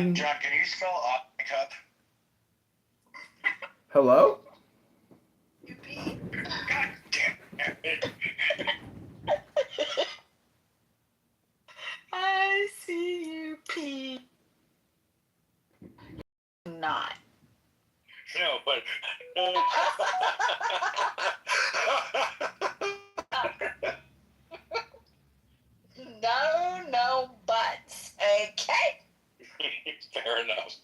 mean... John, can you spell cup? Hello? God damn it. I see you pee. Not. No, but... No buts. Okay. Fair enough.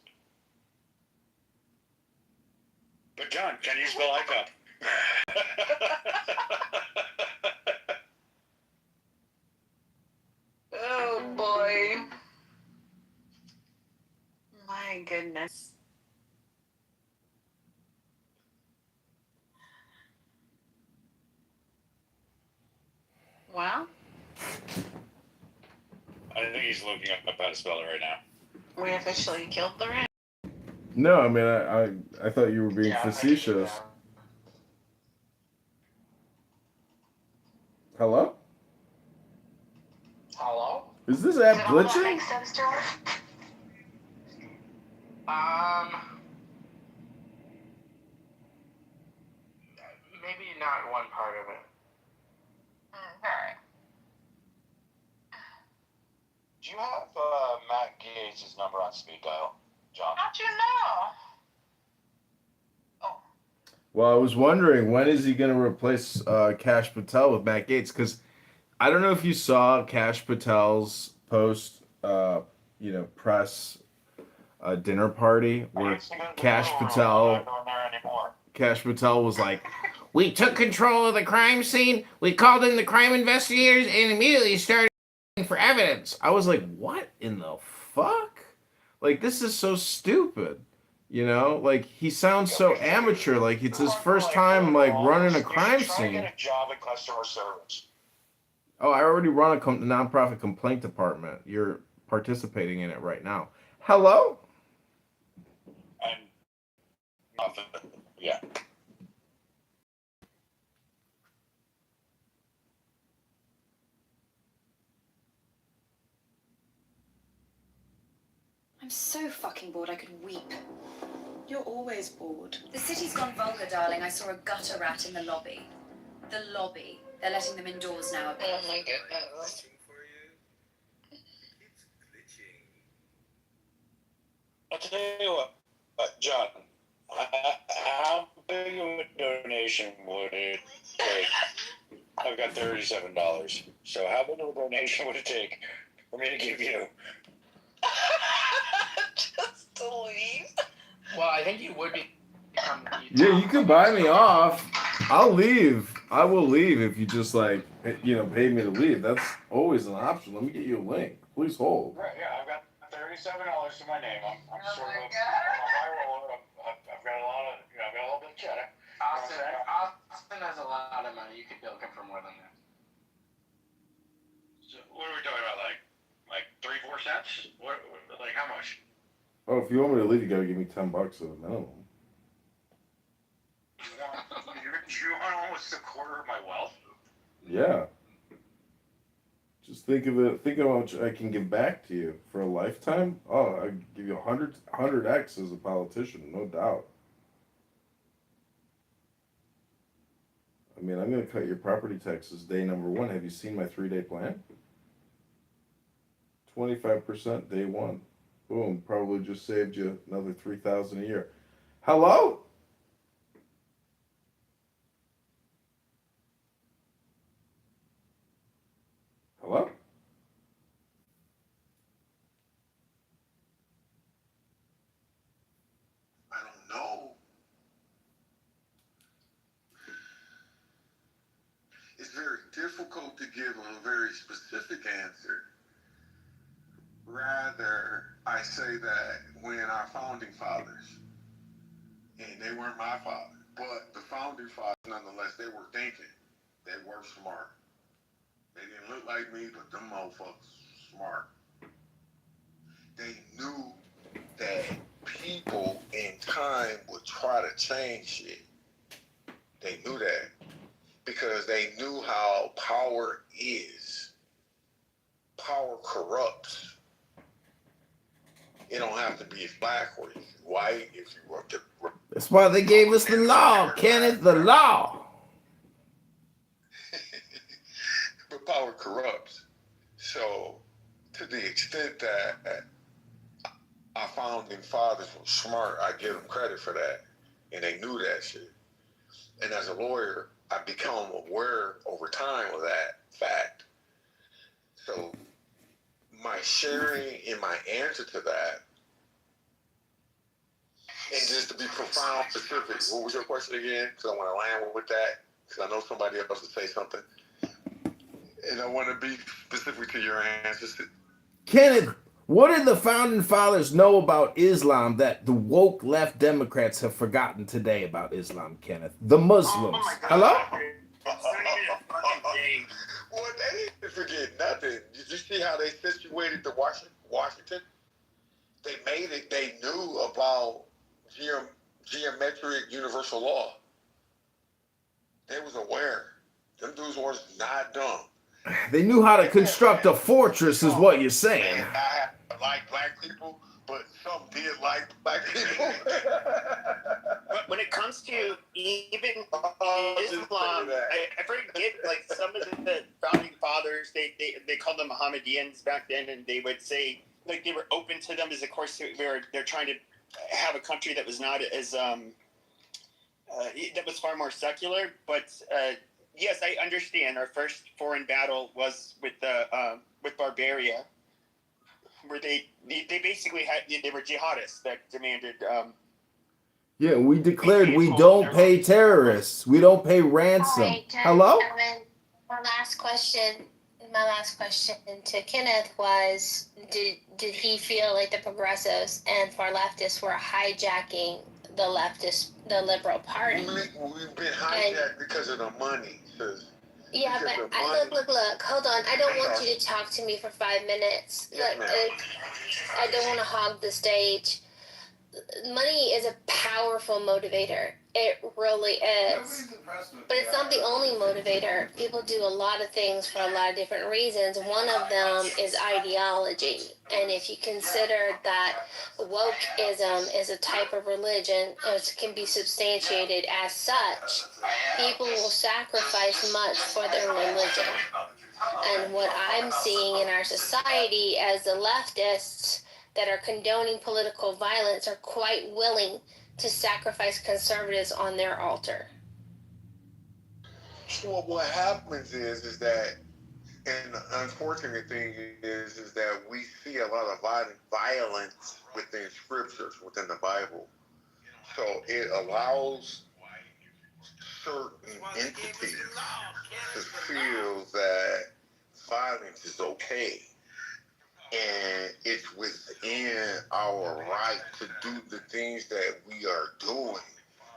But John, can you spell cup? Oh boy. My goodness. Well, I think he's looking up how to spell it right now. we officially killed the rat. No, I mean, I thought you were being facetious. Hello? Hello? Is this app glitching? Makes sense, George? Maybe not one part of it. Okay. Do you have Matt Gates' number on speed dial, John? How'd you know? Oh. Well, I was wondering, when is he going to replace Kash Patel with Matt Gaetz? Because I don't know if you saw Kash Patel's post, press dinner party where Kash Patel was like, "We took control of the crime scene. We called in the crime investigators and immediately started for evidence." I was like, "What in the fuck? Like, this is so stupid." You know, like, he sounds so amateur, like it's his first time, like, running a crime scene. Get a job in customer service. Oh, I already run a nonprofit complaint department. You're participating in it right now. Hello? Yeah. I'm so fucking bored I could weep. You're always bored. The city's gone vulgar, darling. I saw a gutter rat in the lobby. The lobby. They're letting them indoors now. Oh my goodness. I'll tell you what, John, how big of a donation would it take? I've got $37. So how big of a donation would it take for me to give you? Just to leave. Well, I think you would be. Yeah, you can buy me off. I'll leave. I will leave if you just, like, pay me to leave. That's always an option. Let me get you a link. Please hold. Right, yeah, I've got $37 to my name. I'm sort of my a God. high roller. I've got a lot of, I've got a little bit of cheddar. Austin has a lot of money. You could bilk him for more than that. So what are we talking about? Like 3-4 cents? What? Like how much? Oh, if you want me to leave, you gotta give me $10 at a minimum. You want almost a quarter of my wealth? Yeah. Just think of it. Think of how much I can give back to you for a lifetime. Oh, I give you 100x as a politician, no doubt. I mean, I'm gonna cut your property taxes day number 1. Have you seen my 3-day plan? 25% day 1. Boom. Probably just saved you another $3,000 a year. Hello? Hello? I don't know. It's very difficult to give a very specific answer. Rather, I say that when our founding fathers, and they weren't my father, but the founding fathers, nonetheless, they were thinking. They were smart. They didn't look like me, but them motherfuckers smart. They knew that people in time would try to change shit. They knew that because they knew how power is. Power corrupts. It don't have to be black or white. If you want to, That's why they gave us the law, Kenneth, the law. but power corrupts. So, to the extent that our founding fathers were smart, I give them credit for that, and they knew that shit. And as a lawyer, I've become aware over time of that fact. So, my sharing and my answer to that, and just to be profound specific, what was your question again? Because I want to land with that, because I know somebody else will say something. And I want to be specific to your answers. Kenneth, what did the founding fathers know about Islam that the woke left Democrats have forgotten today about Islam, Kenneth? The Muslims. Oh my God. Hello? It's not even a fucking thing. Well, they didn't forget nothing. Did you see how they situated the Washington? They made it. They knew about geometric universal law. They was aware. Them dudes was not dumb. They knew how to construct a fortress, is what you're saying. And I like black people, but some did like black people. But when it comes to even Islam, I forget, like, some of the founding fathers, they called them Mohammedans back then, and they would say, like, they were open to them as, of course, they're trying to have a country that was not as that was far more secular. But yes, I understand. Our first foreign battle was with Barbaria, where they basically they were jihadists that demanded. Yeah, we declared we don't pay terrorists. We don't pay ransom. Right, Hello? And then my last question to Kenneth was, did he feel like the progressives and far leftists were hijacking the Liberal Party? We've been hijacked because of the money, sis. Yeah, but look, hold on. I don't want you to talk to me for 5 minutes. Yes, Look, ma'am. I don't want to hog the stage. Money is a powerful motivator. It really is. But it's not the only motivator. People do a lot of things for a lot of different reasons. One of them is ideology. And if you consider that wokeism is a type of religion, it can be substantiated as such, people will sacrifice much for their religion. And what I'm seeing in our society as the leftists that are condoning political violence are quite willing to sacrifice conservatives on their altar. Well, what happens is that, and the unfortunate thing is that we see a lot of violence within scriptures, within the Bible. So it allows certain entities to feel that violence is okay. And it's within our right to do the things that we are doing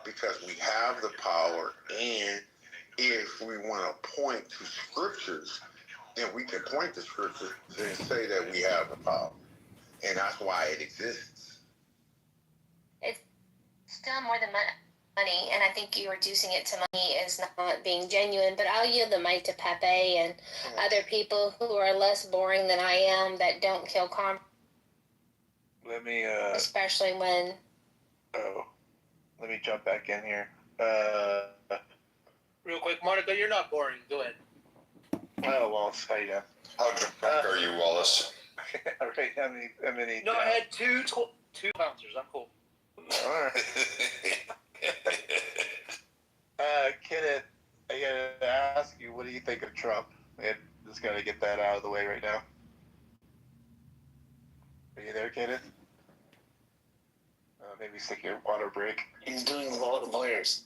because we have the power. And if we want to point to scriptures, then we can point to scriptures and say that we have the power. And that's why it exists. It's still more than money, and I think you reducing it to money is not being genuine, but I'll yield the mic to Pepe and other people who are less boring than I am that don't kill Let me especially when let me jump back in here. Real quick, Monica, you're not boring. Go ahead. Oh, Wallace, how you doing? How drunk are you, Wallace? All right, how many? No, I had two bouncers. I'm cool. All right. Kenneth, I gotta ask you, what do you think of Trump? Just gotta get that out of the way right now. Are you there, Kenneth? Maybe stick your water break. He's doing lawyers.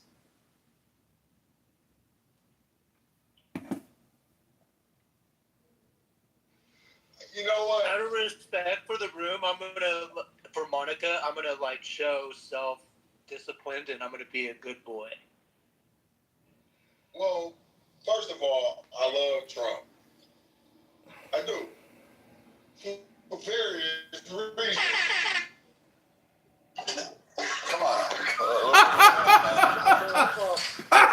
You know what? Out of respect for the room, for Monica, I'm gonna like show self-discipline, and I'm gonna be a good boy. Well, first of all, I love Trump. I do. For various reasons. Come on. I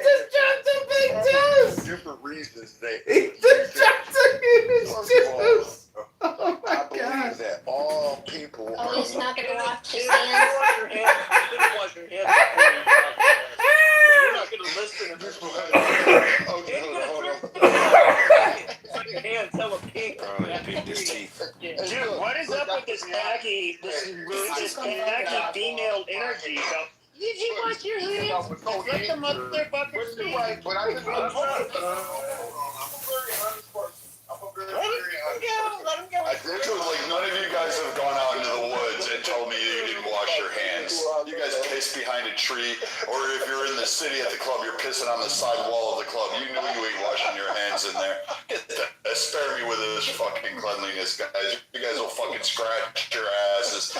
just dropped a big juice. Different reasons He just dropped a huge First of all, juice. Oh my I believe God. that all people. Oh, he's not gonna wash his You hands. wash your hands. You better wash your hands before you talk to us. We're not gonna listen to this. Okay, hold on. Your hands hella pink. Dude, what is up with this baggy, this baggy female energy? About, did you wash your hands? Let the motherfucker speak. Right, but I just I'm a very honest person. I'm a very honest person. Let him go. Dude, like none of you guys have gone out into the woods and told me you didn't wash your hands. You guys piss behind a tree, or if you're in the city at the club, you're pissing on the side wall of the club. You know you ain't washing your hands in there. Spare me with this fucking cleanliness, guys. You guys will fucking scratch your asses.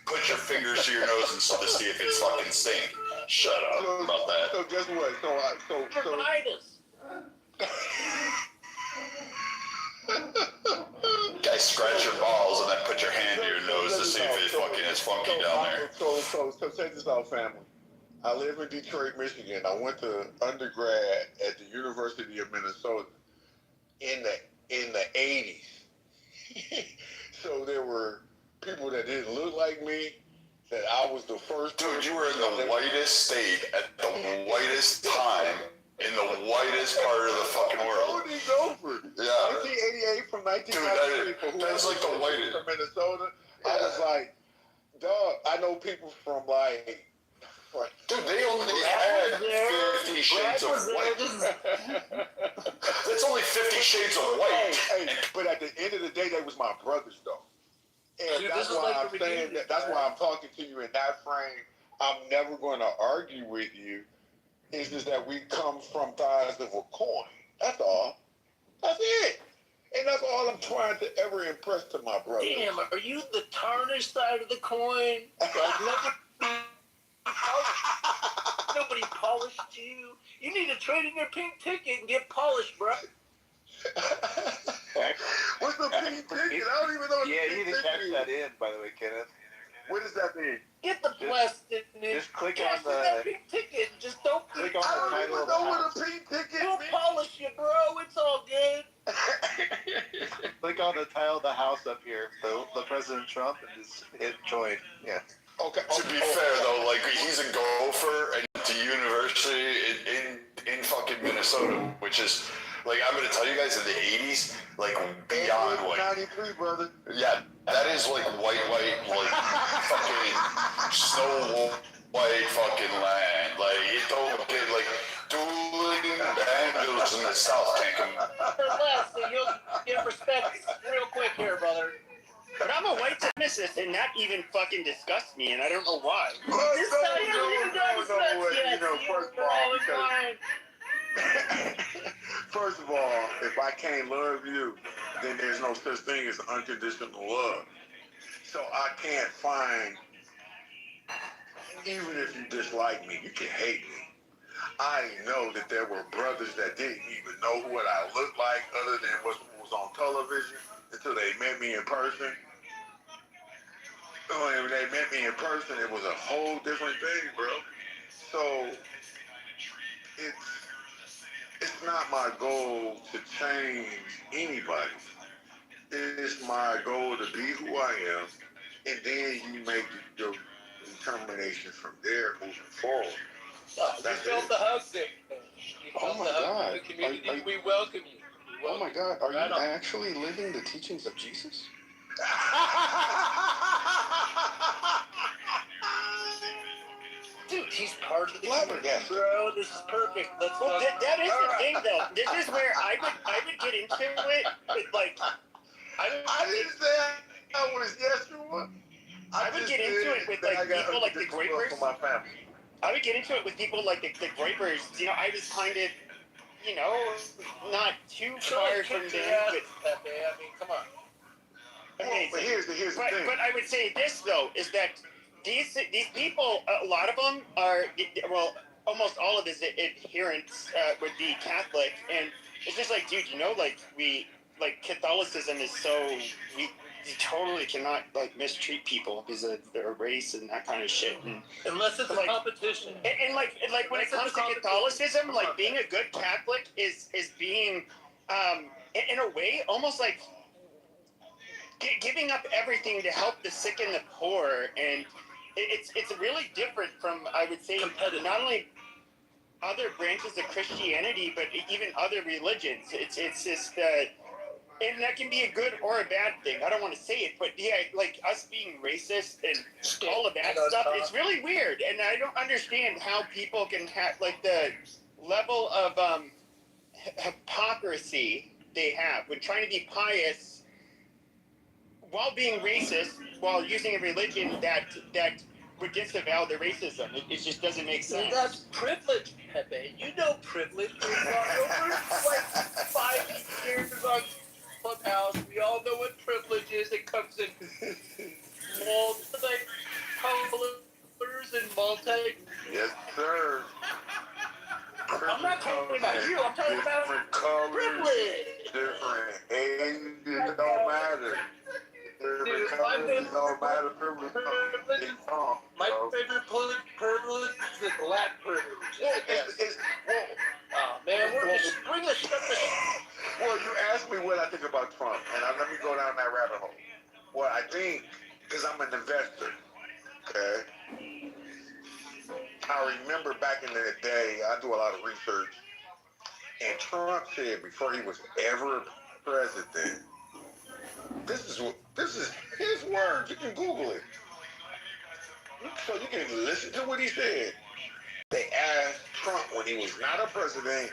Put your fingers to your nose and to see if it's fucking stink. Shut up about that. So guess what? So Guys, scratch your balls and then put your hand to your nose to see if it's fucking is funky down there. So check this out, family. I live in Detroit, Michigan. I went to undergrad at the University of Minnesota in the 80s. So there were people that didn't look like me. That I was the first. Dude, you were in the whitest state at the whitest time in the whitest part of the fucking world. Kitover. Yeah. 1988 from 1993. Dude, that's like the whitest. From Minnesota. Yeah. I was like, dog. I know people from like. Dude, they only had 50 shades of white. That's only 50 shades of white. Hey, but at the end of the day, they was my brothers, though. And Dude, that's why I'm saying that. That's why I'm talking to you in that frame. I'm never going to argue with you. It's just that we come from sides of a coin. That's all. That's it. And that's all I'm trying to ever impress to my brothers. Damn, are you the tarnished side of the coin? Nobody polished you. You need to trade in your pink ticket and get polished, bro. What's the pink ticket? I don't even know what Yeah, the you pink need to catch ticket that is. in, by the way, Kenneth. What does that mean? Get the plastic. Just click Cash on in that the pink ticket. Just don't click on I the don't title even of the know house. what a pink ticket We'll means. polish you, bro. It's all good. Click on the title of the house up here, the President Trump, and just hit join. Yeah. Okay. To be fair though, like he's a gopher and to university in fucking Minnesota, which is like I'm gonna tell you guys in the 80s, like beyond white. 93, brother. Yeah, that is like white, like fucking snow white fucking land. Like it don't get like dueling angels in the South can't come. For less, and you'll get respect real quick here, brother. But I'm a white supremacist, and that even fucking disgusts me, and I don't know why. This guy hasn't even done his best yet. First of all, if I can't love you, then there's no such thing as unconditional love. So I can't find, even if you dislike me, you can hate me. I know that there were brothers that didn't even know what I looked like other than what was on television until they met me in person. When they met me in person, it was a whole different thing, bro. So it's not my goal to change anybody. It's my goal to be who I am, and then you make your determination from there moving forward. You felt the hug thing. You felt my the hug God. from the community. Are you- We welcome you. We Oh welcome my God, are Right you on. actually living the teachings of Jesus? Dude, he's part of the Flabbergasted. bro. This is perfect. Let's Well, go. that is the thing, though. This is where I would get into it with, like, I didn't say I was Yeshua. I would get into it with, like, people like the Groypers. For my family. I would get into it with people like the Groypers. You know, I was kind of, you know, not too far from Kick your them, ass, but Pepe. I mean, come on. Well, but here's the thing. But I would say this though is that these people, a lot of them are, well, almost all of his adherents would be Catholic, and it's just like, dude, you know, like Catholicism is so you totally cannot like mistreat people because of their race and that kind of shit. And, Unless it's like, a competition. and like when it comes to Catholicism, like being a good Catholic is being in a way almost like giving up everything to help the sick and the poor, and it's really different from, I would say, not only other branches of Christianity, but even other religions. It's just, and that can be a good or a bad thing. I don't want to say it, but yeah, like us being racist and all of that stuff, it's really weird, and I don't understand how people can have like the level of hypocrisy they have when trying to be pious while being racist, while using a religion that would disavow the racism. It just doesn't make sense. Well, that's privilege, Pepe. You know privilege. Over like 5 years on Clubhouse, we all know what privilege is. It comes in multi-colors and multi... Yes, sir. I'm not talking about you. I'm talking about privilege. Different age, it don't matter. Different colors, it don't matter. Privilege. My favorite privilege is the black privilege. Oh man, we're gonna shut this. Well, you asked me what I think about Trump, and let me go down that rabbit hole. Well, I think, because I'm an investor, okay? I remember back in the day, I do a lot of research, and Trump said before he was ever president, this is his words. You can Google it. So you can listen to what he said. They asked Trump when he was not a president,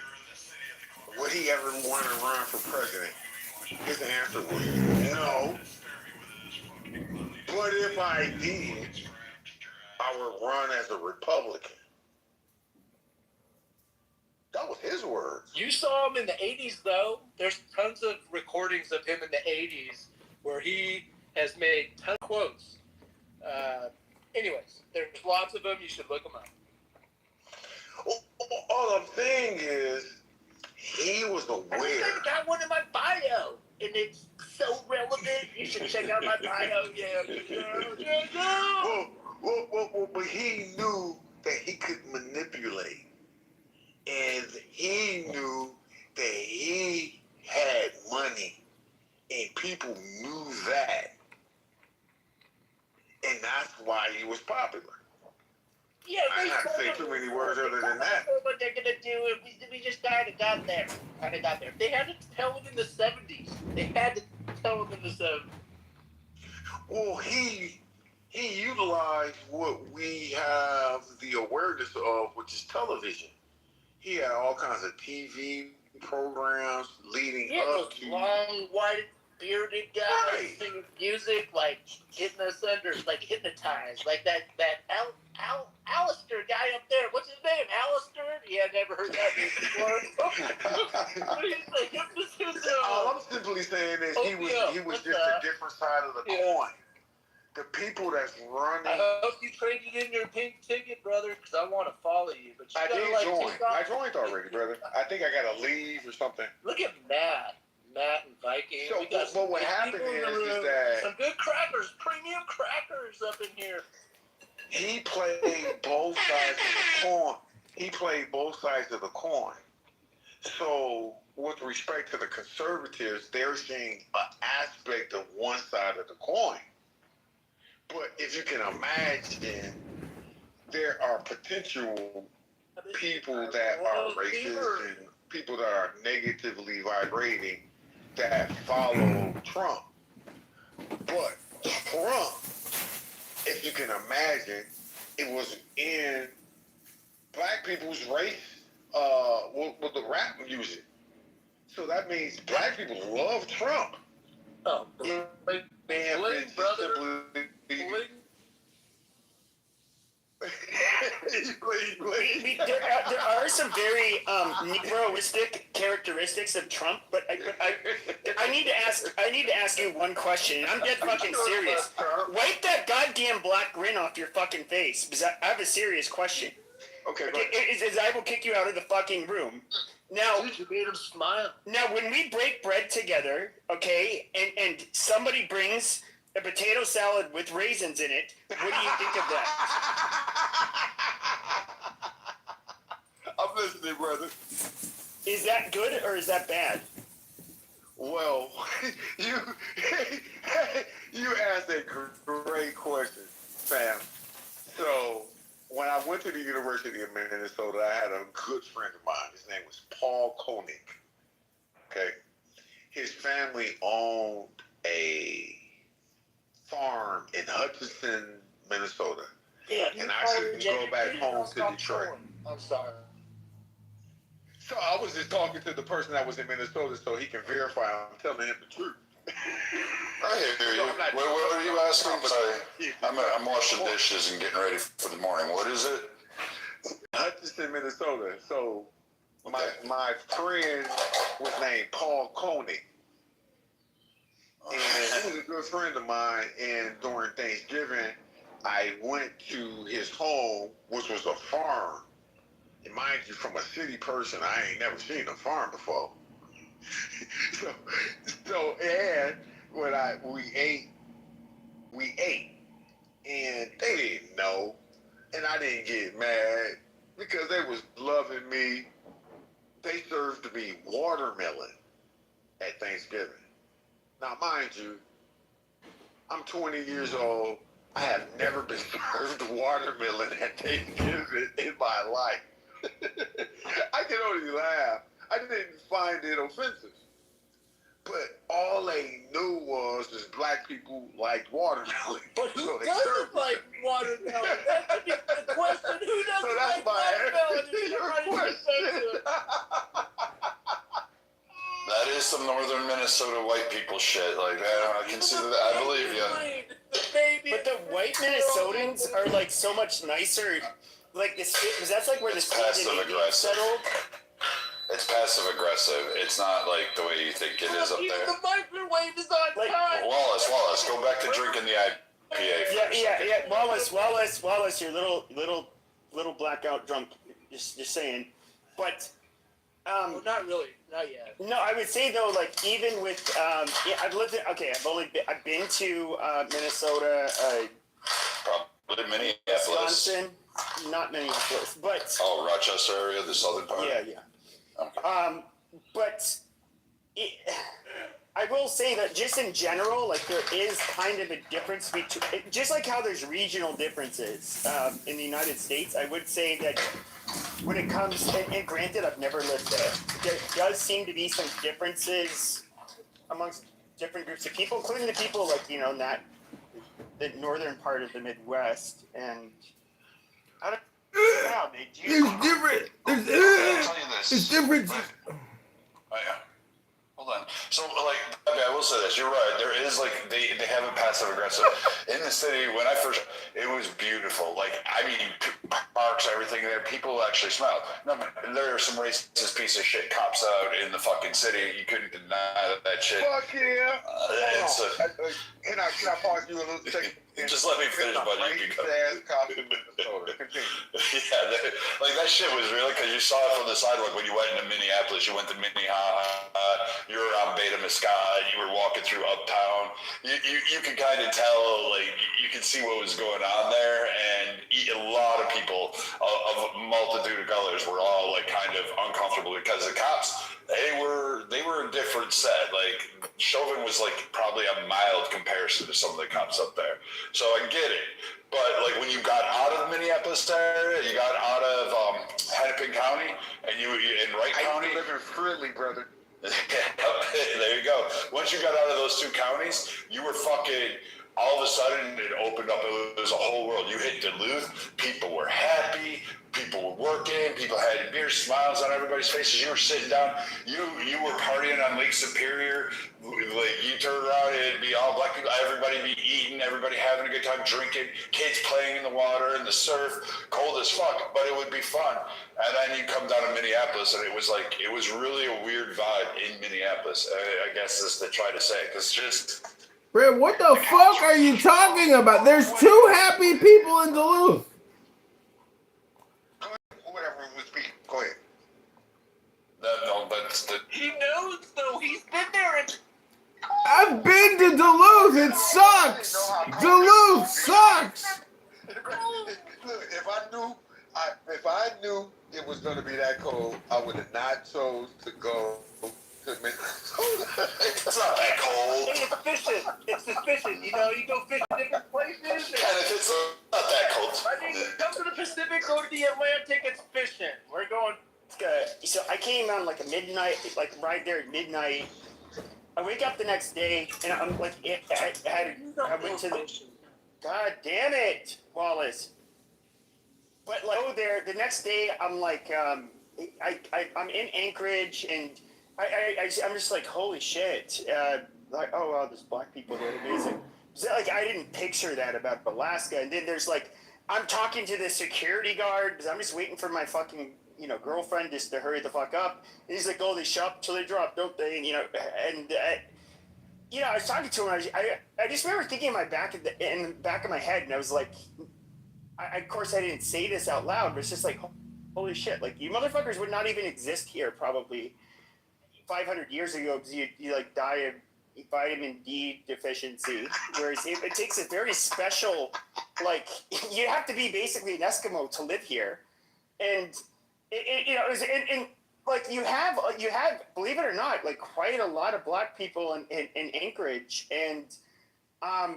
would he ever want to run for president? His answer was no. But if I did, I would run as a Republican. That was his words. You saw him in the 80s, though. There's tons of recordings of him in the 80s where he has made tons of quotes. Anyways, there's lots of them. You should look them up. All I'm saying is, he was aware. I got one in my bio, and it's so relevant. You should check out my bio. Yeah. Well, but he knew that he could manipulate. And he knew that he had money. And people knew that. And that's why he was popular. Yeah, I'm not saying too many words other than that. What they're gonna do, we just kind of got there. They had to tell him in the 70s. Well, he utilized what we have the awareness of, which is television. He had all kinds of TV programs leading up to long, white, bearded guy singing music, like getting us under, like hypnotized, like that Alistair guy up there. What's his name? Alistair? Yeah, I never heard that name before. He's like hypnotism. All I'm simply saying is he was just a different side of the coin. The people that's running. I hope you traded in your pink ticket, brother, because I want to follow you. But you I gotta, did join. I joined already, brother. I think I got to leave or something. Look at Matt and Viking. So, but what happened is that some good crackers, premium crackers up in here. He played both sides of the coin. So, with respect to the conservatives, they're seeing an aspect of one side of the coin. But if you can imagine, there are potential people that are racist and people that are negatively vibrating that follow Trump. But Trump, if you can imagine, it was in black people's race with the rap music. So that means black people love Trump. Oh, man, brother. There are some very Negroistic characteristics of Trump, but I need to ask you one question. I'm dead fucking serious. Wipe that goddamn black grin off your fucking face, because I have a serious question. Okay, I will kick you out of the fucking room. Now, you made him smile. Now, when we break bread together, okay, and somebody brings a potato salad with raisins in it, what do you think of that? I'm listening, brother. Is that good or is that bad? Well, You asked a great question, fam. So, when I went to the University of Minnesota, I had a good friend of mine. His name was Paul Koenig. Okay. His family owned a farm in Hutchinson, Minnesota. Yeah, And I couldn't go back home to Detroit. I'm sorry. So I was just talking to the person that was in Minnesota so he can verify I'm telling him the truth. I hear you. What are you asking? Sorry. I'm washing dishes and getting ready for the morning. What is it? Hutchinson, Minnesota. So my friend was named Paul Koenig. And he was a good friend of mine. And during Thanksgiving, I went to his home, which was a farm. And mind you, from a city person, I ain't never seen a farm before. so and when we ate, and they didn't know, and I didn't get mad because they was loving me. They served me watermelon at Thanksgiving. Now, mind you, I'm 20 years old. I have never been served watermelon at Thanksgiving in my life. I can only laugh. I didn't find it offensive. But all they knew was black people liked watermelon. But who so doesn't like watermelon? That's the question. Who doesn't like watermelon? That is some northern Minnesota white people shit. Like that, I can see that. I believe you. But the white Minnesotans are like so much nicer. Like this, because that's like where the passive aggressive settled. It's passive aggressive. It's not like the way you think it is up there. The microwave is on time. Wallace, go back to drinking the IPA. Yeah. Wallace, you're little blackout drunk. Just saying, but well, not really, not yet. No, I would say though, like even with I've been to Minnesota, probably Minneapolis, Wisconsin, not Minneapolis, but Rochester area, the southern part. Yeah. Okay. But I will say that just in general, like there is kind of a difference between, just like how there's regional differences in the United States. I would say that when it comes, and granted, I've never lived there does seem to be some differences amongst different groups of people, including the people like in the northern part of the Midwest, and I don't. It's different. It's different. Oh, yeah. Hold on. So, I will say this. You're right. There is, they have a passive aggressive. In the city, when I first, it was beautiful. Parks, everything there. People actually smiled. No, there are some racist piece of shit cops out in the fucking city. You couldn't deny that shit. Fuck yeah. Can I pause you a little second? Just let me finish, buddy. You can go. Yeah, that shit was real because you saw it from the sidewalk when you went into Minneapolis. You went to Minnehaha. You were on Beta Muscat. You were walking through Uptown. You could kind of tell, you could see what was going on there, and a lot of people of a multitude of colors were all kind of uncomfortable because the cops. They were a different set. Chauvin was probably a mild comparison to some of the cops up there. So I get it. But when you got out of Minneapolis area, you got out of Hennepin County, and you in Wright County. I live in Fridley, brother. There you go. Once you got out of those two counties, you were fucking. All of a sudden, it opened up. It was a whole world. You hit Duluth. People were happy. People were working. People had beer, smiles on everybody's faces. You were sitting down. You were partying on Lake Superior. You turn around, it'd be all black people. Everybody be eating. Everybody having a good time, drinking. Kids playing in the water, in the surf. Cold as fuck, but it would be fun. And then you come down to Minneapolis, and it was really a weird vibe in Minneapolis. I guess is to try to say, because just. Brad, what the fuck are you talking about? There's two happy people in Duluth. Whatever was speaking. Go ahead. No, but he knows though. He's been there. I've been to Duluth. It sucks. Duluth sucks. Look, if I knew it was gonna be that cold, I would have not chose to go to It's not that cold. Hey, it's fishing. It's just fishing. You know, you go fish in different places. Kenneth, it's not that cold. I mean, come to the Pacific, go to the Atlantic, it's fishing. We're going. So I came on like a midnight, like right there at midnight. I wake up the next day and I'm like, I went to the. God damn it, Wallace. But like, oh, there the next day I'm like, I'm in Anchorage and I'm just like, holy shit. Like, oh wow, there's black people there, amazing. So, like, I didn't picture that about Alaska. And then there's like, I'm talking to the security guard because I'm just waiting for my fucking, girlfriend just to hurry the fuck up. And he's like, oh, they shop till they drop, don't they? And I was talking to him. I just remember thinking in the back of my head, and I was like, of course I didn't say this out loud, but it's just like, holy shit, like you motherfuckers would not even exist here probably 500 years ago because you like die of vitamin D deficiency, whereas it takes a very special, like you have to be basically an Eskimo to live here, and like you have believe it or not, like quite a lot of black people in Anchorage, and I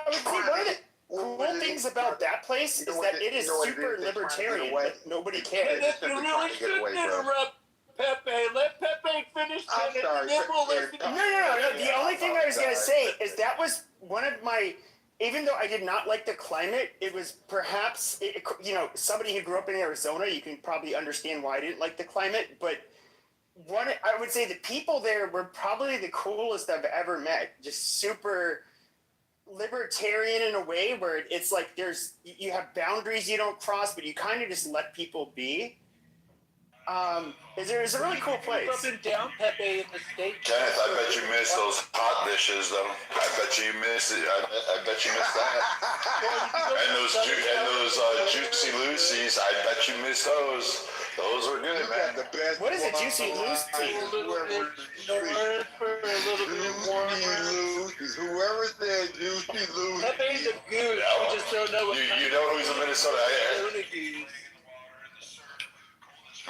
would say one of the cool things about that place is that it is super libertarian, but nobody cares. You really shouldn't interrupt Pepe. Let Pepe finish. I'm sorry. No. The only thing I was going to say is that was one of my, even though I did not like the climate, it was perhaps, somebody who grew up in Arizona, you can probably understand why I didn't like the climate, but I would say the people there were probably the coolest I've ever met. Just super libertarian in a way where it's like you have boundaries you don't cross, but you kind of just let people be. It's a really cool place. Up and down Pepe in the state. Kenneth, I bet you missed those hot dishes, though. I bet you missed it. I bet you missed that. and those Juicy Lucy's, I bet you missed those. Those were good, man. The best What is a Juicy Lucy? Whoever said Juicy Lucy. Pepe's a goose. We just don't know what You know who's in Minnesota?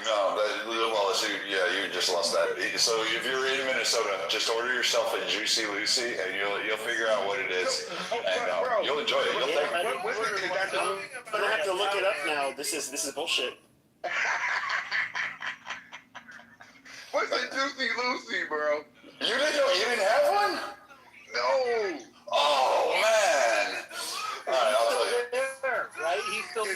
No, you just lost that. So if you're in Minnesota, just order yourself a Juicy Lucy, and you'll figure out what it is, and you'll enjoy it. You'll think. I'm gonna have to look it up now. This is bullshit. What's a Juicy Lucy, bro? You didn't know? You didn't have one? No. Oh man! All right, I'll tell you. Right? He's still. No,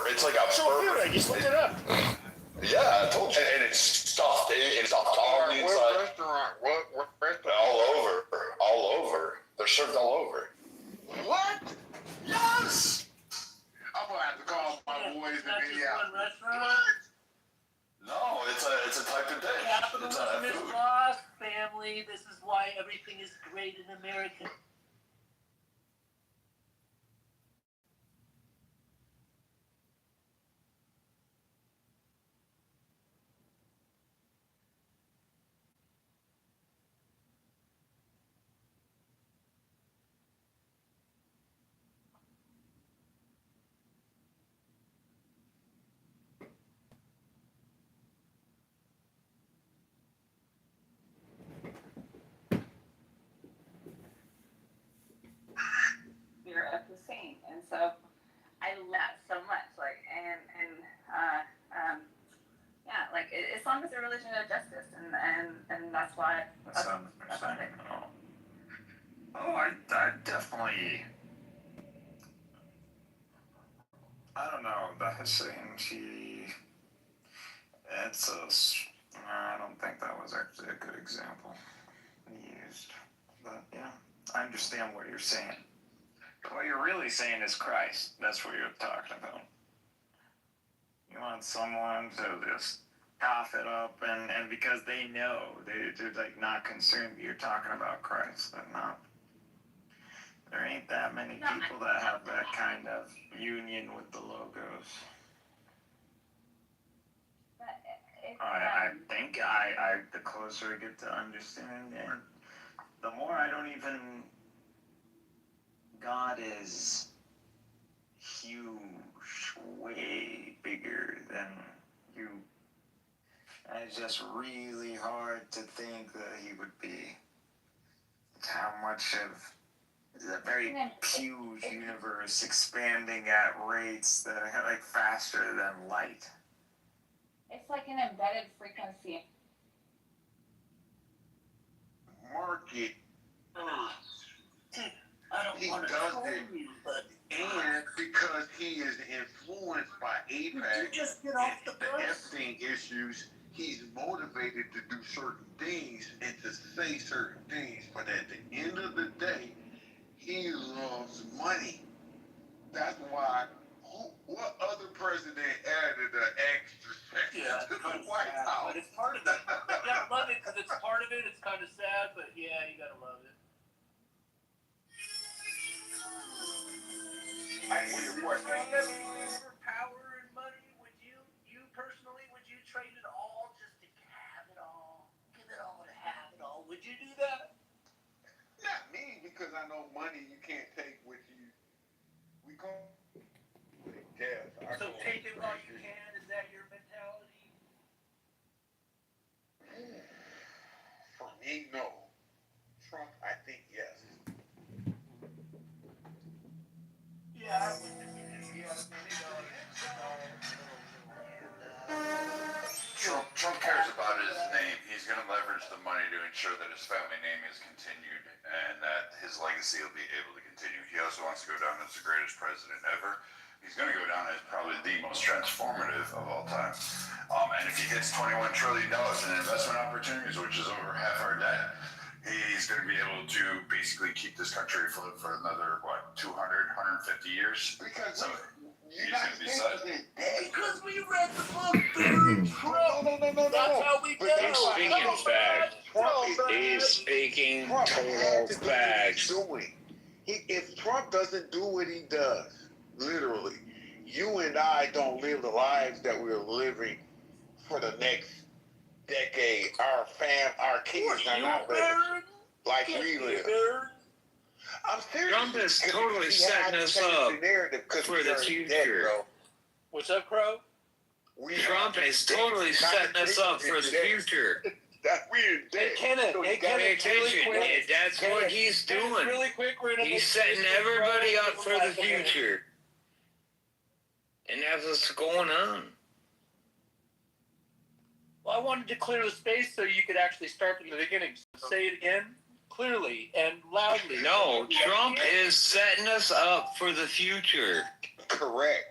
it's like a So burger. good. I just looked it up. Yeah, I told you. And it's stuffed. It's stuffed all on the inside. What restaurant? What restaurant? All over. They're served all over. What? Yes! I'm gonna have to call my boys and be out. No, it's a type of dish. Capitalism is lost, family. This is why everything is great in America. We're of the same, and so I love that so much. Like, Islam is a religion of justice, and that's why. That's what I definitely. I don't know. The Hussein I don't think that was actually a good example used. But yeah, I understand what you're saying. What you're really saying is Christ. That's what you're talking about. You want someone to just cough it up, and because they know, they're like not concerned that you're talking about Christ. They're not. There ain't that many people that have that kind of union with the logos. I think the closer I get to understanding it, the more I don't even. God is huge. way bigger than you. And it's just really hard to think that he would be. How much of the very huge universe expanding at rates that are like faster than light. It's like an embedded frequency. Market. I don't He want to does call it. you, but And because he is influenced by did you APAC just get off the and the bus? Epstein issues, he's motivated to do certain things and to say certain things. But at the end of the day, he loves money. That's why. What other president added an extra section to the White House? But it's part of it. You gotta love it because it's part of it. It's kind of sad, but yeah, you gotta love it. For power and money, would you personally, would you trade it all just to have it all? Give it all to have it all. Would you do that? Not me, because I know money you can't take with you. We call it death. So take it while you can. Is that your mentality? For me, no. Trump, I think yes. Yeah, I would. Trump cares about his name. He's going to leverage the money to ensure that his family name is continued and that his legacy will be able to continue. He also wants to go down as the greatest president ever. He's going to go down as probably the most transformative of all time. And if he hits $21 trillion in investment opportunities, which is over half our debt, he's going to be able to basically keep this country afloat for another, 200, 150 years? Because So he's going to be set. Because we read the book, dude. Trump. No. That's how we know. He's speaking facts. He's speaking total facts. If Trump doesn't do what he does, literally, you and I don't live the lives that we're living for the next decade. Our kids are not living like we live. I'm serious. Trump is totally setting us up for the future. What's up, Crow? Trump is totally setting us up for the future. Hey, Kenneth. Hey, Kenneth. Pay attention. That's what he's doing. Really quick, we're gonna He's setting everybody up for the future. And that's what's going on. Well, I wanted to clear the space so you could actually start from the beginning. Say it again, clearly and loudly. No, Trump is setting us up for the future. Correct.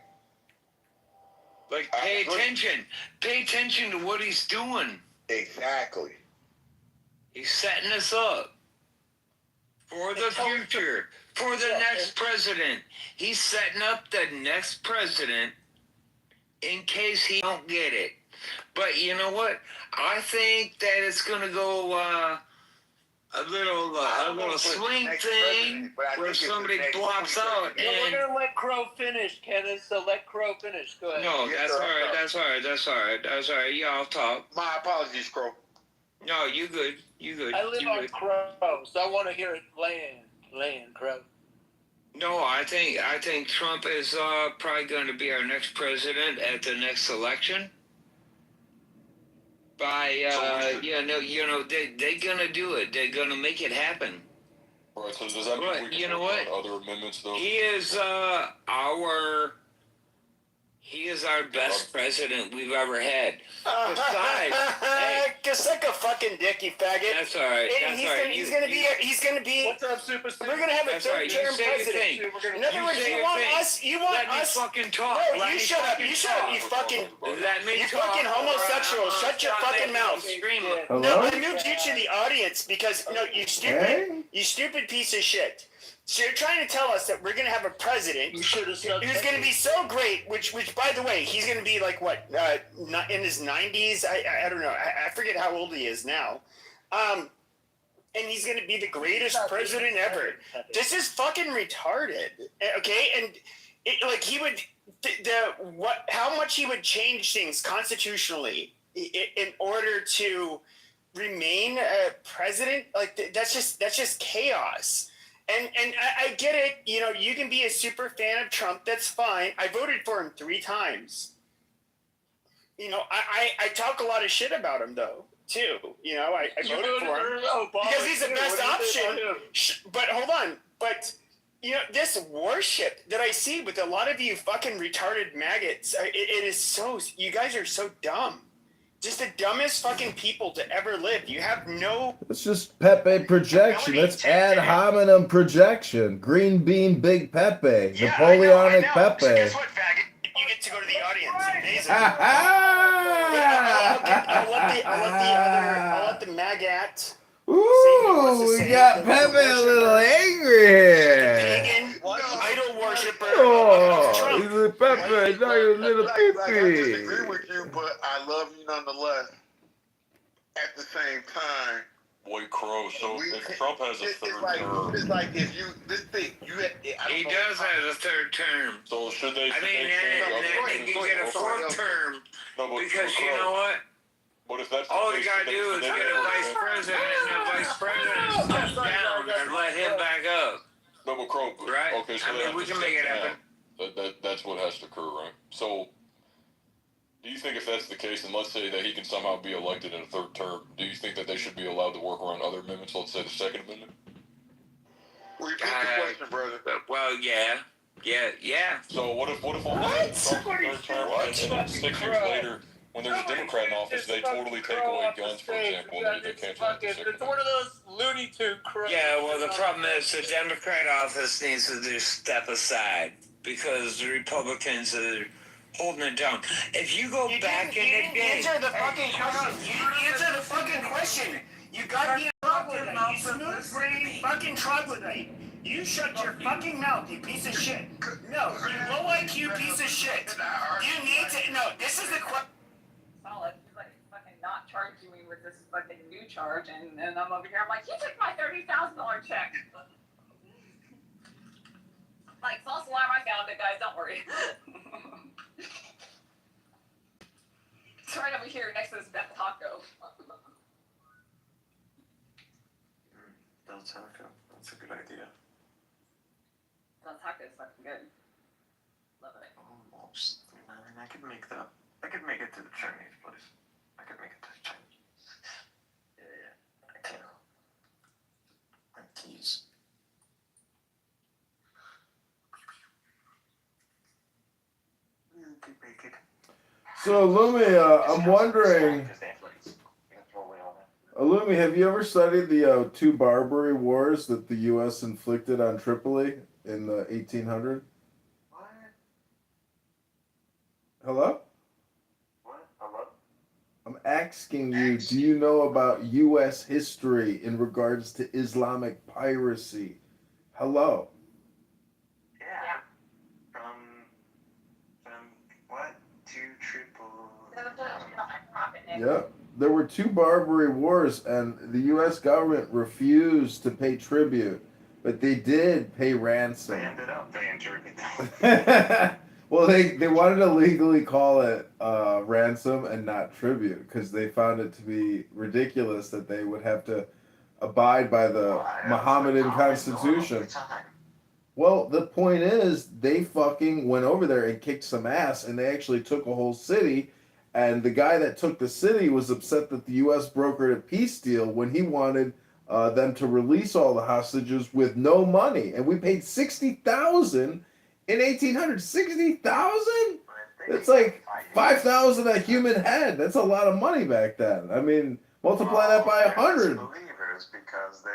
Like, pay attention. Pay attention to what he's doing. Exactly. He's setting us up for the future, for the next president. He's setting up the next president in case he don't get it. But you know what? I think that it's going to go a little swing thing where somebody blocks out. No, we're gonna let Crow finish, Kenneth. So let Crow finish. Go ahead. No, that's all right. Yeah, I'll talk. My apologies, Crow. No, you good. I live on Crow, so I want to hear it land, Crow. No, I think Trump is probably going to be our next president at the next election. By they're gonna do it. They're gonna make it happen. All right, so does that mean we can work on other amendments, though? He is our best president we've ever had. Besides, hey, just like a fucking dick, you faggot. that's all right. He's gonna be. What's up, Superstar? We're gonna have a That's all right. You third-term say your president. thing. In other words, say you your want thing. us. You want Let me us. fucking talk. No, Let you me shut up. fucking You shut up. talk. You fucking. Let me You talk. fucking homosexual. Shut your Stop fucking making mouth. me scream. No, Hello? I moved you to the audience because you stupid, Hey? you stupid piece of shit. So you're trying to tell us that we're gonna have a president You should have said who's gonna be so great, which by the way, he's gonna be like what, not in his 90s? I don't know. I forget how old he is now. And he's gonna be the greatest president ever. This is fucking retarded. Okay, and he would how much he would change things constitutionally in order to remain a president. Like that's just chaos. And I get it. You know, you can be a super fan of Trump. That's fine. I voted for him 3 times. You know, I talk a lot of shit about him though too. You know, I voted for him because he's the best option. But hold on. But you know, this worship that I see with a lot of you fucking retarded maggots, it is so. You guys are so dumb. Just the dumbest fucking people to ever live. You have no. It's just Pepe projection. That's ad hominem projection. Green bean Big Pepe. Yeah, Napoleonic I know. Pepe. So guess what, faggot? You get to go to the audience. Amazing. I'll let the maggot. Ooh, we got Pepe a little angry here. Pagan, idol worshiper. Oh, he's a Pepe. Now you're a little Like, I pee-pee. disagree with you, but I love you nonetheless. At the same time, Boy Crow, so if Trump has a third term. it's like if you this thing you had, He does have a third term. So should they? I mean, and he can get a fourth term because you know what? But if that's all you gotta do is get a vice president, and the vice president steps down and let him back up. No, but Crow, right? Okay, so I mean, we can make it happen. That's what has to occur, right? So, do you think if that's the case, and let's say that he can somehow be elected in a third term, do you think that they should be allowed to work around other amendments? Let's say the Second Amendment. Repeat the question, brother. Well, yeah. So what if only Trump's third term, and then 6 years later, when there's a Democrat in office, they totally take away guns, for example, and they cancel the Second It's one of those Looney Tune crap. Yeah, well, the problem is the Democrat office needs to just step aside because the Republicans are holding it down. If you go back in the day, answer the fucking question. You didn't answer the fucking question. You got the troglodyte. You smooth brain fucking troglodyte. You shut your fucking mouth, you piece of shit. No, you low IQ piece of shit. You need to. No, this is the question. Solid. He's like fucking not charging me with this fucking new charge, and I'm over here. I'm like, you took my $30,000 check. Like, false alarm! I found it, guys. Don't worry. It's right over here next to this Beth Taco. Del Taco. That's a good idea. Del Taco is fucking good. Love it. Almost. I mean, I could make that. I could make it to the Chinese place. I could make it to the Chinese. Yeah. I can. My keys. You could make it. So, Lumi, I'm wondering, Lumi, have you ever studied the 2 Barbary Wars that the U.S. inflicted on Tripoli in the 1800s? What? Hello? What? Hello? I'm asking you, do you know about U.S. history in regards to Islamic piracy? Hello? Yeah. From what? To Tripoli. Yeah. There were 2 Barbary Wars, and the U.S. government refused to pay tribute, but they did pay ransom. They ended up paying tribute. Well, they wanted to legally call it ransom and not tribute because they found it to be ridiculous that they would have to abide by the Mohammedan constitution. Well, the point is, they fucking went over there and kicked some ass, and they actually took a whole city. And the guy that took the city was upset that the U.S. brokered a peace deal when he wanted them to release all the hostages with no money. And we paid $60,000 in 1800. $60,000? It's like 5,000 a human head. That's a lot of money back then. I mean, multiply that by 100. Believers, because they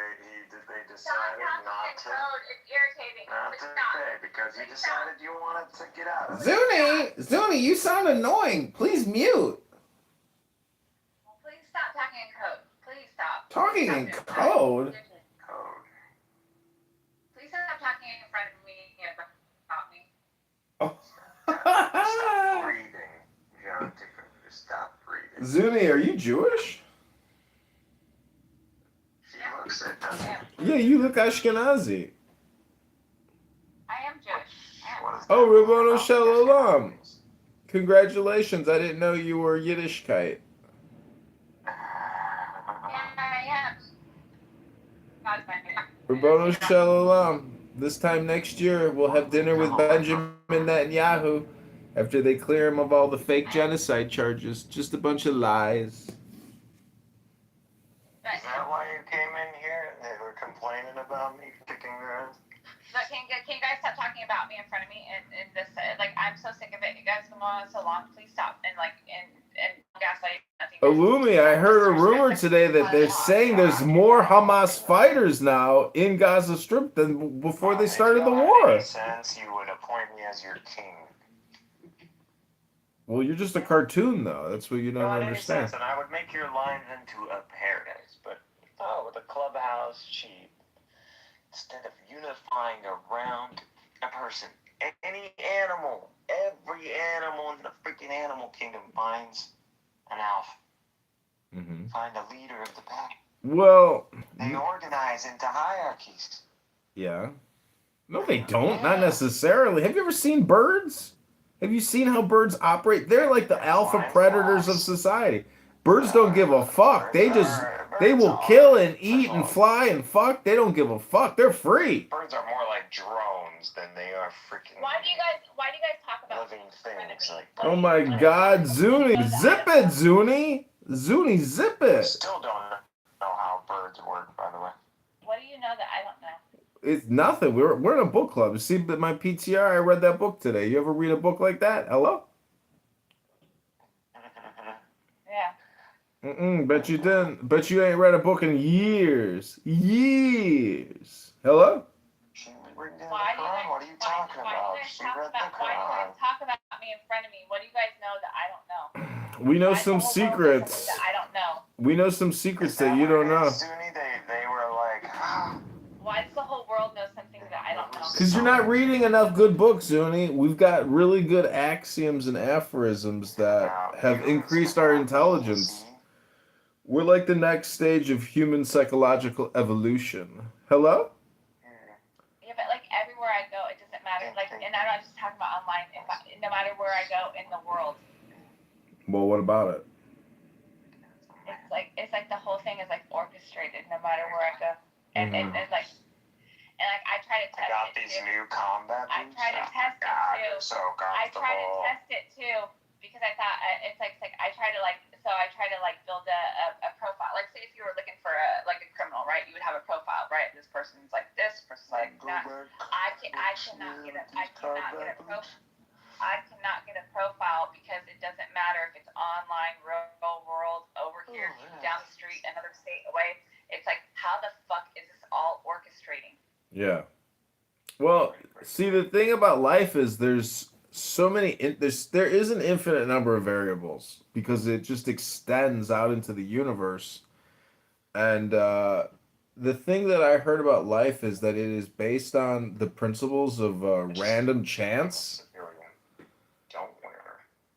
decided not to. It's irritating. Not to pay because you decided you wanted to get out of it. Zuni, you sound annoying. Please mute. Well, please stop talking in code. Please stop. Talking in code? Code. Please stop talking in front of me and about me. Stop reading. John Tiffin, stop reading. Zuni, are you Jewish? She looks it, doesn't it? Yeah, you look Ashkenazi. I am Jewish. Oh, Rabbono Shalom. Congratulations. I didn't know you were Yiddishkeit. Yeah, I am. God's my favorite. Rabboni Shalom. This time next year, we'll have dinner with Benjamin Netanyahu after they clear him of all the fake genocide charges. Just a bunch of lies. Is that why you came in here? They were complaining about me kicking their ass? But can you guys stop talking about me in front of me and this like I'm so sick of it. You guys have been on so long. Please stop and gaslight nothing. Alumi, I heard a rumor today that they're saying there's more Hamas fighters now in Gaza Strip than before they started the war. Since you would appoint me as your king. Well, you're just a cartoon, though. That's what you don't Not any understand. sense, and I would make your lines into a paradise. But with a clubhouse cheap, instead of unifying around a person, any animal, every animal in the freaking animal kingdom finds an alpha. Mm-hmm. Find a leader of the pack. Well, they organize into hierarchies. Yeah. No, they don't. Not necessarily. Have you ever seen birds? Have you seen how birds operate? They're like the alpha predators of society. Birds don't give a fuck. They will kill and eat and fly and fuck. They don't give a fuck. They're free. Birds are more like drones than they are freaking Why do you guys talk about living things like. Oh my god, Zuni. Zip it, Zuni. Zuni, zip I it. still don't know how birds work, by the way. What do you know that I don't know? It's nothing. We're in a book club. You see my PTR? I read that book today. You ever read a book like that? Hello? Yeah. Bet you didn't. Bet you ain't read a book in years. Years. Hello? What are you talking about? Why do you guys talk about me in front of me? What do you guys know that I don't know? We know some secrets. That I don't know. We know some secrets that you don't know. Sunni, they were like, why does the whole world know something that I don't know? Because you're not reading enough good books, Zuni. We've got really good axioms and aphorisms that have increased our intelligence. We're like the next stage of human psychological evolution. Hello? Yeah, but like everywhere I go, it doesn't matter. Like, and I'm not just talking about online. No matter where I go in the world. Well, what about it? It's like the whole thing is like orchestrated. No matter where I go, and like I try to test it. Got these new combat boots. I try to test it too. So I try to test it too because I thought it's like I try to build a profile. Like say if you were looking for a criminal, right? You would have a profile, right? This person's like this, person's like that. I cannot get a profile because it doesn't matter if it's online, real world, over here, down the street, another state away. It's like, how the fuck is this all orchestrating? Yeah. Well, see, the thing about life is there's so many, there is an infinite number of variables because it just extends out into the universe. And the thing that I heard about life is that it is based on the principles of random chance.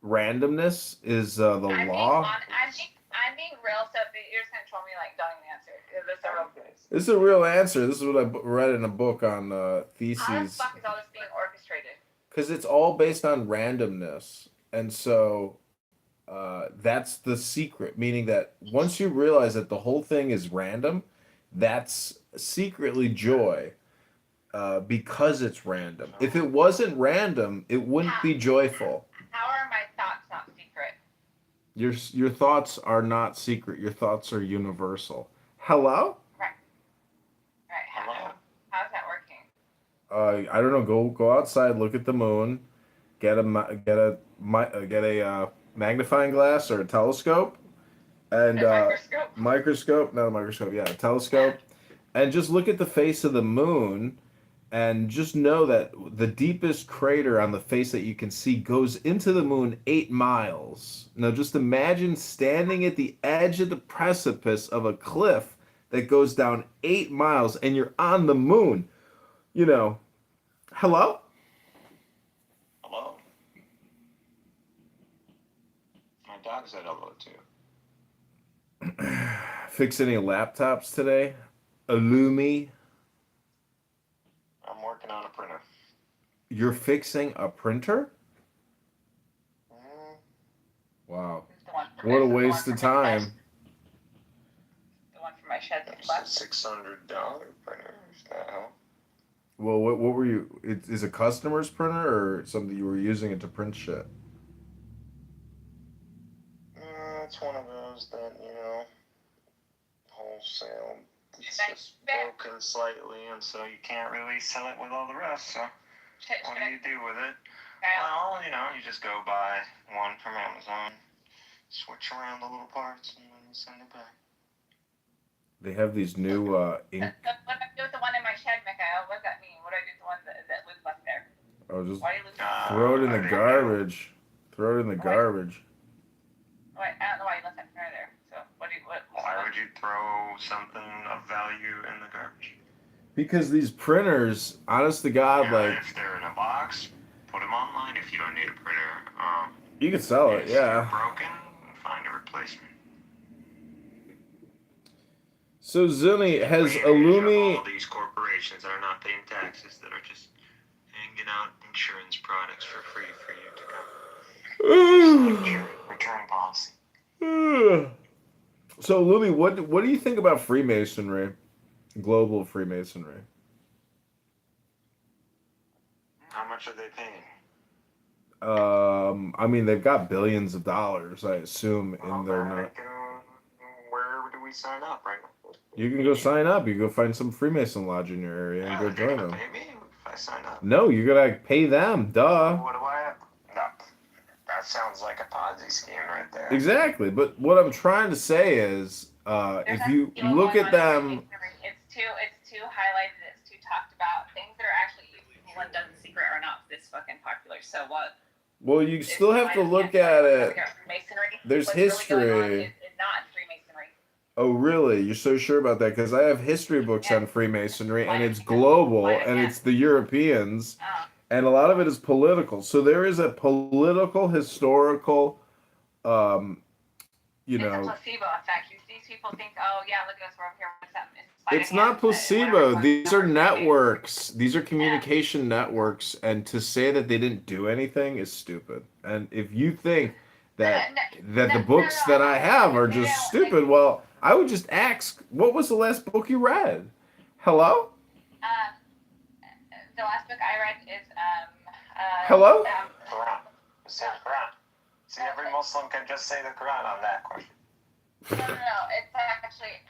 Randomness is the law. I'm being real, so you're just gonna troll me like don't even answer. This is a real case. This is a real answer. This is what I read in a book on theses. How the fuck is all this being orchestrated? Because it's all based on randomness, and so that's the secret. Meaning that once you realize that the whole thing is random, that's secretly joy. Because it's random. If it wasn't random, it wouldn't be joyful. How are my thoughts not secret? Your thoughts are not secret. Your thoughts are universal. Hello? Right. How's that working? I don't know. Go outside. Look at the moon. Get a magnifying glass or a telescope, and microscope. Not a microscope. Yeah, a telescope, and just look at the face of the moon. And just know that the deepest crater on the face that you can see goes into the moon 8 miles. Now just imagine standing at the edge of the precipice of a cliff that goes down 8 miles and you're on the moon. You know, hello? Hello? My dog said hello too. Fix any laptops today? Illumi? I'm working on a printer. You're fixing a printer? Wow. What a waste of time. The one for for my shed. It's a $600 printer. Is that how? Well, what were you? Is a customer's printer or something you were using it to print shit? It's one of those that, wholesale. It's just broken slightly, and so you can't really sell it with all the rest. So what do you do with it? Well, you just go buy one from Amazon, switch around the little parts, and then you send it back. They have these new ink. What do I do with the one in my shed, Mikhail? What does that mean? What do I do with the one that was left there? Oh, just Why do you lose it? throw it in the garbage. Throw it in the garbage. Wait, I don't know why you left that printer there. So Why would you throw something of value in the garbage? Because these printers, honest to God, like if they're in a box, put them online. If you don't need a printer, you can sell it, if yeah. they're broken, find a replacement. So Zuni, has Of Illumi? all these corporations that are not paying taxes, that are just hanging out insurance products for free for you to come. Return policy. So Illumi, what do you think about Freemasonry, global Freemasonry? How much are they paying? I mean, they've got billions of dollars, I assume, in their. Where do we sign up right now? You can go sign up. You go find some Freemason lodge in your area and go join them. Pay me if I sign up. No, you gotta pay them. Duh. What do I have? No, that sounds like a Ponzi scheme right there. Exactly. But what I'm trying to say is, if you look at them, it's too highlighted. It's too talked about. Things that are actually useful and done in secret are not this fucking popular. So what? well, you still have to look at it. Freemasonry. There's What's really going on history. is not Freemasonry. Oh, really? You're so sure about that? Because I have history books on Freemasonry, and it's global, and it's the Europeans, and a lot of it is political. So there is a political, historical, It's a placebo effect. These people think, oh yeah, look at us, we're over here. What's that? It's not placebo. These are networks. These are communication networks, and to say that they didn't do anything is stupid. And if you think that the books that I have are just stupid, well, I would just ask, what was the last book you read? Hello? The last book I read is Hello? Quran. Say the Quran. See, every Muslim can just say the Quran on that question. No. It's actually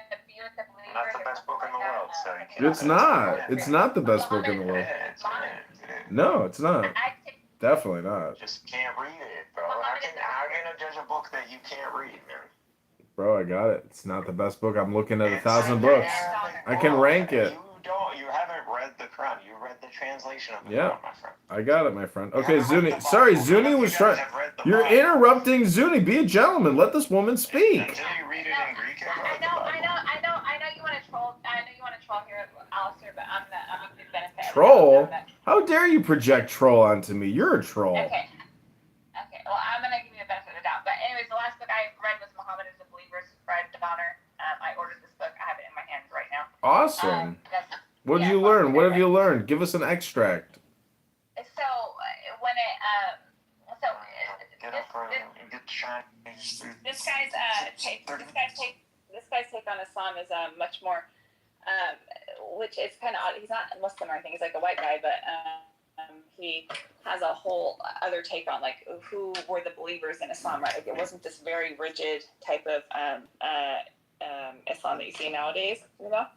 to be with the believer. Not the best book in the world, so you can't. It's not. It's not the best book in the world. No, it's not. Definitely not. Just can't read it, bro. How can you judge a book that you can't read, man? Bro, I got it. It's not the best book. I'm looking at 1,000 books. I can rank it. You haven't read the Quran. You read the translation of the Yeah. Quran, my friend. I got it, my friend. Okay, Zuni. Sorry, Zuni was trying. You're interrupting Zuni. Be a gentleman. Let this woman speak. Until you read it in Greek, I know you want to troll. I know you want to troll here, Alistair, but I'm the benefit. Troll? How dare you project troll onto me? You're a troll. Okay. Well, I'm gonna give you the benefit of the doubt. But anyways, the last book I read was Muhammad is a Believer's Fred Donner. I ordered this book. I have it in my hands right now. Awesome. What did you learn? What have you learned? Give us an extract. So when it this guy's take on Islam is much more, which is kind of odd. He's not Muslim or anything. He's like a white guy, but he has a whole other take on like who were the believers in Islam. Right? Like, it wasn't this very rigid type of Islam that you see nowadays. You know.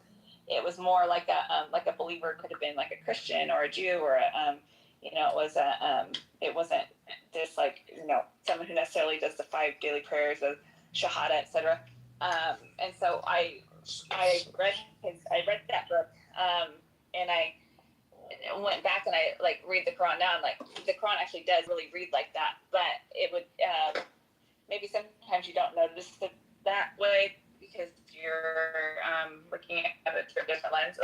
It was more like a believer could have been like a Christian or a Jew or it wasn't just like someone who necessarily does the 5 daily prayers of Shahada, etc. And so I read that book and I went back and I like read the Quran now and like the Quran actually does really read like that, but it would maybe sometimes you don't notice it that way because you're looking at it through a different lens.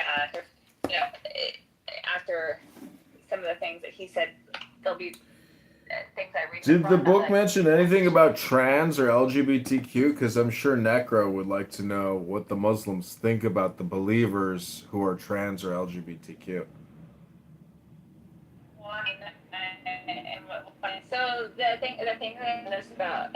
After some of the things that he said, there'll be things I read. Did the book mention anything about trans or LGBTQ? Because I'm sure Necro would like to know what the Muslims think about the believers who are trans or LGBTQ. And what So the thing that I noticed about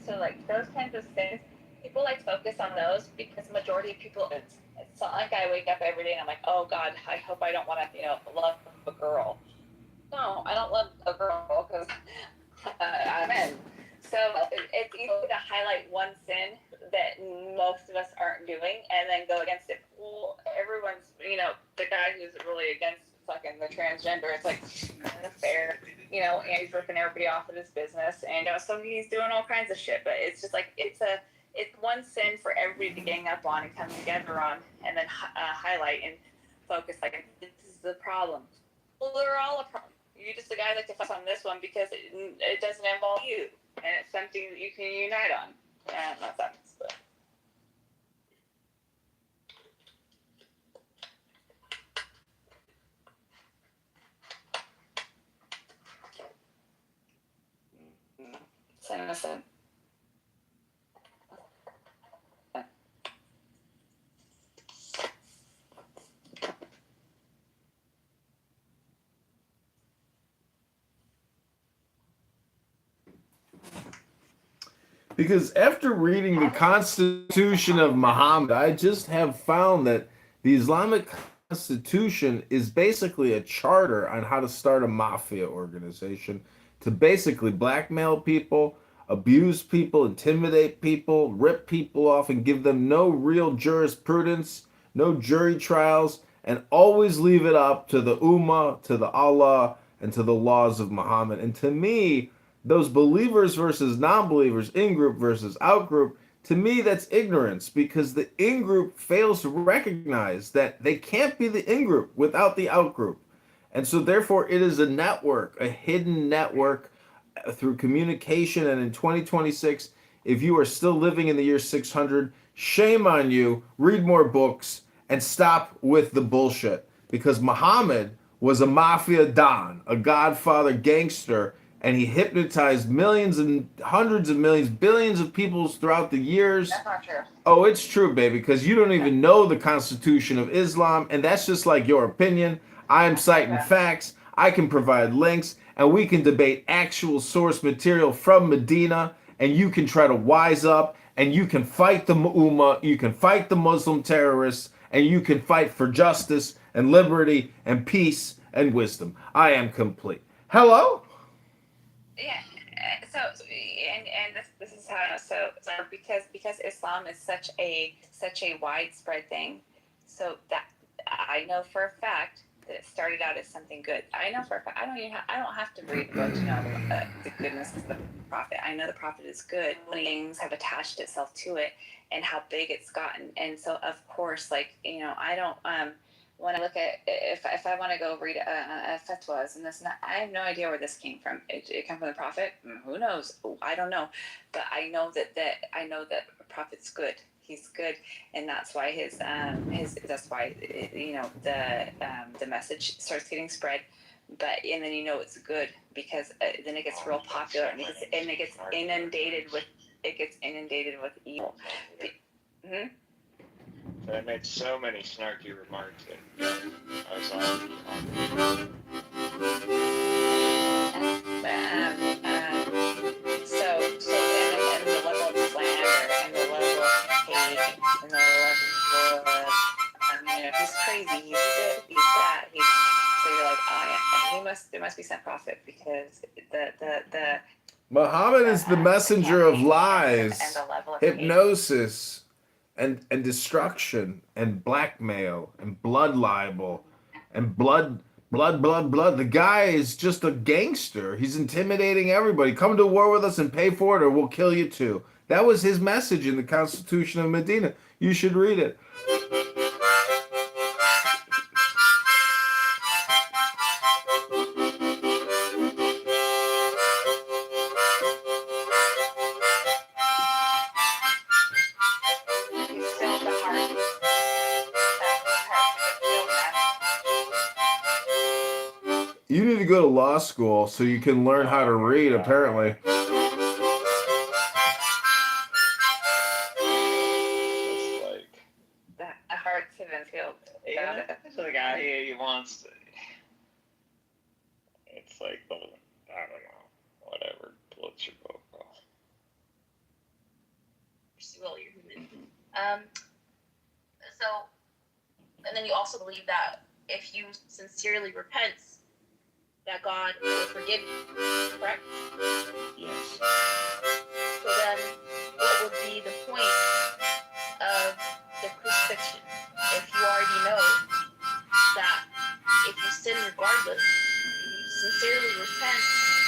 so like those kinds of things, people like focus on those because majority of people, it's not like I wake up every day and I'm like, oh God, I hope I don't want to love a girl. No, I don't love a girl because I'm in. So it's easy to highlight one sin that most of us aren't doing and then go against it. Well, everyone's, the guy who's really against fucking the transgender, it's like, that's fair. And he's ripping everybody off of his business. And, so he's doing all kinds of shit. But it's just like, it's one sin for everybody to gang up on and come together on and then highlight and focus. Like, this is the problem. Well, they're all a problem. You're just the guy that can focus on this one because it doesn't involve you, and it's something that you can unite on. Not that, but. It's innocent. Because after reading the Constitution of Muhammad, I just have found that the Islamic Constitution is basically a charter on how to start a mafia organization to basically blackmail people, abuse people, intimidate people, rip people off, and give them no real jurisprudence, no jury trials, and always leave it up to the Ummah, to the Allah, and to the laws of Muhammad. And to me, those believers versus non-believers, in-group versus out-group, to me that's ignorance because the in-group fails to recognize that they can't be the in-group without the out-group. And so therefore it is a network, a hidden network through communication. And in 2026, if you are still living in the year 600, shame on you, read more books and stop with the bullshit, because Muhammad was a mafia don, a godfather gangster, and he hypnotized millions and hundreds of millions, billions of people throughout the years. That's not true. Oh, it's true, baby, because you don't even know the Constitution of Islam, and that's just like your opinion. I am citing facts. I can provide links, and we can debate actual source material from Medina, and you can try to wise up, and you can fight the Ummah, you can fight the Muslim terrorists, and you can fight for justice and liberty and peace and wisdom. I am complete. Hello? Yeah. So and this is how so because Islam is such a widespread thing, so that I know for a fact that it started out as something good. I know for a fact. I don't have to read the book to know the goodness of the prophet. I know the prophet is good. Many things have attached itself to it, and how big it's gotten. And so of course, like I don't when I look at if I want to go read fatwas and this, I have no idea where this came from. It came from the prophet. Who knows? I don't know, but I know that the prophet's good. He's good, and that's why that's why the message starts getting spread. But and then it's good because then it gets real popular and it gets inundated with evil. I made so many snarky remarks that I was on. And the level of slander and the level of hate and the level of he's crazy, he's good, he's that, so you're like, oh yeah, there must be some prophet because the Muhammad is the messenger of lies, and the level of hypnosis, and destruction, and blackmail, and blood libel, and blood. The guy is just a gangster. He's intimidating everybody. Come to war with us and pay for it, or we'll kill you too. That was his message in the Constitution of Medina. You should read it. You need to go to law school so you can learn how to read, apparently. It's like the hearts have been filled. yeah, it's the guy he wants to. It's like I don't know. whatever floats your boat. Well, you're human. So, and then you also believe that if you sincerely repent, that God will forgive you, correct? Yes. So then, what would be the point of the crucifixion? If you already know that if you sin regardless, you sincerely repent,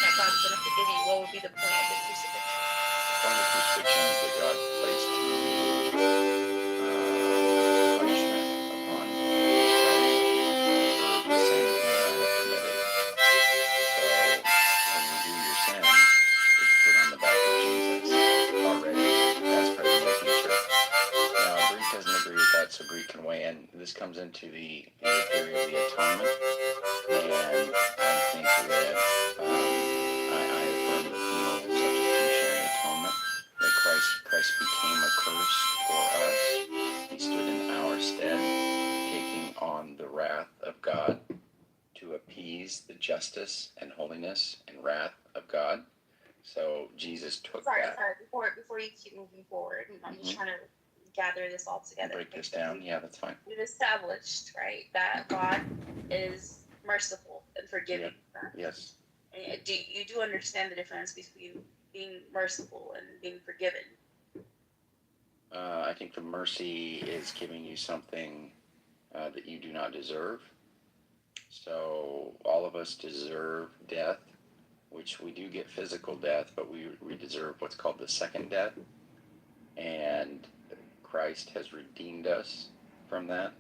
that God's going to forgive you, what would be the point of the crucifixion? The point of crucifixion is that God placed punishment upon Christ for the sin that you and I have committed. So when you do your sin, it's put on the back of Jesus already, past, present, and future. Now, Greek doesn't agree with that, so Greek can weigh in. This comes into the theory of the atonement, and I think that I affirm the theme of substitutionary atonement, that Christ became a curse for us. He stood in our stead, taking on the wrath of God to appease the justice and holiness and wrath of God. So Jesus took that. Sorry. Before you keep moving forward, I'm just trying to gather this all together. Break this down. Yeah, that's fine. We've established, right, that God is merciful and forgiving. Yes. And you do understand the difference between being merciful and being forgiven? I think the mercy is giving you something that you do not deserve. So all of us deserve death, which we do get physical death, but we deserve what's called the second death. And Christ has redeemed us from that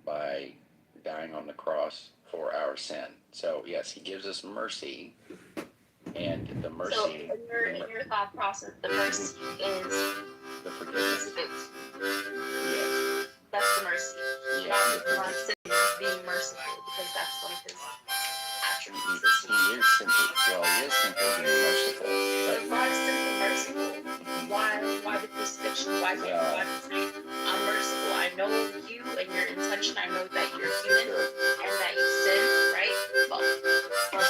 by dying on the cross for our sin. So yes, he gives us mercy, and the mercy. So in your thought process, the mercy is the forgiveness. Yes. That's the mercy. Yeah. Not being merciful, because that's one of his attributes. He is simply being merciful. If God is simply merciful, why the crucifixion? Why can't God say, I'm merciful? I know you and your intention. I know that you're human and that you sin, right? I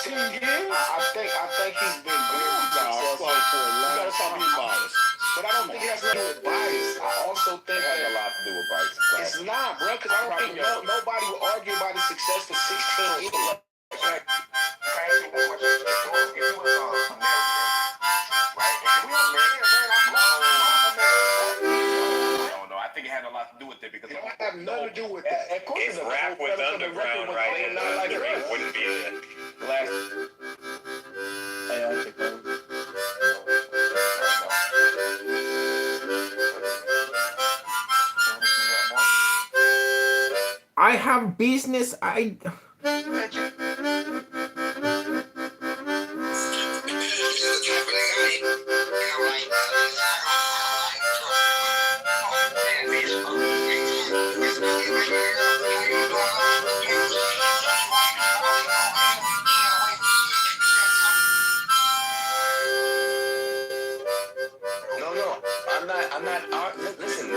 think he's been very successful. You gotta stop being biased. But I don't think it has nothing to do with bias. I also think it has a lot to do with bias. It's not, bro, because I don't think nobody will argue about his success for 16 or 18. No, I think it had a lot to do with it because it have nothing to do with that. If rap was underground right in the it wouldn't be it. I have business. I'm not. Listen.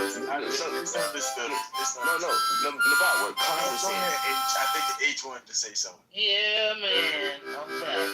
Navar, we're conversing. I think the H wanted to say something. Yeah, man. I'm back.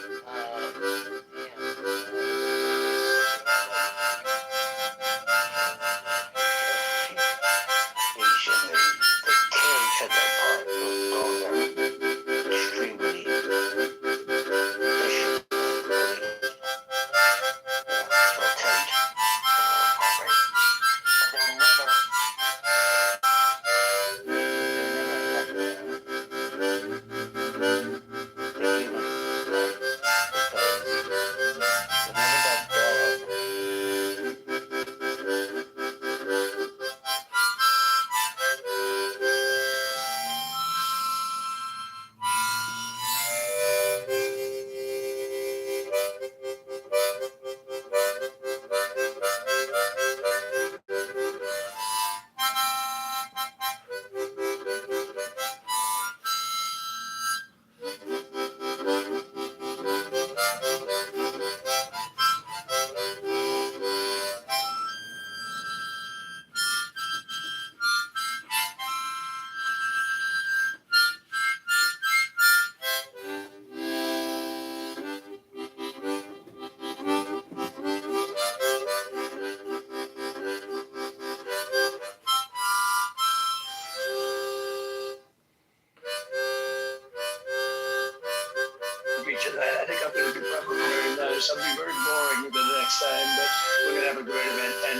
I think I'm going to be probably very nice. I'll be very boring the next time, but we're going to have a great event. And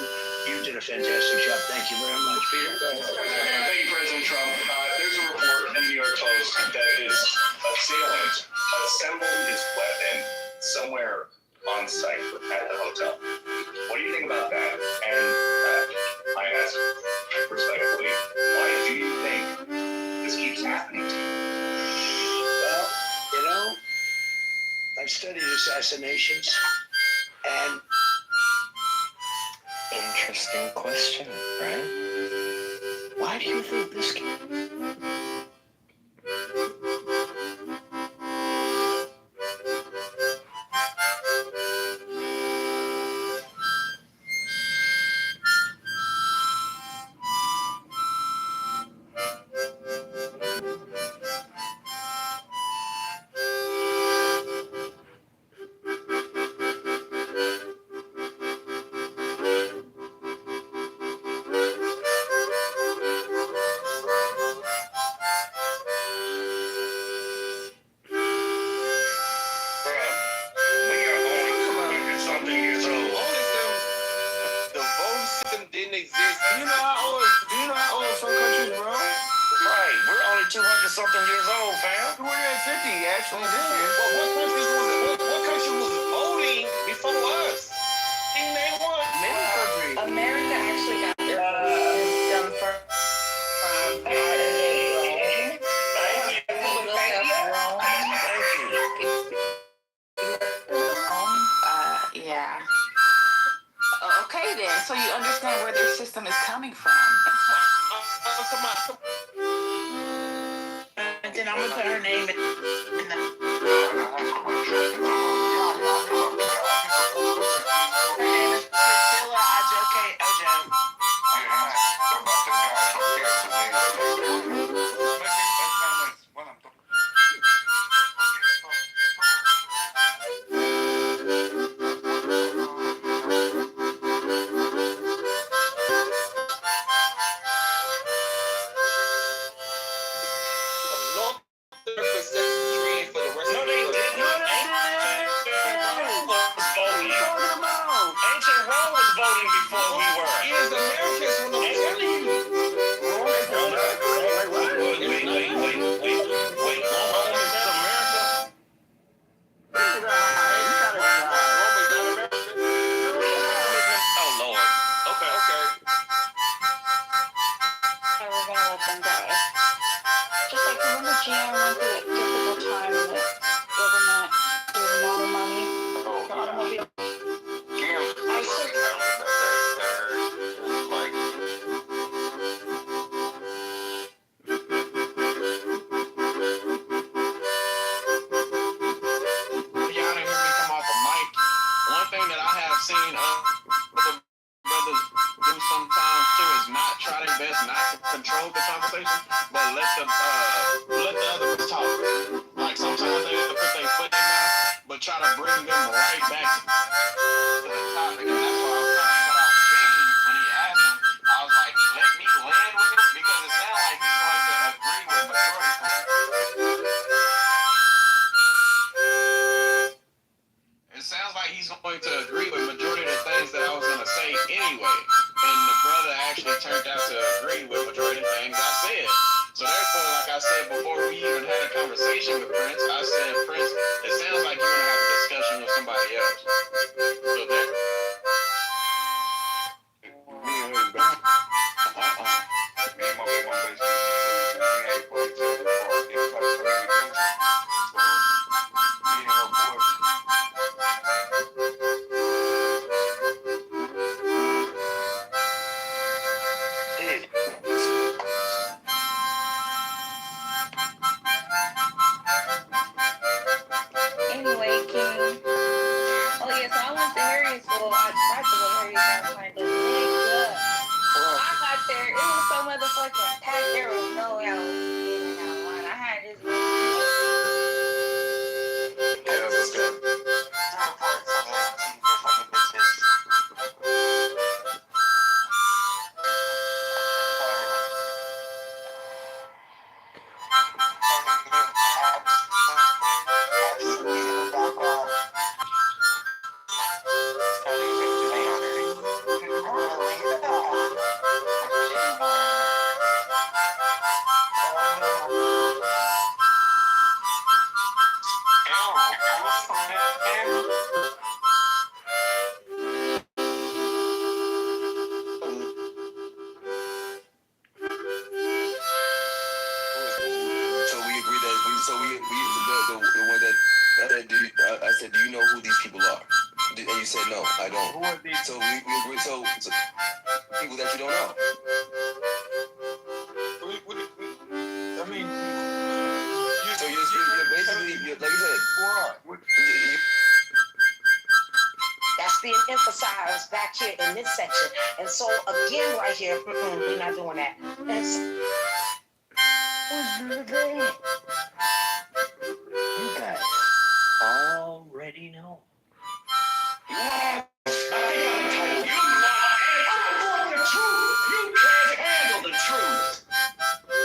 you did a fantastic job. Thank you very much, Peter. Go ahead. Thank you, President Trump. There's a report in the New York Post that his assailant assembled his weapon somewhere on site at the hotel. What do you think about that? And I ask respectfully, why do you think this keeps happening to you? Well, you know, I've studied assassinations, and interesting question, right? Why do you think this came? Something years old, fam. 250 actually this year. What country was voting before us? Can you name one? Many countries. America actually got their system from yeah. Okay then, so you understand where their system is coming from. And then I'm gonna put her name in the So the one that I said, do you know who these people are? And you said no, I don't. Who are these? So so people that you don't know. I mean, so you're basically, like you said, That's being emphasized back here in this section. And so again, right here, we're not doing that. You guys already know. I think I'm entitled. You want the truth. You can't handle the truth.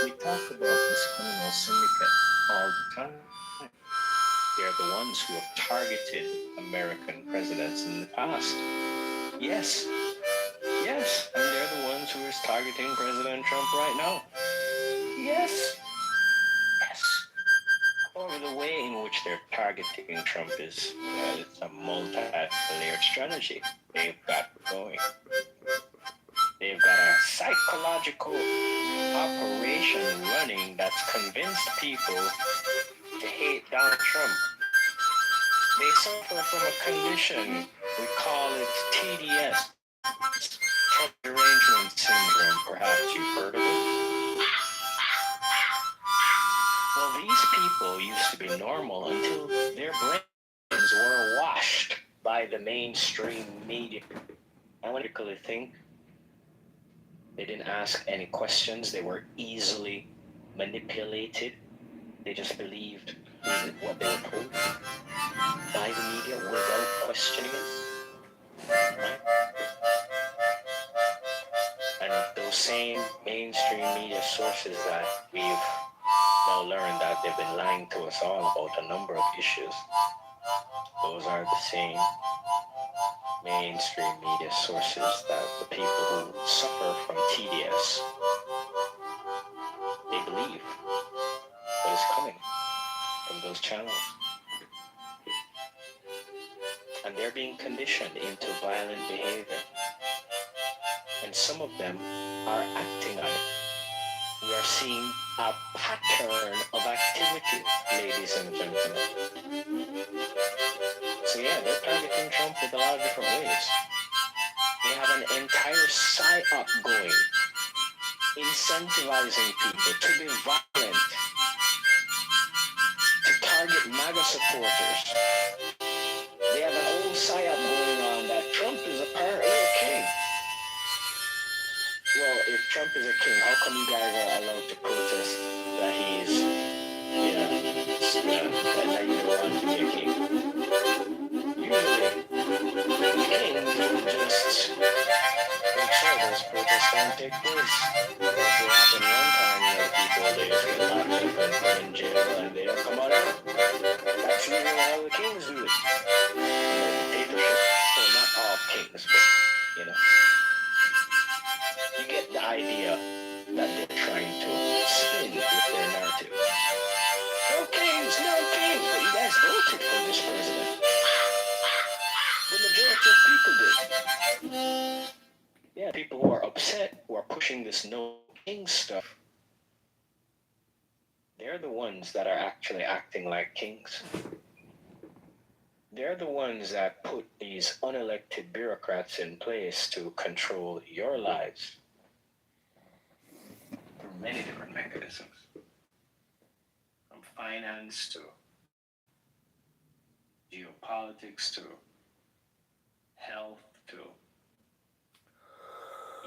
We talk about this criminal syndicate all the time. They're the ones who have targeted American presidents in the past. Yes. Yes. And they're the ones who are targeting President Trump right now. Yes. Yes. However, the way in which they're targeting Trump is, well, it's a multi-layered strategy they've got going. They've got a psychological operation running that's convinced people to hate Donald Trump. They suffer from a condition, we call it TDS, Trump Derangement Syndrome. Perhaps you've heard of it. Well, these people used to be normal until their brains were washed by the mainstream media. I logically think they didn't ask any questions. They were easily manipulated. They just believed what they were told by the media without questioning it. Right? And those same mainstream media sources that we've now learned that they've been lying to us all about a number of issues, those are the same mainstream media sources that the people who suffer from TDS, they believe what is coming from those channels. And they're being conditioned into violent behavior. And some of them are acting on it. We are seeing a pattern of activity, ladies and gentlemen. So yeah, they're targeting Trump with a lot of different ways. They have an entire psyop going, incentivizing people to be violent, to target MAGA supporters. They have an whole psyop going on that Trump is apparently a king. Well, if Trump is a king, how come you guys are allowed to protest that he is, that you don't want to be a king? Usually, kings would just make sure those protests don't take place. That's what happened one time, people, they just get locked up and put in jail and they don't come out. That's usually how the kings do it. Dictatorship. Well, not all kings, but, you get the idea that they're trying to spin with their narrative. No kings, but you guys voted for this president. The majority of people did. Yeah, people who are upset, who are pushing this no king stuff, they're the ones that are actually acting like kings. They're the ones that put these unelected bureaucrats in place to control your lives through many different mechanisms. From finance to geopolitics to health to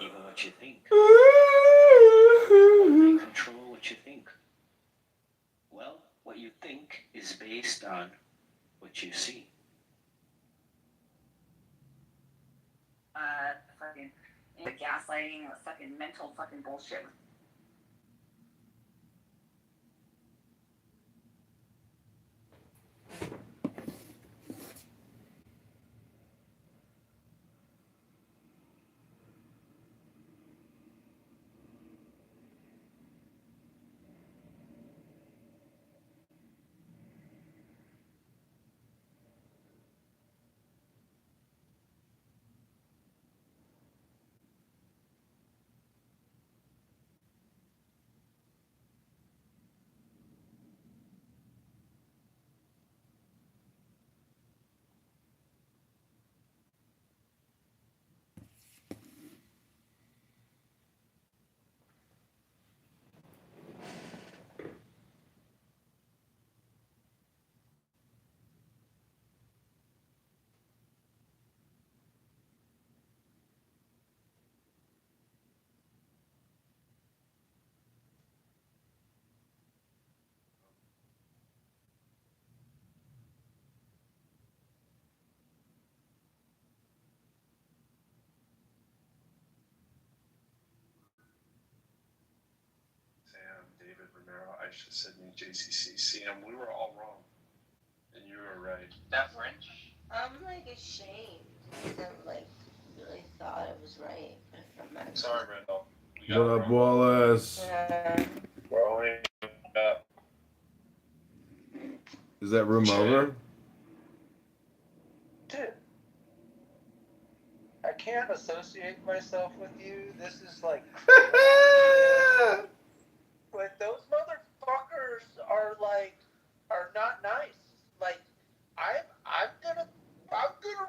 even what you think. They control what you think. Well, what you think is based on what you see. Fucking the gaslighting and the fucking mental fucking bullshit. I should have said New JCC. See, we were all wrong. And you were right. That French? I'm like ashamed because I'm like really thought it was right. Sorry, Randolph. What up, Wallace? We're only up. Is that room over? Dude, I can't associate myself with you. This is like but those motherfuckers are not nice. Like I'm gonna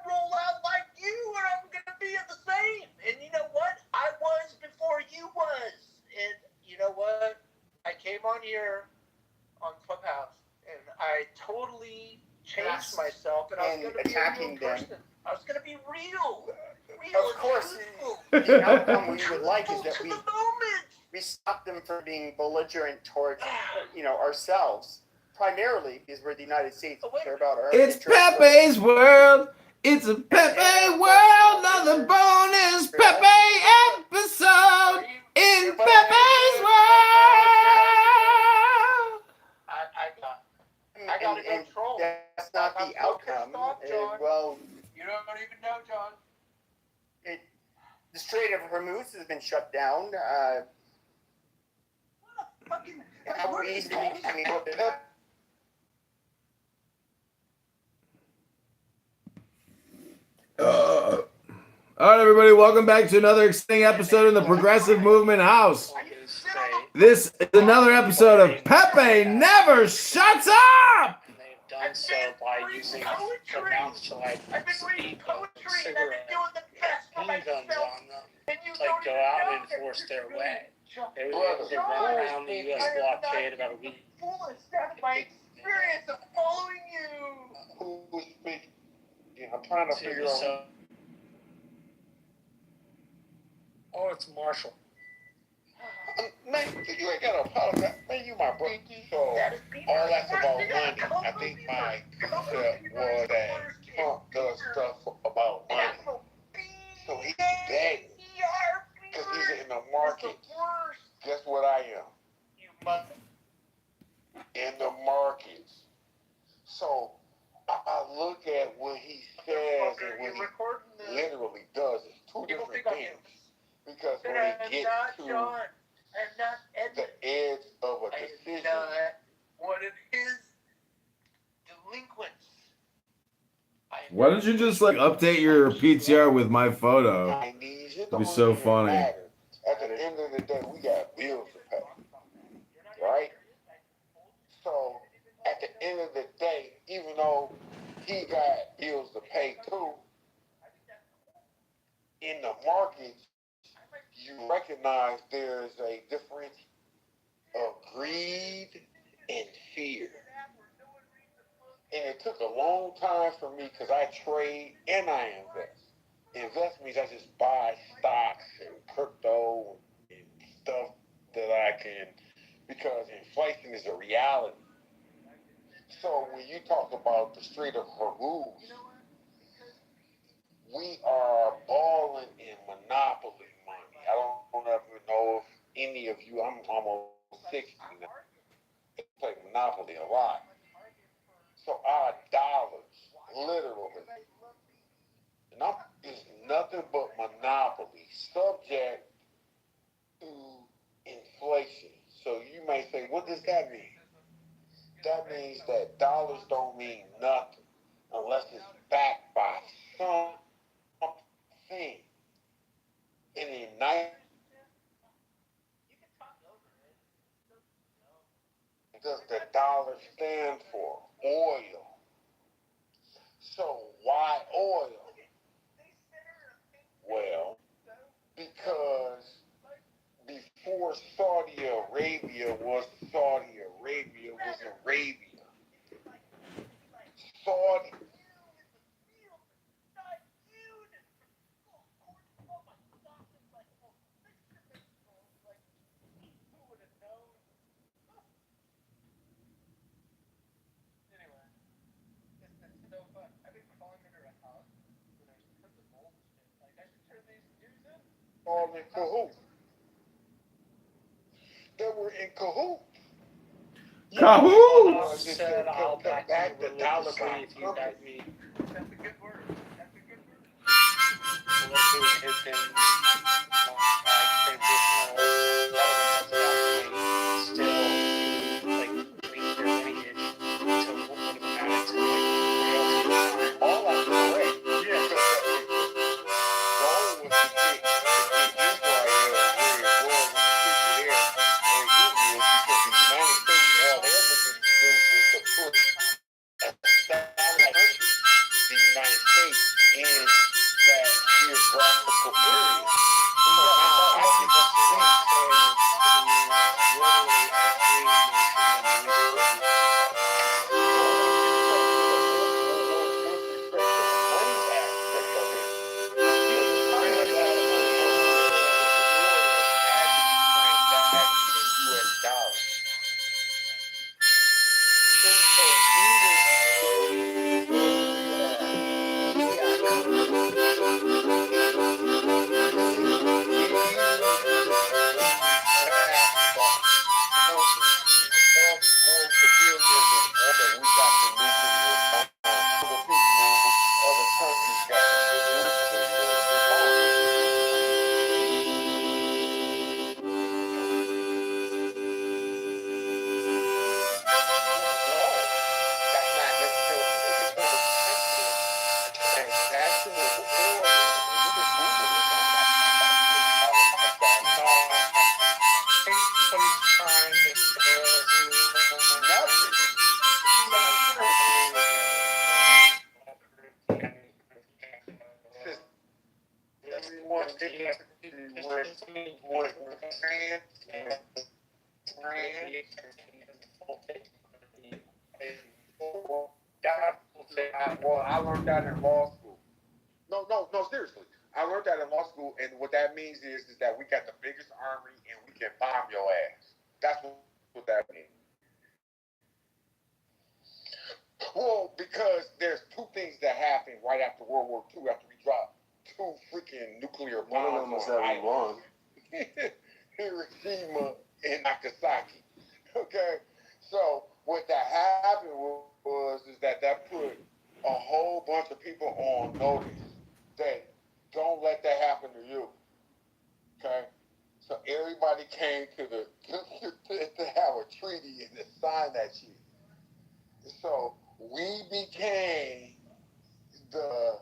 roll out like you, and I'm gonna be the same. And you know what? I was before you was. And you know what? I came on here on Clubhouse, and I totally changed myself, and I was gonna be a real person. I was gonna be real. Of course, the outcome we would like is that we stop them from being belligerent towards, ourselves. Primarily because we're the United States. We care about our It's interests. Pepe's world. It's a Pepe world. Another bonus Pepe episode in Pepe's world. I got to control. That's not the outcome. Well, you don't even know, John. The Strait of Hormuz has been shut down. How easy All right, everybody, welcome back to another exciting episode in the Progressive Movement House. This is another episode of Pepe Never Shuts Up! They've done so by using the mouth to like speak cigarettes and guns on them to like go out and enforce their way. They were able to run around the U.S. blockade about a week. my experience of following you. Who's speaking? I'm trying to figure out. Oh, it's Marshall. Man, you ain't got to apologize. Man, you my brother. So, all that's about money. I think my concept was that Trump does stuff about money. So he's begging. Because he's in the market. Guess what I am? In the markets. So, I look at what he says and what he literally does. It's two different things. Because when it gets to the edge of a decision, one of his delinquents. Why don't you just like update your PTR with my photo? It'd be so funny. at the end of the day, we got bills to pay. Right? So, at the end of the day, even though he got bills to pay too, in the markets, you recognize there's a difference of greed and fear. And it took a long time for me because I trade and I invest. Invest means I just buy stocks and crypto and stuff that I can, because inflation is a reality. So when you talk about the Strait of Hormuz, we are balling in monopoly money. I don't ever know if any of you, I'm almost 60 now, they play Monopoly a lot. So our dollars, literally, is nothing but monopoly, subject to inflation. So you may say, what does that mean? That means that dollars don't mean nothing unless it's backed by something. And in does the dollar stand for? Oil. So why oil? Well, because before Saudi Arabia was Arabia. Saudi. All in cahoots. They were in cahoots. Kahoo! Said I'll back the dollar sign if you back me. That's a good word. That's a good word. It's been transitional elements still like waiting their lineage to what it matters to like all of them are great. Yeah, so the goal was to get Israel where it was and to keep it there where it is because the United States, all they're looking to do is to put a satellite country, the United States, in that geographical area. So now I think it's well, I learned that in law school. No, seriously. I learned that in law school, and what that means is that we got the biggest army and we can bomb your ass. That's what that means. Well, because there's two things that happened right after World War II, after we dropped two freaking nuclear bombs. One of them was that we won. Hiroshima and Nagasaki. Okay? So what that happened was that put a whole bunch of people on notice that don't let that happen to you. Okay? So everybody came to have a treaty and to sign that shit. So we became the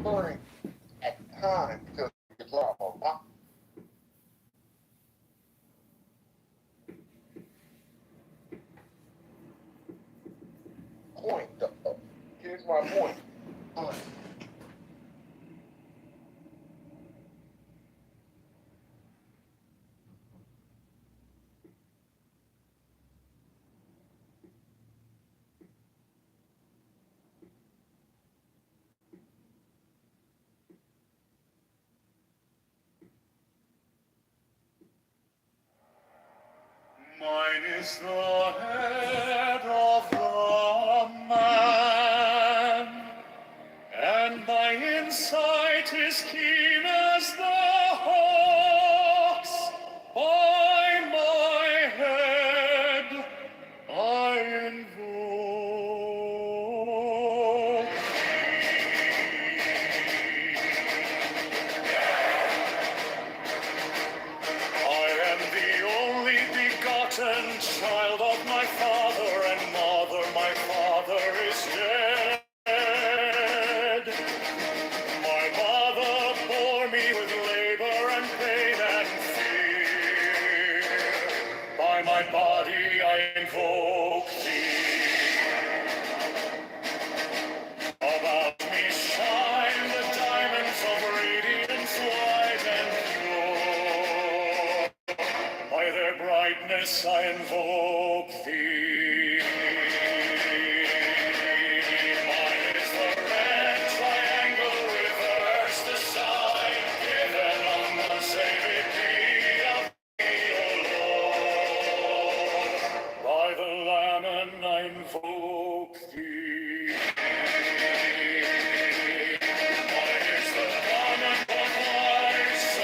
glory at the time because we dropped a bomb. Point though. Here's my point. Mine is the head of the man, and my insight is keen as the hawk's. By my head I invoke I am the only begotten child of my father and mother. My father is dead. My mother bore me with labor and pain and fear. By my body I invoke thee. About me shine the diamonds of radiance white and pure. By their brightness I invoke thee. Mine is the red triangle, reverse the sign, given on the sacred key of thee, O Lord. By the Lamb I invoke thee. Mine is the garment of light,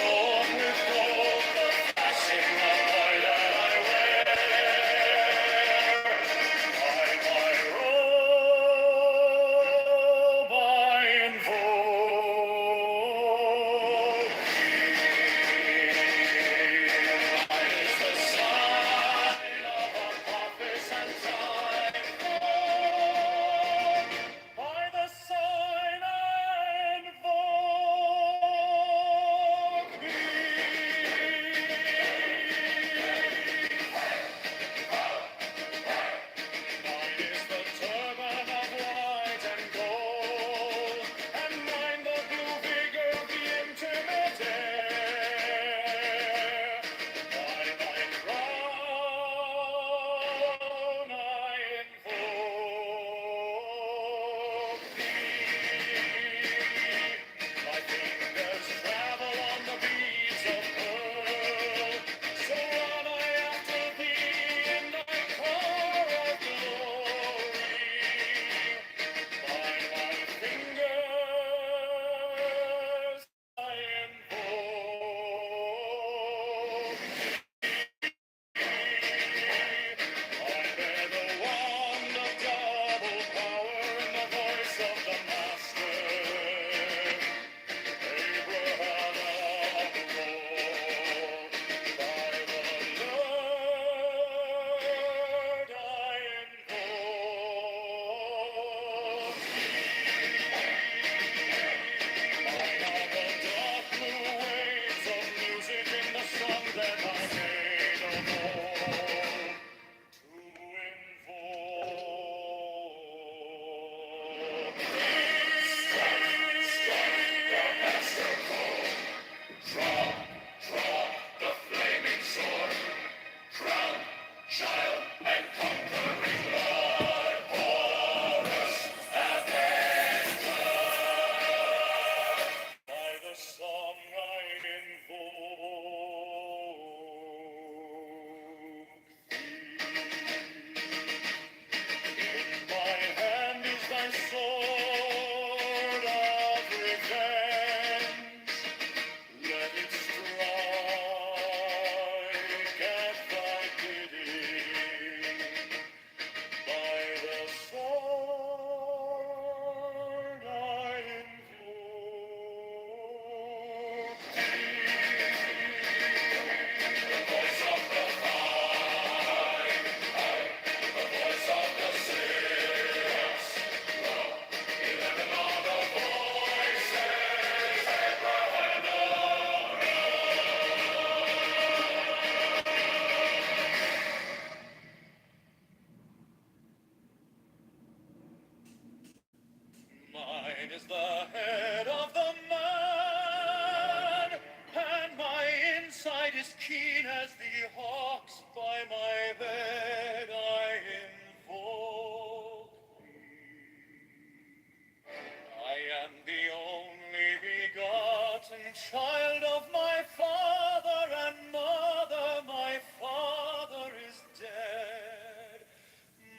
child of my father and mother, my father is dead.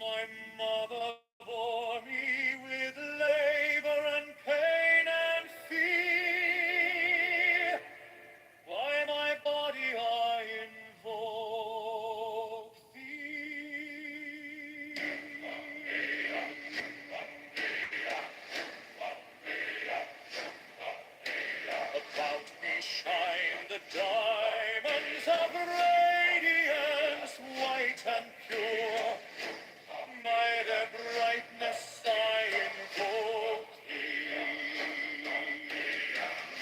My mother bore me with labor and pain and fear. By my body I invoke thee. About me shine the diamonds of radiance, white and pure. By their brightness I invoke thee.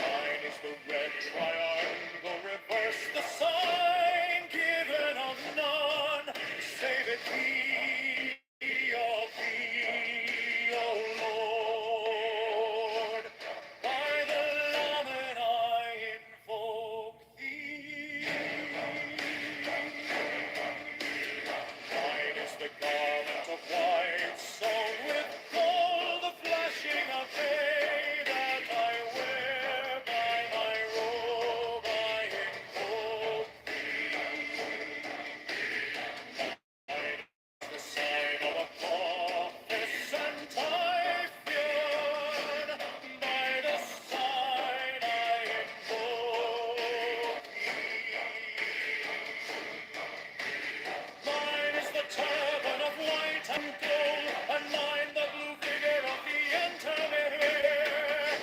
Mine is the red triangle, reverse the sign given of none, save it thee, O Lord. By the Laman I invoke thee. Mine is the garment of white, sewn with gold, the flashing of day that I wear. By my robe I invoke thee. Mine is the sign of Apophis and Typhoon. By the sign I invoke thee. Mine is the turban of white and gold, and mine the blue figure of the intermediate.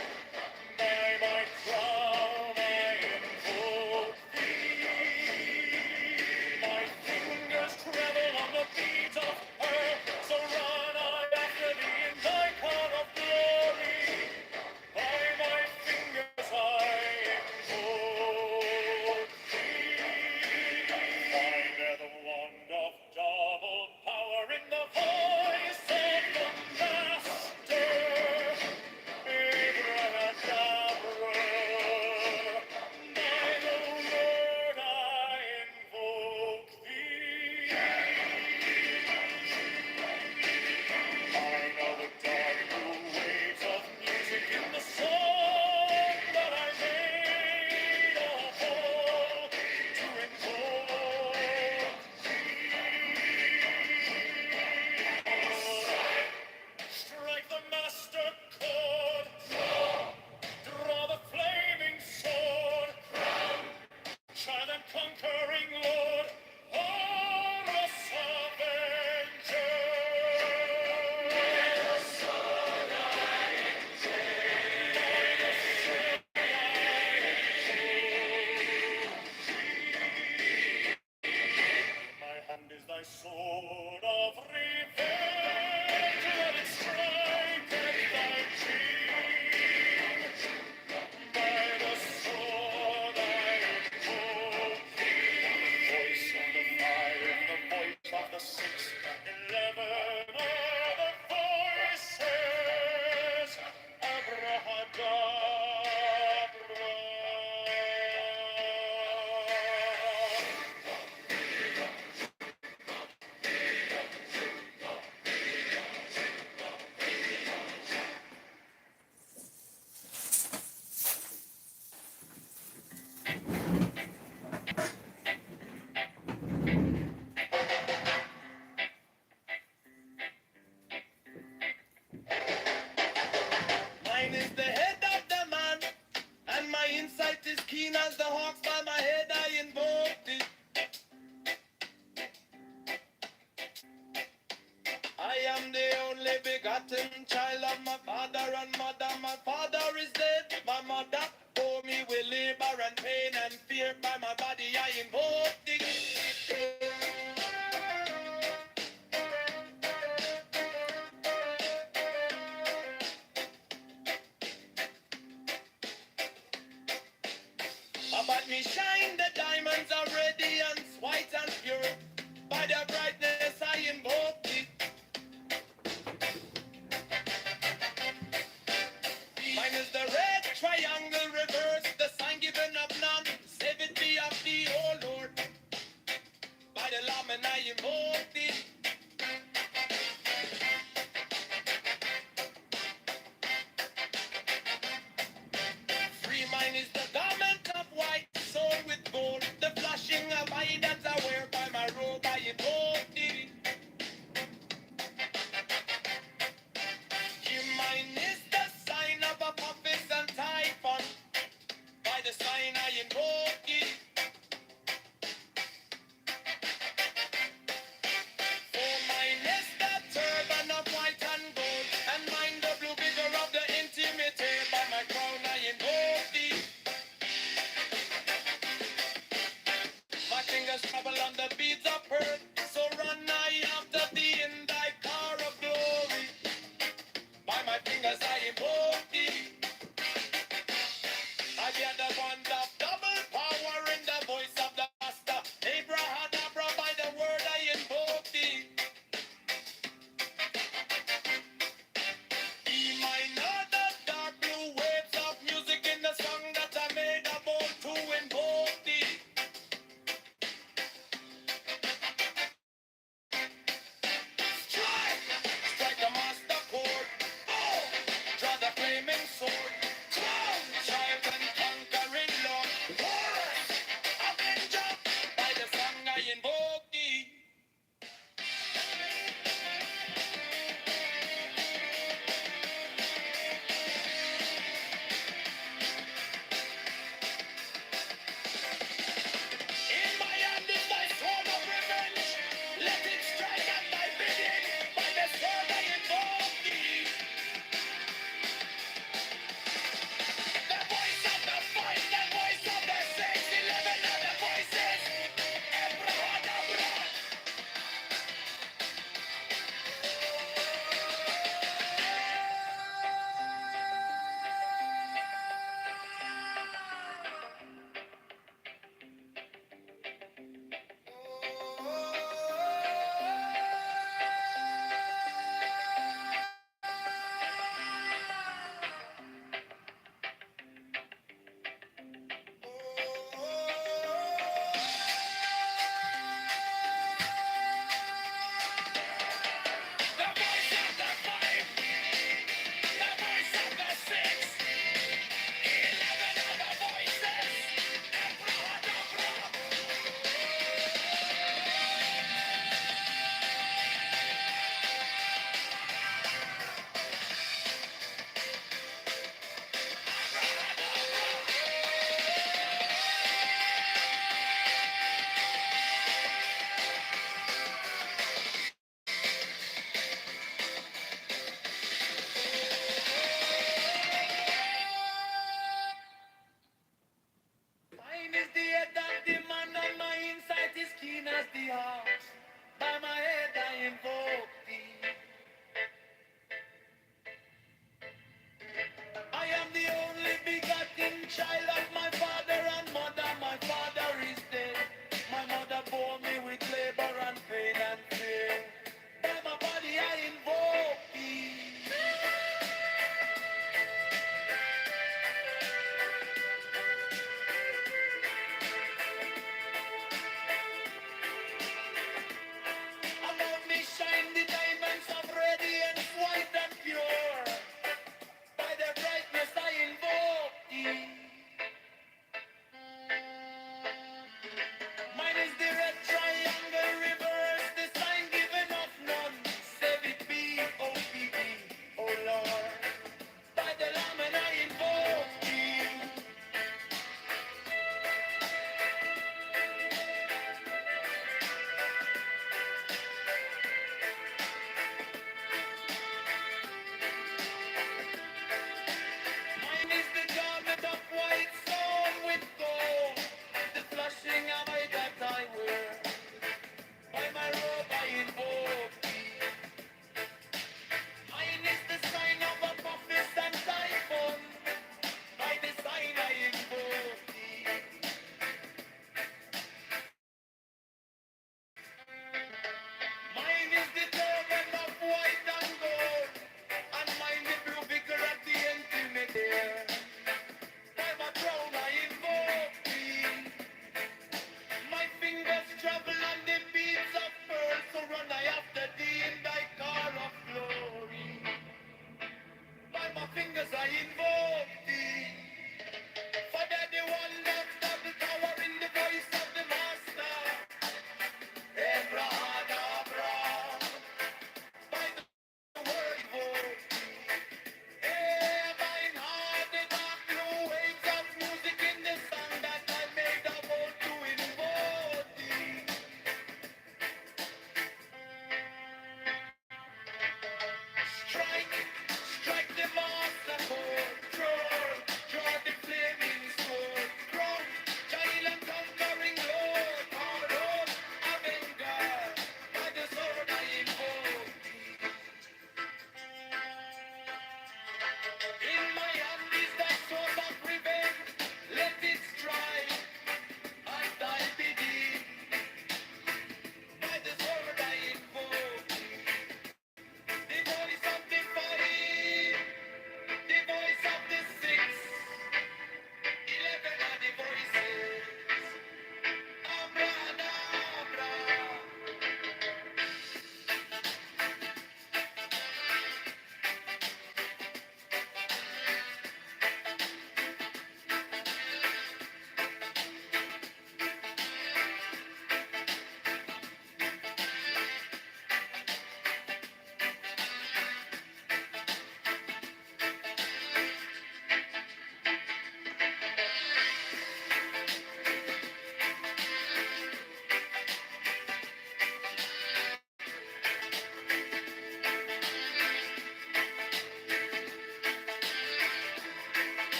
By my crown I invoke thee. My fingers tremble on the beat of earth, so run I after thee in thy car of glory. By my fingers I invoke thee. Find there the wand of double power in the voice of the Master. Abracadabra. By the word I invoke thee. I know the dark blue waves of music in the song that I made a whole to invoke thee. Strike the master chord, draw the flaming sword, child and conquering Lord, Horus Avenger. My hand is thy sword of revenge, let it strike at thy cheek. By the sword I invoke thee. Voice of the 5, the voice of the 6, 11 are the voices. Abracadabra. Mine is the head of the man, and my insight is keen as the hawks. By my head I invoke thee. I am the only begotten child of my father and mother. My father is dead, my mother bore me with labor and pain and fear. By my body I invoke thee. About me shine the diamonds of radiance, white and pure. By their brightness I invoke thee. Mine is the red triangle, reverse the sign given of none. Save it be of thee, O Lord. By the Lamb and I invoke thee. Free mine is the God. tie that I wear by my robe, I invoke thee. Mine is the sign of Apophis and Typhon. By the sign I invoke thee. For mine is the turban of white and gold, and mine the blue vigor of the intimate. By my crown I invoke thee. My fingers travel on the beads of pearl.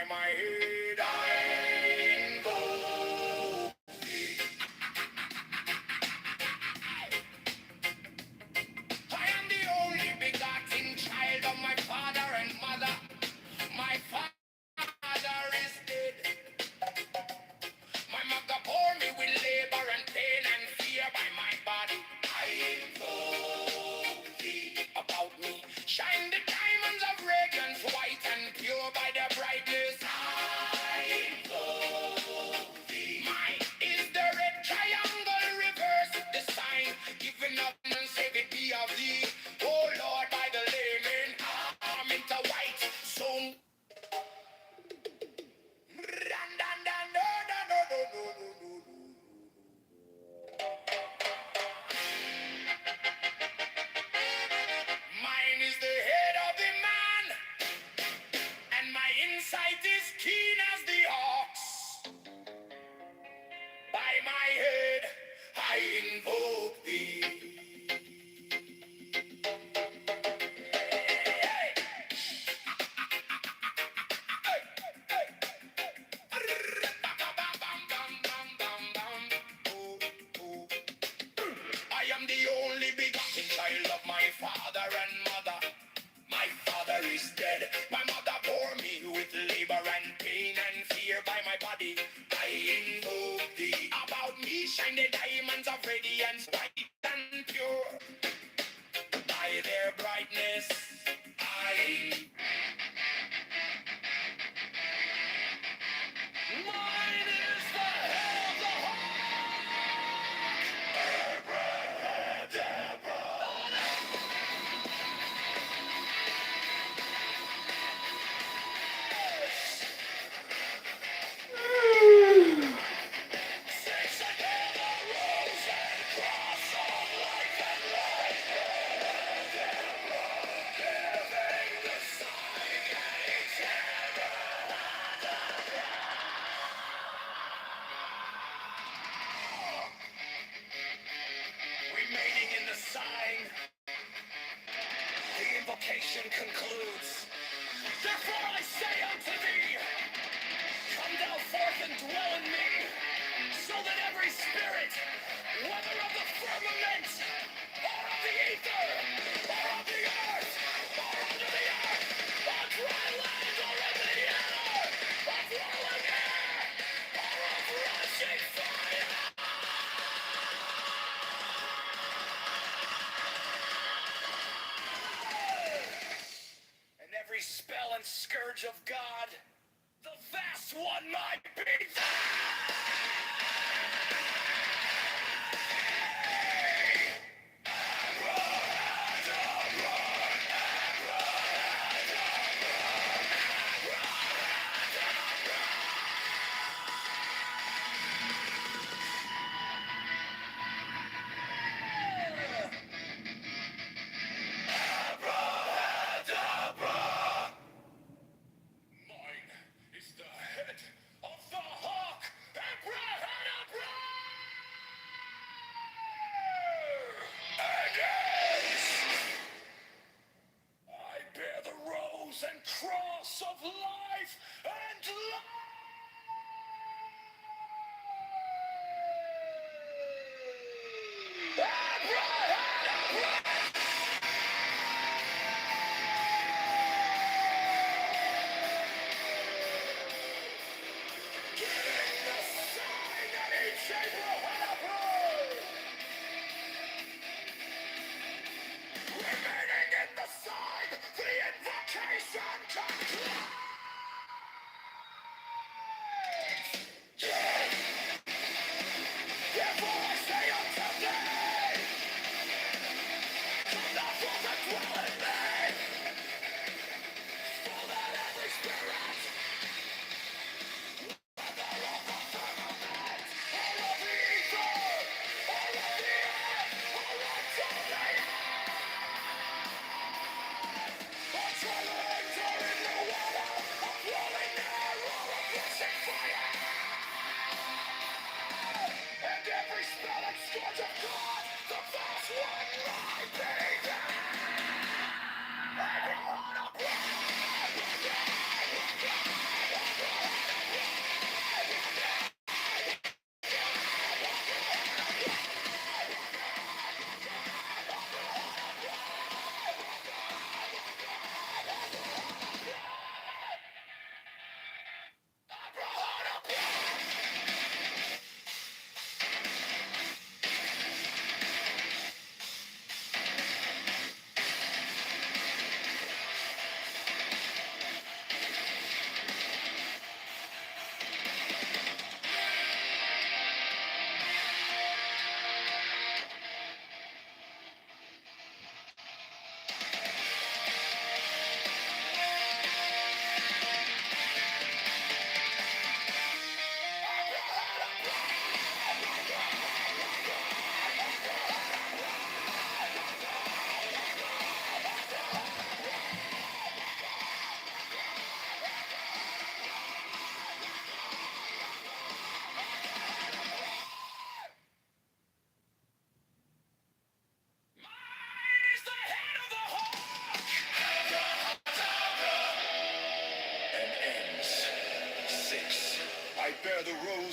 my head, I invoke thee. I am the only begotten child of my father and mother. My father is dead. My mother bore me with labor and pain and fear by my body. I invoke thee about me. Shine the diamonds of radiance white and pure by their brightness. I invoke thee. Mine is the red triangle reverse the sign. Giving up and save it be of thee. Oh Lord, by the layman, I'm into white soon. Mine is the head of the man, and my insight is keen as the ox. By my head, I invoke thee. I am the only begotten child of my father and mother. My father is dead. My mother bore me with labor and pain and fear by my body. I invoke thee. About me shine the diamonds of radiance, white and pure. By their brightness, mine is the head of the remaining in the sign. The invocation concludes. Therefore I say unto thee, come thou forth and dwell in me, so that every spirit, whether of the firmament, or of the ether, or of the earth, or under the earth, or dry land, or in the air, of rolling air, or of rushing fire, and every spell and scourge of God, the vast one might be mine is the head of the hawk, Abrahadabra! I bear the rose and cross of life and love. Remaining in the sign, the invocation concludes. Therefore I say unto thee,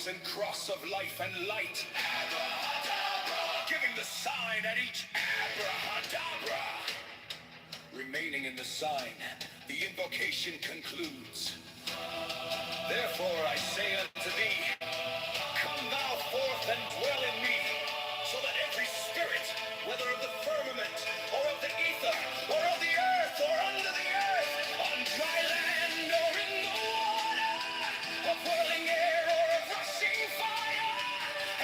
rose and cross of life and light. Abrahadabra. Giving the sign at each abrahadabra. Remaining in the sign, the invocation concludes. Therefore I say unto thee, come thou forth and dwell in me, so that every spirit, whether of the firmament, or of the ether, or of the earth, or under the earth, on dry land, or in the water, of whirling air, or of rushing fire,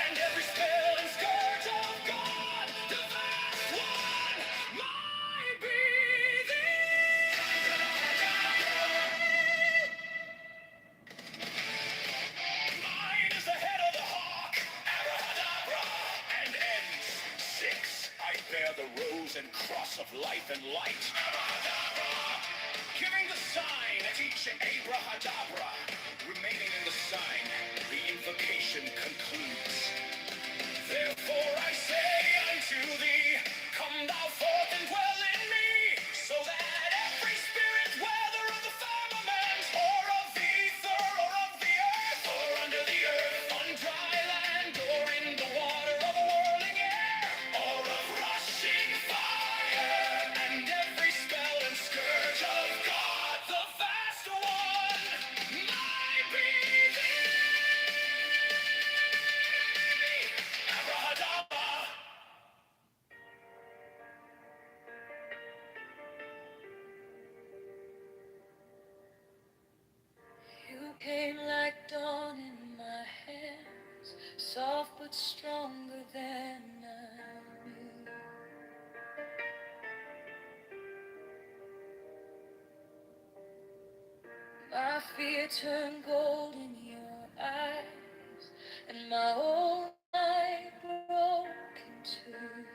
and every spell and scourge of God, the vast one, might be mine is the head of the hawk, abrahadabra, and ends. 6, I bear the rose and cross of life and light, abrahadabra. Giving the sign at each abrahadabra. Remaining in the sign, the invocation concludes. Therefore I say unto thee, come thou forth and dwell in me, so that every spirit, whether of the firmament, or of the ether, or of the earth, or under the earth, on dry land, or in the water, of whirling air, or of rushing fire, and every spell and scourge of God, the vast one, might be thee. Abrahadabra. You came like dawn in my hands, soft but stronger than I knew. My fear turned gold in your eyes, and my whole life broke in two.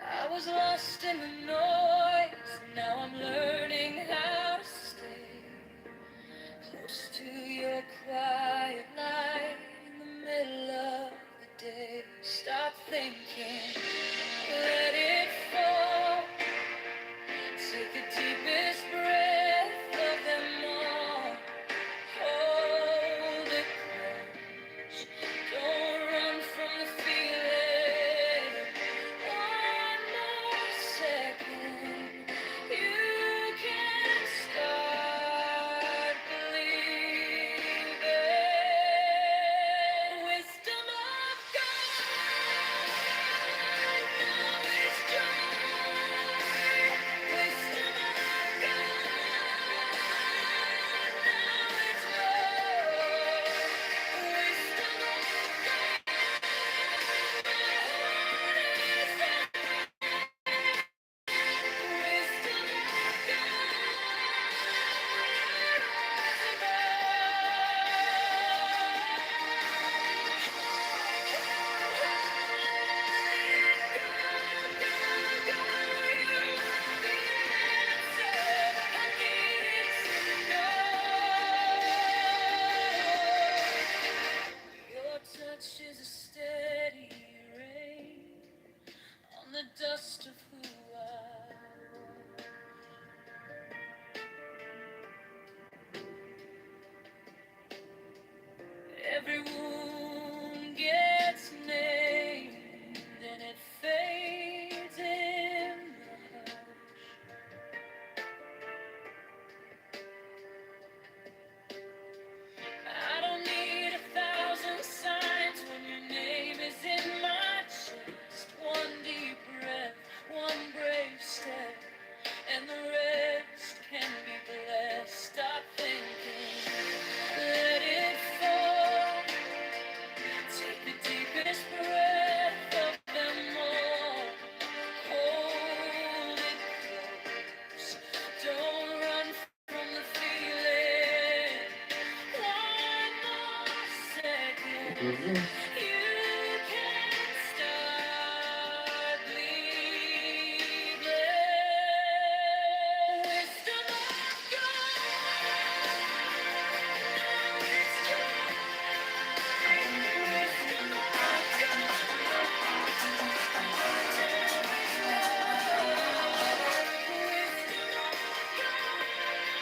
I was lost in the noise, now I'm learning how to stay close to your quiet light in the middle of the day. Stop thinking, let it fall. Take the deepest breath of them all. Hold it close. Don't run from the feeling. One more second. You can start believing. Wisdom of God. Now it's joy. Wisdom of God. Now it's love. Wisdom of your touch is a steady rain on the dust of who I was. Every wound gets named and it fades in the hush. I don't need 1,000 signs when your name is in my chest. One deep breath, one brave step, and the rest can be blessed. Stop thinking, let it fall. Take the deepest breath of them all. Hold it close. Don't run from the feeling. One more second. You can start bleeding. Wisdom of God. Now it's wisdom of God.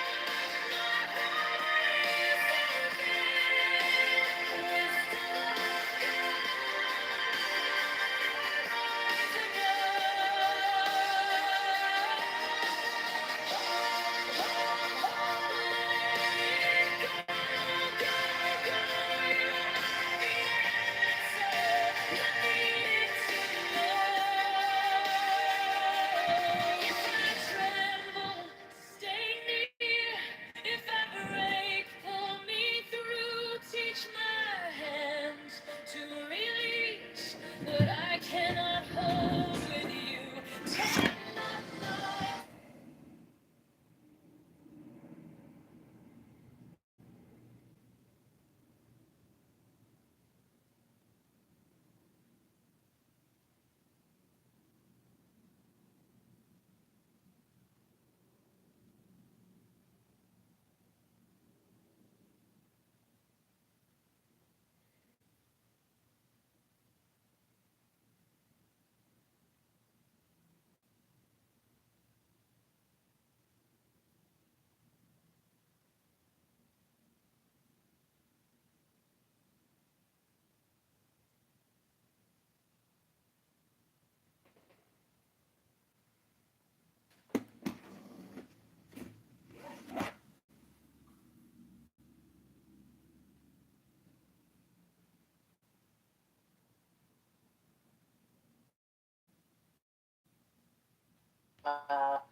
Anti-vax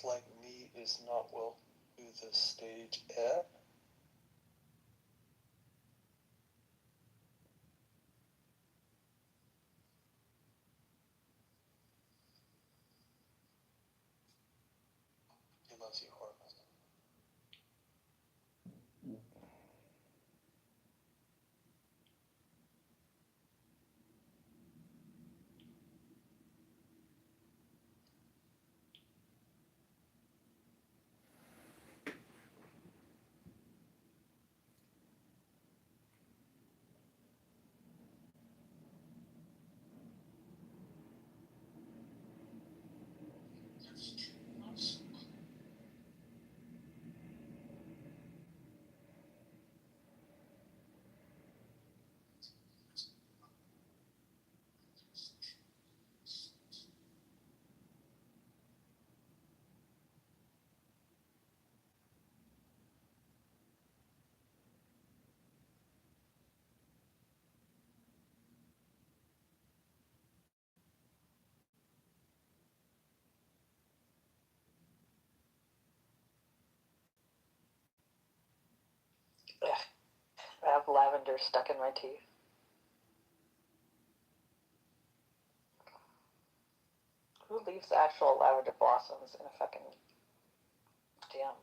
like me is not well to the stage at. He loves you, Horvath. I have lavender stuck in my teeth. Who leaves actual lavender blossoms in a fucking damn?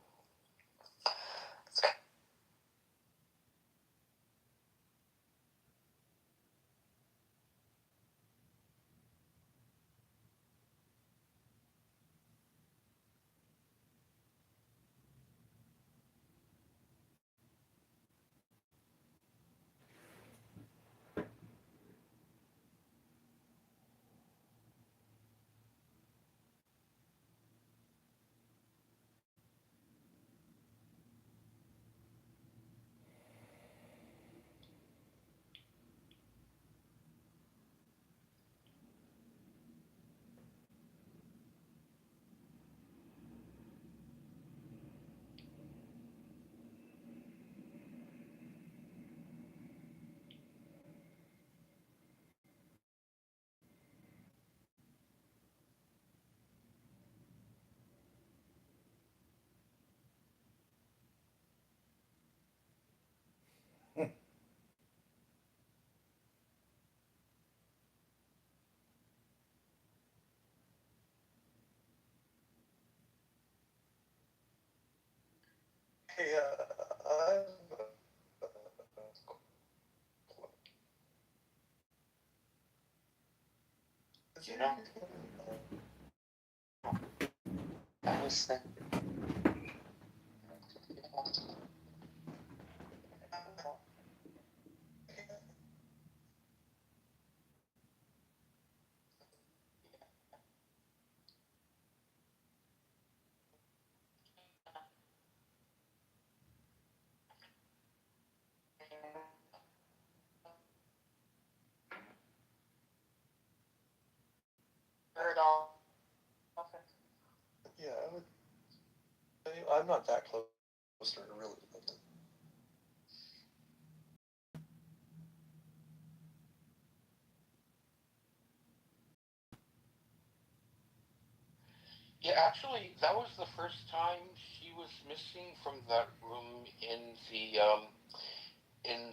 Hey, I'm you know, I was thinking. Heard all. Yeah, I would. I'm not that close to her, really. But Yeah, actually, that was the first time she was missing from that room in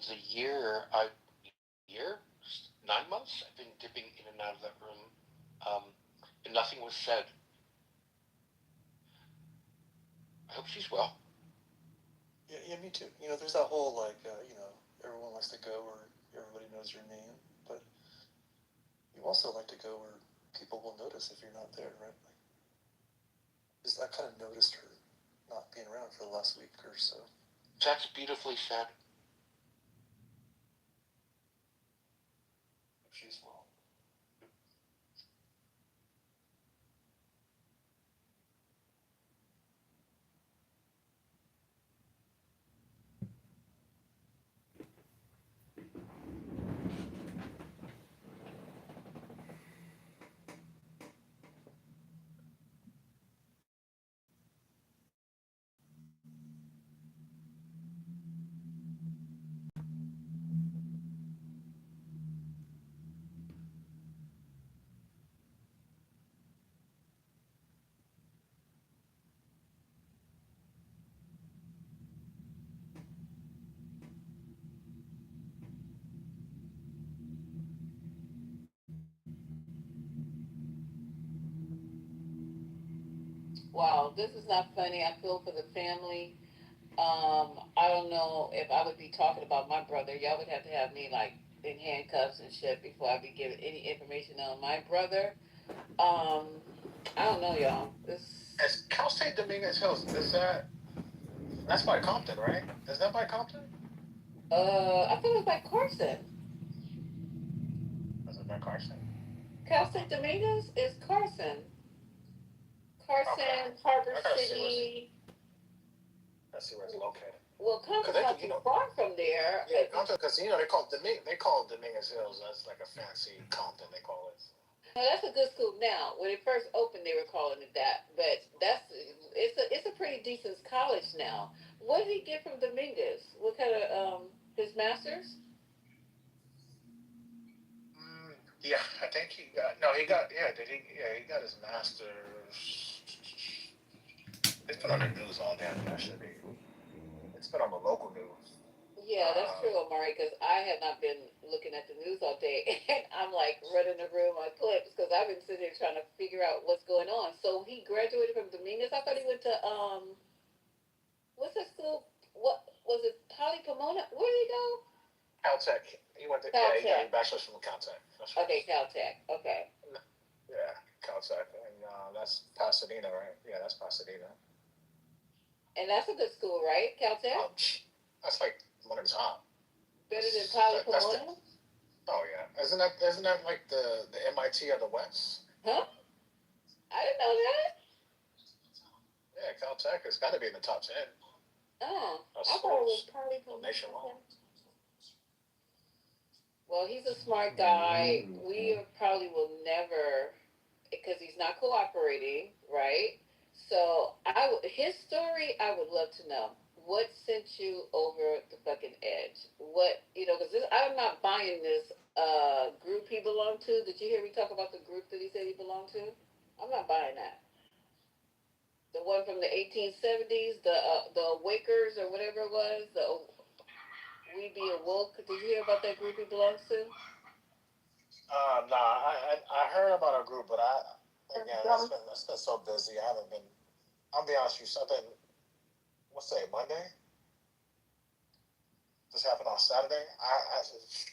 the year 9 months. I've been dipping in and out of that room, and nothing was said. I hope she's well. yeah, me too. You know, there's that whole like, everyone likes to go where everybody knows your name, but you also like to go where people will notice if you're not there, right? Like, just I kind of noticed her not being around for the last week or so. That's beautifully said. She's well. Wow, this is not funny. I feel for the family. I don't know if I would be talking about my brother. Y'all would have to have me like in handcuffs and shit before I be giving any information on my brother. I don't know, y'all. Is Cal State Dominguez Hills, that's by Compton, right? Is that by Compton? I thought it was by Carson. Is it by Carson? Cal State Dominguez is Carson. Carson, Harbor City. Let's see where it's located. Well, Compton's not too far from there. Yeah, Compton, because they call it Dominguez Hills. That's like a fancy Compton, they call it. No, that's a good school now. When it first opened, they were calling it that, but it's a pretty decent college now. What did he get from Dominguez? What kind of his masters? Yeah, I think he got he got his master's. It's been on the news all damn yesterday. It's been on the local news. Yeah, that's true, Amari, because I have not been looking at the news all day, and I'm like running the room on clips because I've been sitting here trying to figure out what's going on. So he graduated from Dominguez. I thought he went to what's that school? What was it? Poly Pomona? Where did he go? Caltech. He went to Caltech. he got a bachelor's from Caltech. Okay, Caltech. Okay. Yeah, Caltech, and that's Pasadena, right? Yeah, that's Pasadena. And that's a good school, right? Caltech? That's like one of the top. Better than Poly Pomona? Oh yeah, isn't that like the MIT of the West? Huh? I didn't know that. Yeah, Caltech has got to be in the top 10. Oh, I thought it was Poly Pomona. Nationwide. Well, he's a smart guy. We probably will never, because he's not cooperating, right? So his story, I would love to know. What sent you over the fucking edge? What, because I'm not buying this group he belonged to. Did you hear me talk about the group that he said he belonged to? I'm not buying that. The one from the 1870s, the Wakers or whatever it was, the We Be Awoke. Did you hear about that group he belongs to? Nah, I heard about a group, but it's been so busy. I haven't been. I'll be honest with you. Something. What's today? Monday. This happened on Saturday.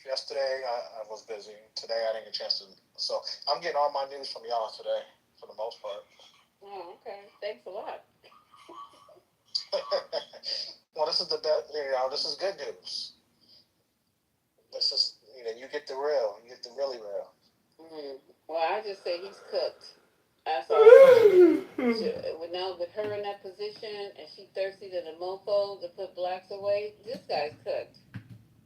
Yesterday I was busy. Today I didn't get a chance to. So I'm getting all my news from y'all today, for the most part. Oh, okay. Thanks a lot. Well, this is the best. This is good news. This is you get the real. You get the really real. Well, I just say he's cooked. That's all. Now with her in that position and she thirsty to the mofo to put blacks away, this guy's cooked,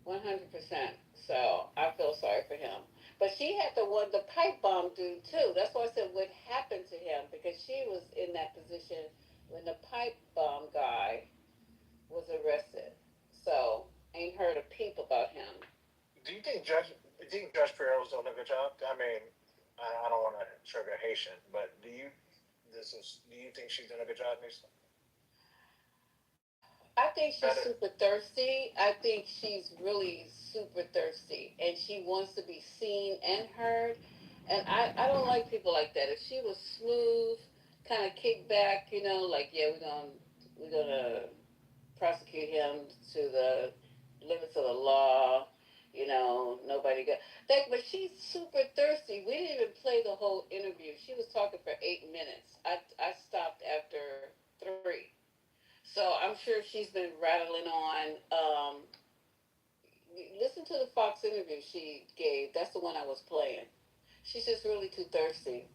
100%. So I feel sorry for him. But she had the pipe bomb dude too. That's why I said what happened to him, because she was in that position when the pipe bomb guy was arrested. So ain't heard a peep about him. Do you think Judge Piero's doing a good job? I mean, I don't want to trigger Haitian, but do you think she's doing a good job, Nisa? I think she's super thirsty. I think she's really super thirsty, and she wants to be seen and heard. And I don't like people like that. If she was smooth, kind of kick back, like yeah, we're gonna prosecute him to the limits of the law. Nobody got that, but she's super thirsty. We didn't even play the whole interview. She was talking for 8 minutes. I stopped after 3. So I'm sure she's been rattling on. Listen to the Fox interview she gave. That's the one I was playing. She's just really too thirsty.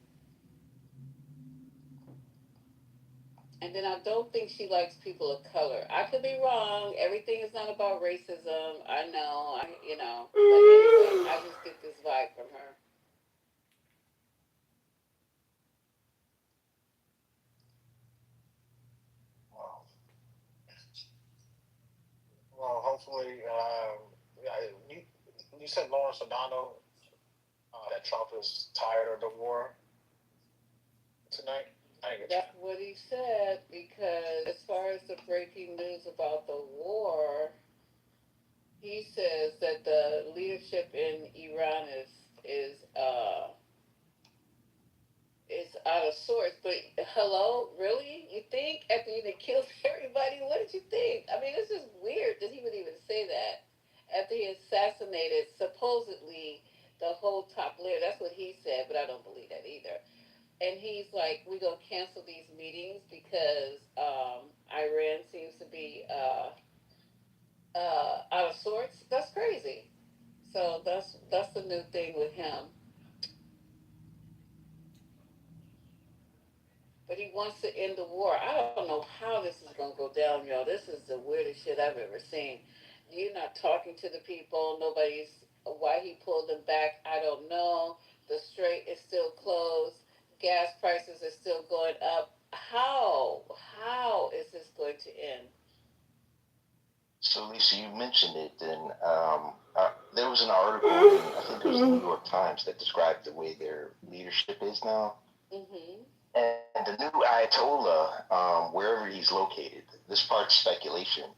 And then I don't think she likes people of color. I could be wrong. Everything is not about racism. I know. But anyway, I just get this vibe from her. Wow. Well, hopefully, you said Lawrence O'Donnell that Trump is tired of the war tonight. That's what he said, because as far as the breaking news about the war, he says that the leadership in Iran is out of sorts. But hello, really? You think after you done killed everybody? What did you think? I mean, it's just weird that he would even say that after he assassinated supposedly the whole top layer. That's what he said, but I don't believe that either. And he's like, we're gonna cancel these meetings because Iran seems to be out of sorts. That's crazy. So that's the new thing with him. But he wants to end the war. I don't know how this is gonna go down, y'all. This is the weirdest shit I've ever seen. You're not talking to the people. Nobody's why he pulled them back. I don't know. The strait is still closed. Gas prices are still going up. How is this going to end? So, Lisa, you mentioned it, and there was an article in, I think it was the New York Times, that described the way their leadership is now. Mm-hmm. And the new Ayatollah, wherever he's located, this part's speculation.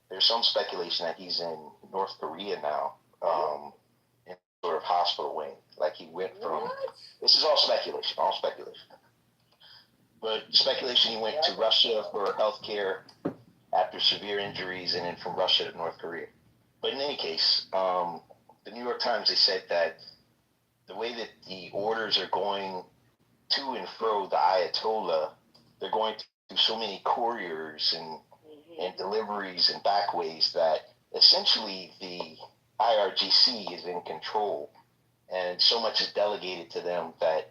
There's some speculation that he's in North Korea now, in sort of hospital wing. Like he went from. What? This is all speculation, But speculation he went to Russia for healthcare after severe injuries, and then from Russia to North Korea. But in any case, the New York Times, they said that the way that the orders are going to and fro the Ayatollah, they're going through so many couriers and deliveries and backways that essentially the IRGC is in control, and so much is delegated to them that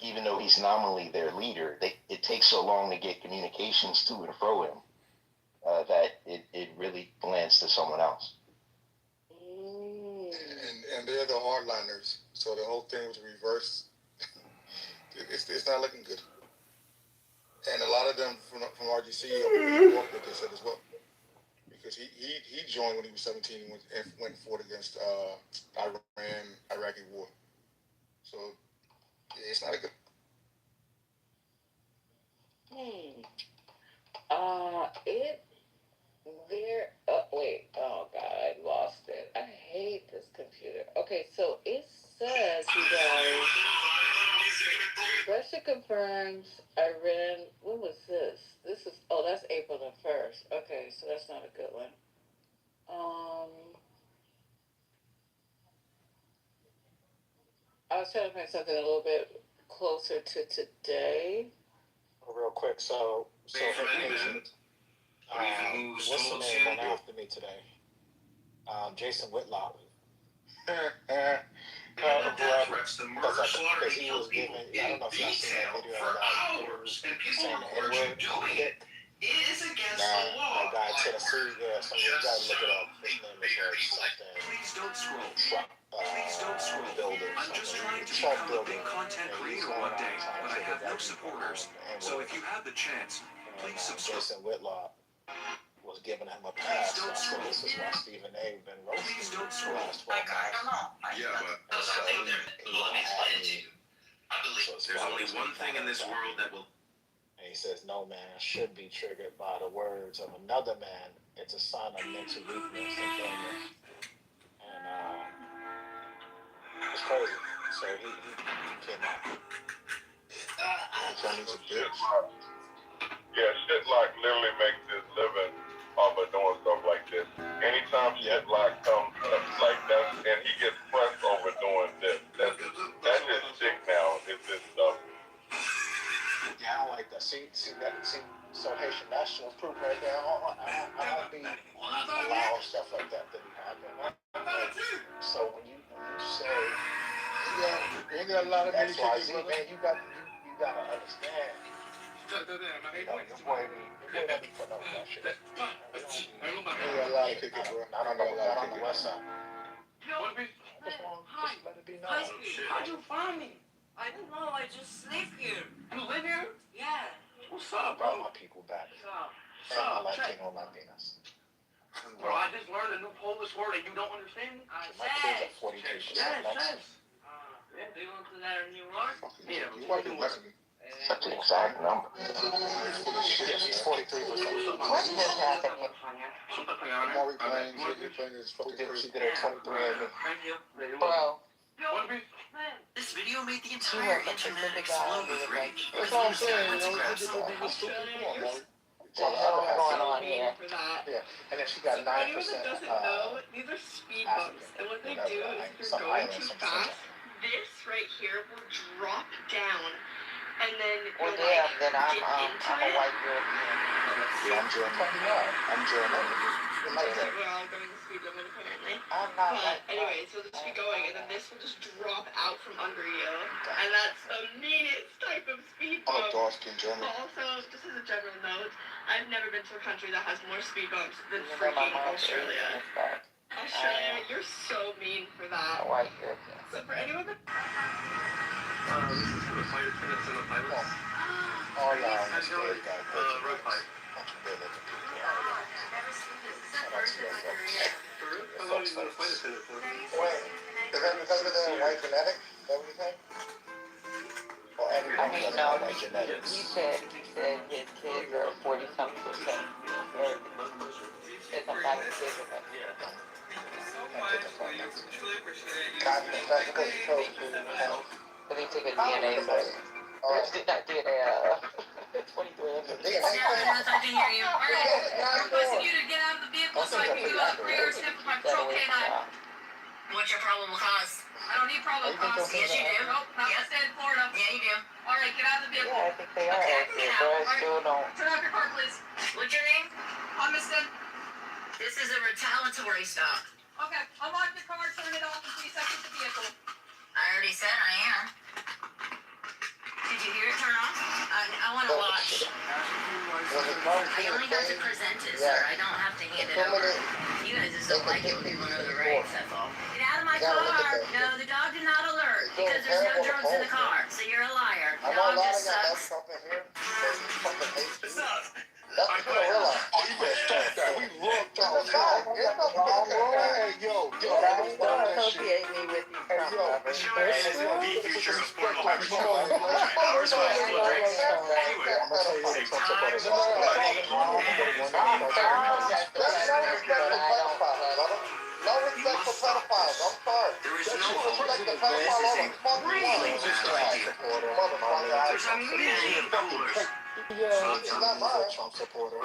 even though he's nominally their leader, it takes so long to get communications to and fro him that it really lands to someone else. And they're the hardliners, so the whole thing was reversed. It's not looking good. And a lot of them from RGC worked with this as well, because he joined when he was 17 and went and fought against Iraqi war. So yeah, it's not a good. Wait. Oh God, I lost it. I hate this computer. Okay, so it says, you guys, Russia confirms Iran. When was this? That's April the 1st. Okay, so that's not a good one. I was trying to find something a little bit closer to today. Real quick, so what's the name went after me today? Jason Whitlock. Because he was giving, I don't know if y'all seen that video of that saying the N-word. That guy in Tennessee, yeah, you gotta look it up. His name is something. Please don't scroll. Builder, Trump builder. Content creator one day, but I have no supporters. So if you have the chance, please subscribe. Jason Whitlock was giving him a pass. So this is why Stephen A. been roasting the last 12 months. Yeah, but there's only one thing in this world that will. And he says, no man should be triggered by the words of another man. It's a sign of mental weakness and illness. And it's crazy. So he came out. So he's a bitch. Yeah, shit like literally makes his living off of doing stuff like this. Anytime shit like comes up like that, and he gets pressed over doing this, that's his shtick now. It's this stuff. Yeah, I don't like that. See, so Haitian national proof right there. I don't be allowing stuff like that to be happening. So when you say, you got a lot of XYZ, man, you gotta understand. Your boy don't be putting up with that shit. You got a lot of kickers, bro. Not on the west side. Just let it be known. How'd you find me? I don't know, I just live here. You live here? Yeah. What's up, bro? I brought my people back. What's up? And my Latino Latinas. Bro, I just learned a new Polish word and you don't understand me? My kids are 43% Mexican. They went to that in New York? Yeah, You might be Mexican. Such an exact number. She's 43%. What just happened? Maury playing is fucking crazy. She did her 23 and Thank you. Bro. Man, this This video made the She entire was a internet Pacific guy explode who with was like, rage. That's all I'm saying. Went to grab They some. just stupid. Come on, man. the hell is going on mean here? for that. Yeah, and then she So got for anyone that 9%. doesn't know, these are speed bumps, and what they do is if you're going too fast, this right here will drop down, and then Well, you'll damn, like then I'm get into a it. white European. I'm German. I'm German. We're all going the speed limit apparently. I'm not But like anyways, you'll just be going, and then this will just drop out from under you, and that's the meanest type of speed I'm a bump. dark skinned German. Also, just as a general note, I've never been to a country that has more speed bumps than Even though my freaking mom's Asian Australia. and stuff. Australia, you're so mean for A that. white European. So for anyone that This is for the flight attendants and the pilots. Oh, yeah, I'm scared. Road flight. How long is the flight attendant for? Wait, is that because of the white genetic? Is that what you think? Well, I everybody mean, doesn't no, have white genetics. he said his kids are 40-something%. Said I'm not his kids are like, but he took a DNA test. Not DNA, 23. I can hear you. All right, requesting you to get out of the vehicle so I can do a pre-air sniff with my patrol canine. What's your probable cause? I don't need probable cause. Yes, you do. Nope, not in the state of Florida. Yeah, you do. All right, get out of the vehicle. Yeah, I think they are accurate, but I still don't. Turn off your car, please. What's your name? I'm Mister. This is a retaliatory stop. Okay, unlock the car, turn it off, and please exit the vehicle. I already said I am. Did you hear it turn off? I want to watch. I only got to present it, sir. I don't have to hand it over. You guys just don't like it when people know the rights, that's all. Get out of my car. No, the dog did not alert because there's no drugs in the car. So you're a liar. The dog just sucks. It's not. That's what I realized. Oh, you better stop that. We love Donald Trump. Hey, yo, Don't that associate me with you, Trump lovers. The future of portable hyperspace. Ours was the drinks anywhere. Save time, money, and No respect for pedophiles. I'm sorry. there is no hope. Respect the This is a pedophiles. really bad idea. There's a million coolers. He's not mine. Trump supporter.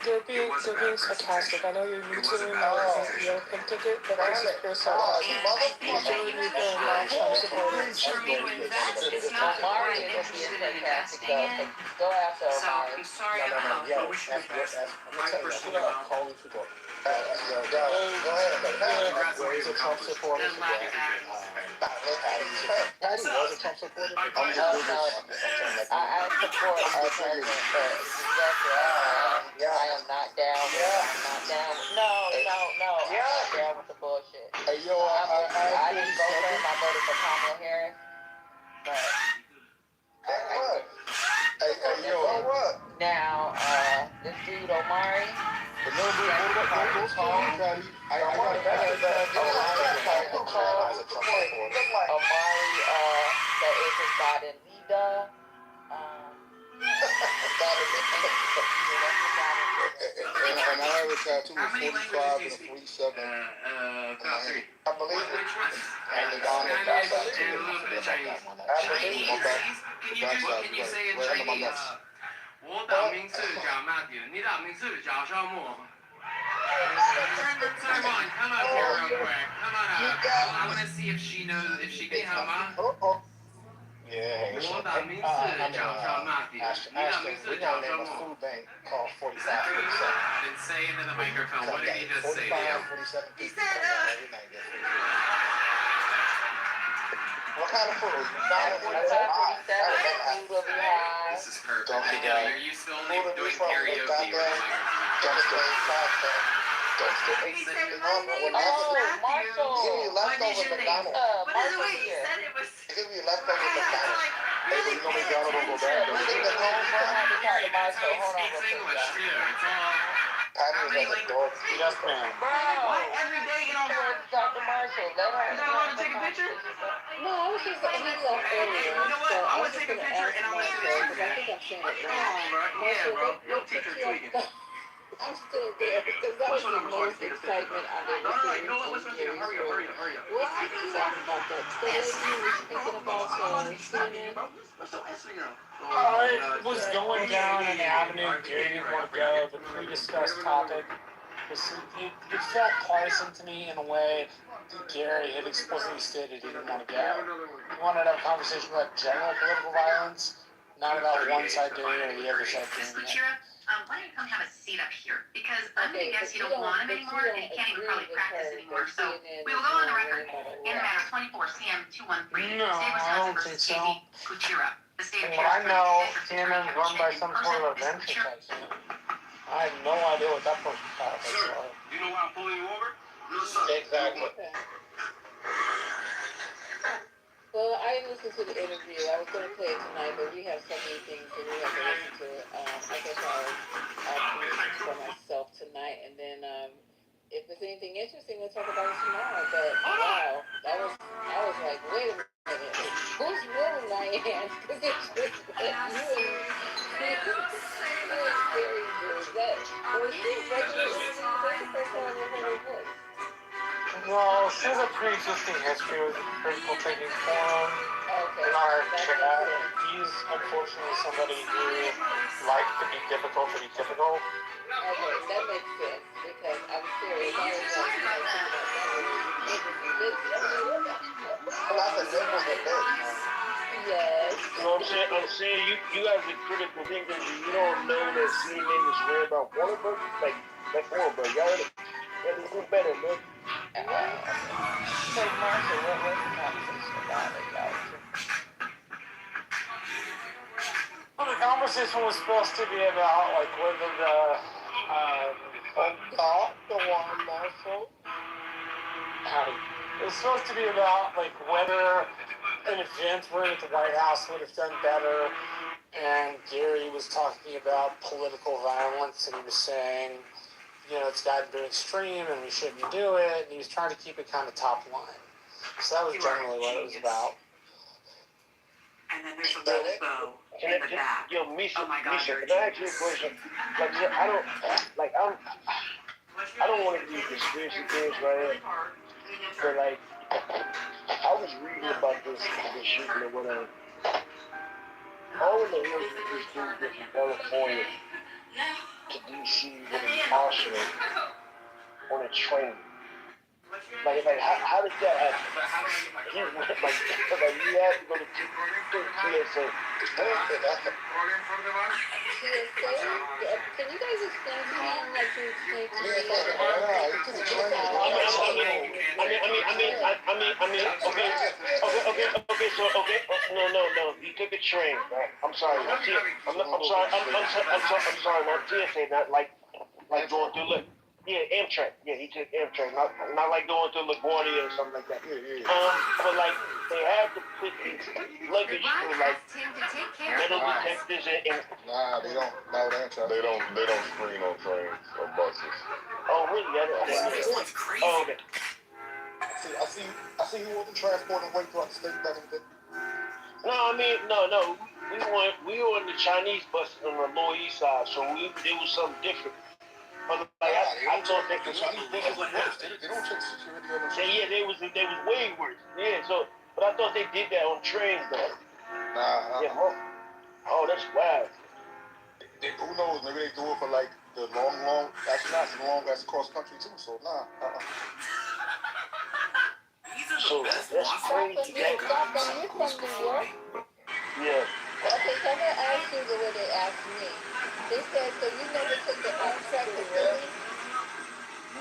You're being sarcastic. I know you're YouTubing the open ticket, but this is pure sarcasm. Majority of them are not Trump supporters. For me to invest, it's not Omari I'm is interested being in sarcastic, investing in. Go after So Omari. I'm sorry No, about yeah, we should invest. My personal Call it go. Go ahead. He's a Trump supporter. the lack of Patty was a Trump supporter. I support our president, but exactly, I am not down with it. I'm not down with No, I'm not down with the bullshit. Hey, yo, I didn't vote for him, I voted for Kamala Harris. But now, this dude Omari, Omari, that is his Baden-Liga. And I have a tattoo with 45 and a 47. I believe it. And the Donald Trump tattoo. Can you say in Chinese? 我党名是蒋万点，你党名是蒋孝木。Come on, come up here real quick. Come on up. I want to see if she knows, if she can help me. Yeah, 我党名是蒋孝曼点，你党名是蒋孝木。 food bank called 45. Then say into the microphone, what did he just say to you? He said, what kind of food? This is perfect. Are you still doing karaoke with the microphone? He said my name is Matthew. Give me leftover McDonald's. But in the way he said it was. Give me leftover McDonald's. Really pay attention. He speaks English too. It's all. Patty was like a dork. Yes, ma'am. Why every day you don't Dr. Marshall, let her. You don't want to take a picture? No, I was just he left earlier. You know what? So I'm I was gonna just take a gonna picture ask and I'm gonna Marshall, because I think I'm saying it Come wrong. on, bro. Yeah, bro. You'll teach her tweaking. I'm still there because that was the most excitement I've ever seen in Gary's room. What did you talk about that? The lady who was speaking about CNN? It was going down an avenue Gary didn't want to go, the pre-discussed topic. It felt partisan to me in a way that Gary had explicitly stated he didn't want to go. He wanted to have a conversation about general political violence, not about one side doing it or the other side doing it. Why don't you come have a seat up here? Because I'm going to guess you don't want him anymore, and you can't even probably practice anymore. So we will go on the record in the matter 24 CM 213. No, I don't think so. Kuchera. The state From what I know, CNN is run by some sort of a venture tycoon. I have no idea what that person's politics are. You know why I'm pulling you over? Exactly. Okay. Well, I didn't listen to the interview. I was going to play it tonight, but we have so many things that we have to listen to. I guess I'll listen for myself tonight, and then if there's anything interesting, we'll talk about it tomorrow. But wow, I was like, wait a minute, who's ruling Diane? Because it's just like you and Gary do that. Was she regular interviews? That's the first time I've ever heard her voice. No, she has a pre-existing history with the critical thinking forum Okay, in our that chat. makes sense. He's unfortunately somebody who likes to be difficult to be typical. Okay, that makes sense because I'm serious. I was like, you know, thinking about that was ridiculous. Well, I said that was a bit. Yes. You know what I'm saying? You guys are critical thinkers, and you don't know that CNN is worried about Warner. Like, that's Warner. Y'all gotta do better, man. So, Marshall, what was the conversation about it, y'all? Well, the conversation was supposed to be about like whether The one, Marshall. it was supposed to be about like whether an event where at the White House would have done better. And Gary was talking about political violence, and he was saying, you know, it's gotten to extreme and we shouldn't do it. And he was trying to keep it kind of top line. So that was generally what it was about. And then there's a little bow in the back. Yo, Misha, Oh my God, Misha, you're a can I ask you a genius. question? Like, I don't want to be a conspiracy theorist right here, but like, I was reading about this shooting or whatever. All of the hills that this dude did from California to DC with an arsenal on a train. Like how did that happen? He went like you had to go to TSA. Can you guys explain to him like you explained to me? No. He took a train. Right? I'm sorry. I'm sorry. Not TSA. Not like going through. Look. Yeah, Amtrak. Yeah, he took Amtrak. Not like going to LaGuardia or something like that. But like they had to put his luggage through like metal detectors and. Nah, they don't. No, they don't screen on trains or buses. Oh really? This one's crazy. Oh okay. I see you want to transport and wait throughout the state back in the day. No. We were on the Chinese bus on the Lower East Side, so it was something different. But like, I thought that the Chinese buses were worse. They don't check security on the Yeah, they was way worse. Yeah, so but I thought they did that on trains though. Nah. Yeah, oh, that's wild. Who knows? Maybe they do it for like the long. Actually, not so long as cross country too. So nah. So that's crazy. You're from New York? Yeah. Okay, so I'm going to ask you the way they asked me. They said, so you never took the Amtrak to Philly?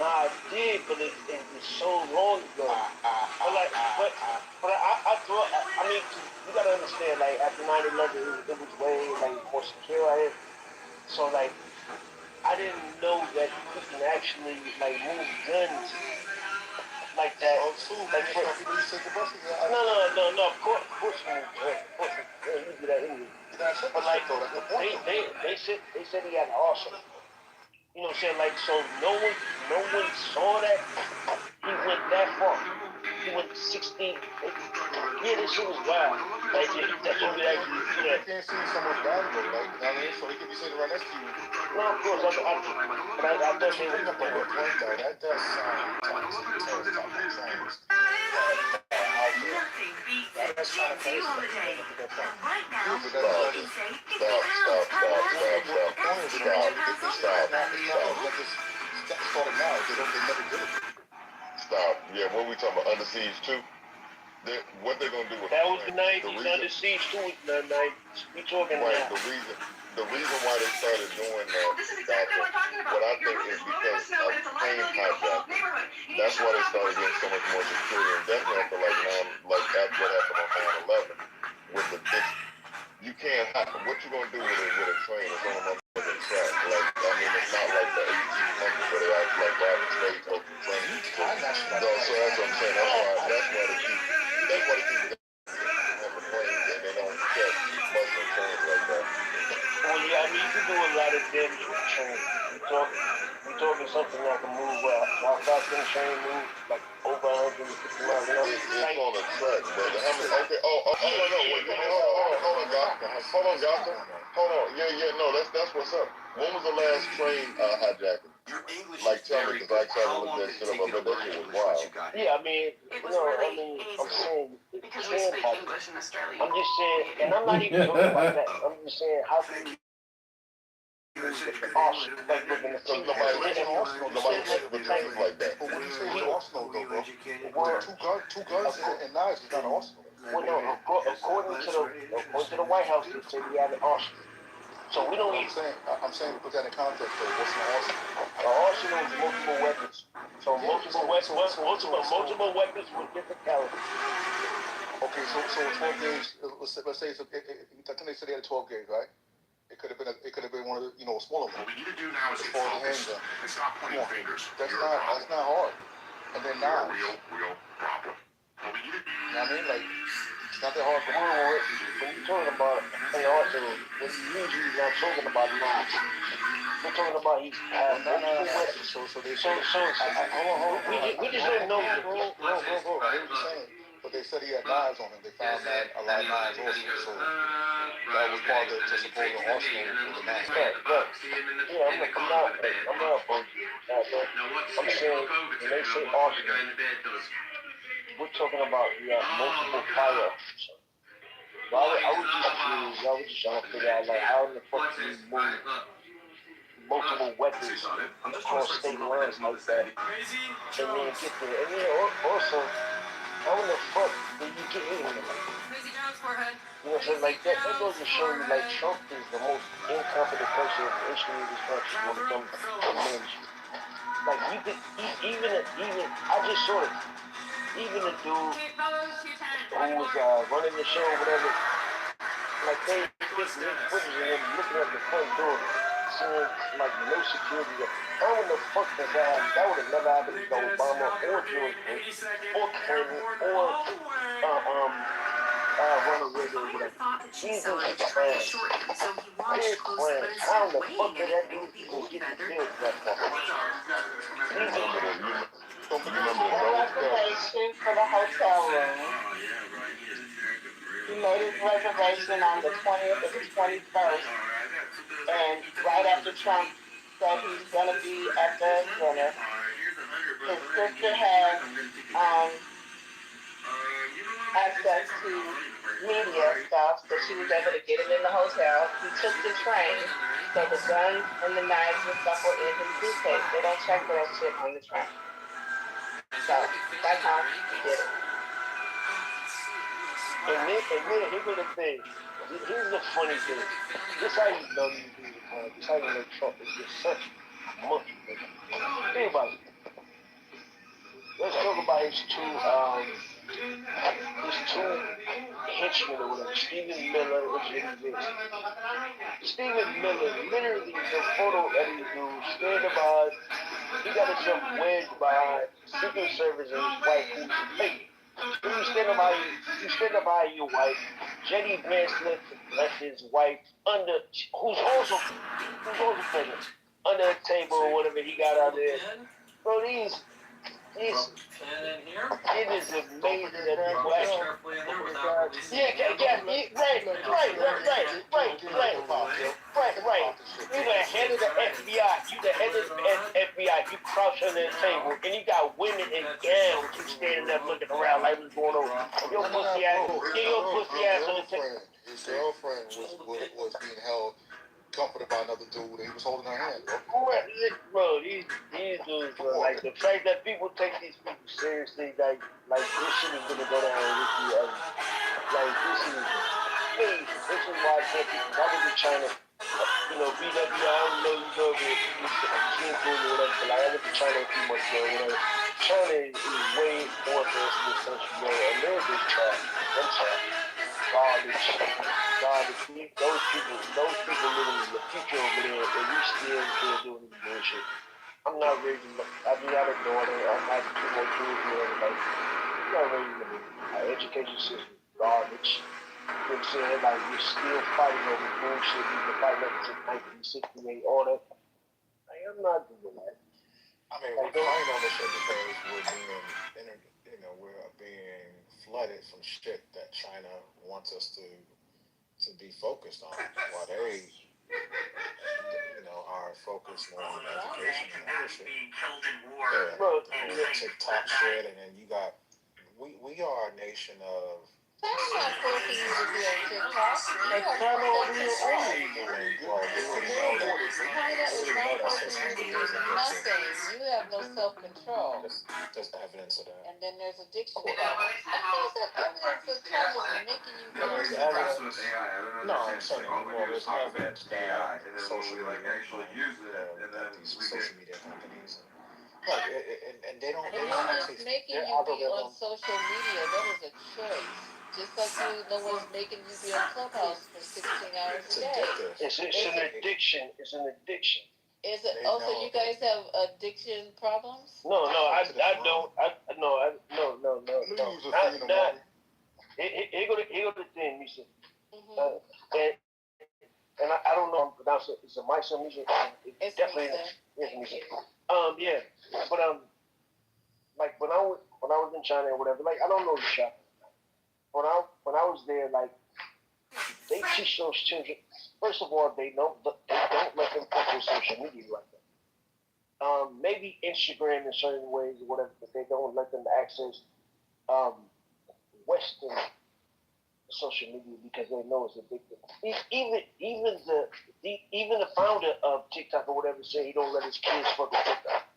Nah, I did, but it was so long ago. But I thought, I mean, you gotta understand, like, after 9/11, it was way, like, more secure out here. So, like, I didn't know that you can actually, like, move guns like that. Oh, too. Like, no, of course you do that anyway. But, like, they said he had an arsenal. You know what I'm saying? Like, so no one saw that he went that far. He went 16. Yeah, this shit was wild. Like, that movie actually, You can't see someone's body though, like, you know what I mean? So he could be sitting right next to you. no, of course, but I thought they were Bring up a good point though. That does sound terrorist type of terrorist. Nothing beats a Gen Z holiday. Right now, you can save 50% on car wash and Start it now. They never did it. Stop. Yeah, what we talking about? Under Siege 2? What they're going to do with that was the 90s. Under Siege 2 was the 90s. We talking right, now. The reason why they started doing that, what I think is because of plane hijacking. That's why they started getting so much more security, and definitely after like after what happened on 9/11 with the big. You can't have what you gonna do with a train? It's on a motherfucking track. Like I mean, it's not like the 1800s where they act like that stage open train. So that's what I'm saying. That's why they keep have the planes and they don't check Muslim trains like that. Well, yeah, I mean, you can do a lot of damage with the train. We're talking something like a move how fast can the train move, like over 150 miles an hour. It's on a track, brother. How many? Okay. Oh, no. Wait, hold on, Doctor. Hold on. Yeah. No, that's what's up. When was the last train hijacking? Like, tell me, because I tried to look that shit up. I bet that shit was wild. Yeah, I mean, I'm saying, because we speak English in Australia. I'm just saying, and I'm not even talking about that. I'm just saying, how can you Arsenal, like looking at some Arsenal, nobody with things like that. But when you say Arsenal, though, bro, two guns and knives is not Arsenal. Well, no, according to the White House, they say we have an arsenal. So we don't even. I'm saying to put that in context, though. What's an arsenal? An arsenal is multiple weapons. So multiple weapons with different calibers. Okay, so 12 gauge. Let's say it's I think they said they had a 12 gauge, right? It could have been one of the, a smaller one. What we need to do now is get focused and stop pointing fingers. That's not hard. And then now, real problem. What we need to do. You know what I mean? Like, it's not that hard. When you're talking about an arsenal, when you're usually not talking about knives. We're talking about he's multiple weapons. So they hold on. We just don't know. I hear what you're saying. But they said he had knives on him. They found that a lot of knives also. So that was part of the supposed arsenal with the knives. Yeah, I'm not opposed to that, but I'm saying when they say arsenal, we're talking about multiple firearms. I was just trying to figure out like how in the fuck do you move multiple weapons across state lines like that, and then get there. And then also, how in the fuck did you get in there? Crazy John's forehead. You know what I'm saying? Like that goes to show you like Trump is the most incompetent person in the history of this country when it comes to management. Like you could even I just saw it. Even the dude who was running the show, whatever, like they footage of him looking at the front door, seeing like no security. How in the fuck does that happen? That would have never happened to Obama or George Bush or Clinton or Ronald Reagan or whatever. Jesus Christ. His plan. How in the fuck did that dude even get the deal that far? Reservation for the hotel room. He made his reservation on the 20th or the 21st. And right after Trump said he's going to be at the dinner, his sister had access to media stuff, so she was able to get him in the hotel. He took the train, so the guns and the knives and stuff were in his suitcase. They don't check for that shit on the train. So that's how he did it. And here's the thing. Here's the funny thing. This how you know these people. This how you know Trump is just such a monkey. Think about it. Let's talk about his two henchmen or whatever. Stephen Miller and Jimmy Vince. Stephen Miller, literally the photo that he do, standing by, he got himself wedged by Secret Service and his wife who's fake. You stand by your wife, Jenny Branslet left his wife who's also pregnant, under the table or whatever he got out there. Bro, And in here, it is amazing that people actually. carefully in there without Right, releasing right. You the head of the FBI. You the head of the FBI. You crouch under the table, and you got women in gowns who standing up looking around like what's going on. Your pussy ass, get your pussy ass on the table. His girlfriend was being held comforted by another dude, and he was holding her hand, bro. Bro, these dudes, bro, like the fact that people take these people seriously, like this shit is gonna go down with you. Like this is why I tell people, I was in China, BW, I don't know you know if you've seen or whatever, but like, I went to China a few months ago, whatever. China is way more advanced in this country, bro. America's trash. I'm sorry. Garbage. Those people living in the future over there, and we still can't do any bullshit. I'm not raising. I mean, I have a daughter. I'm not two more kids here. Like, I'm not raising them. Our education system is garbage. You know what I'm saying? Like, we're still fighting over bullshit. We've been fighting over since 1968. All that. Like, I'm not doing that. I mean, we're fighting over shit because we're being flooded from shit that China wants us to be focused on, while they, are focused more on education and other shit. Yeah, TikTok shit, and then you got, we are a nation of. That's not forcing you to be on TikTok. China is not forcing you to do nothing. You have no self-control. There's evidence of that. And then there's addiction problems. How is that evidence of China making you go? No, I'm saying there's evidence that social media actually use it, and then these social media companies, and they don't. No one's making you be on social media. That is a choice. Just like no one's making you be on Clubhouse for 16 hours a day. It's an addiction. It's an addiction. Is it? Also, you guys have addiction problems? No, I don't. No. Here go the thing, Misha. And I don't know how to pronounce it. It's a Misha. It's definitely Misha. Yeah, but like when I was in China or whatever, like I don't know the shop. When I was there, like they teach those children. First of all, they don't let them touch social media like that. Maybe Instagram in certain ways or whatever, but they don't let them access Western social media because they know it's addictive. Even the founder of TikTok or whatever said he don't let his kids fuck with TikTok.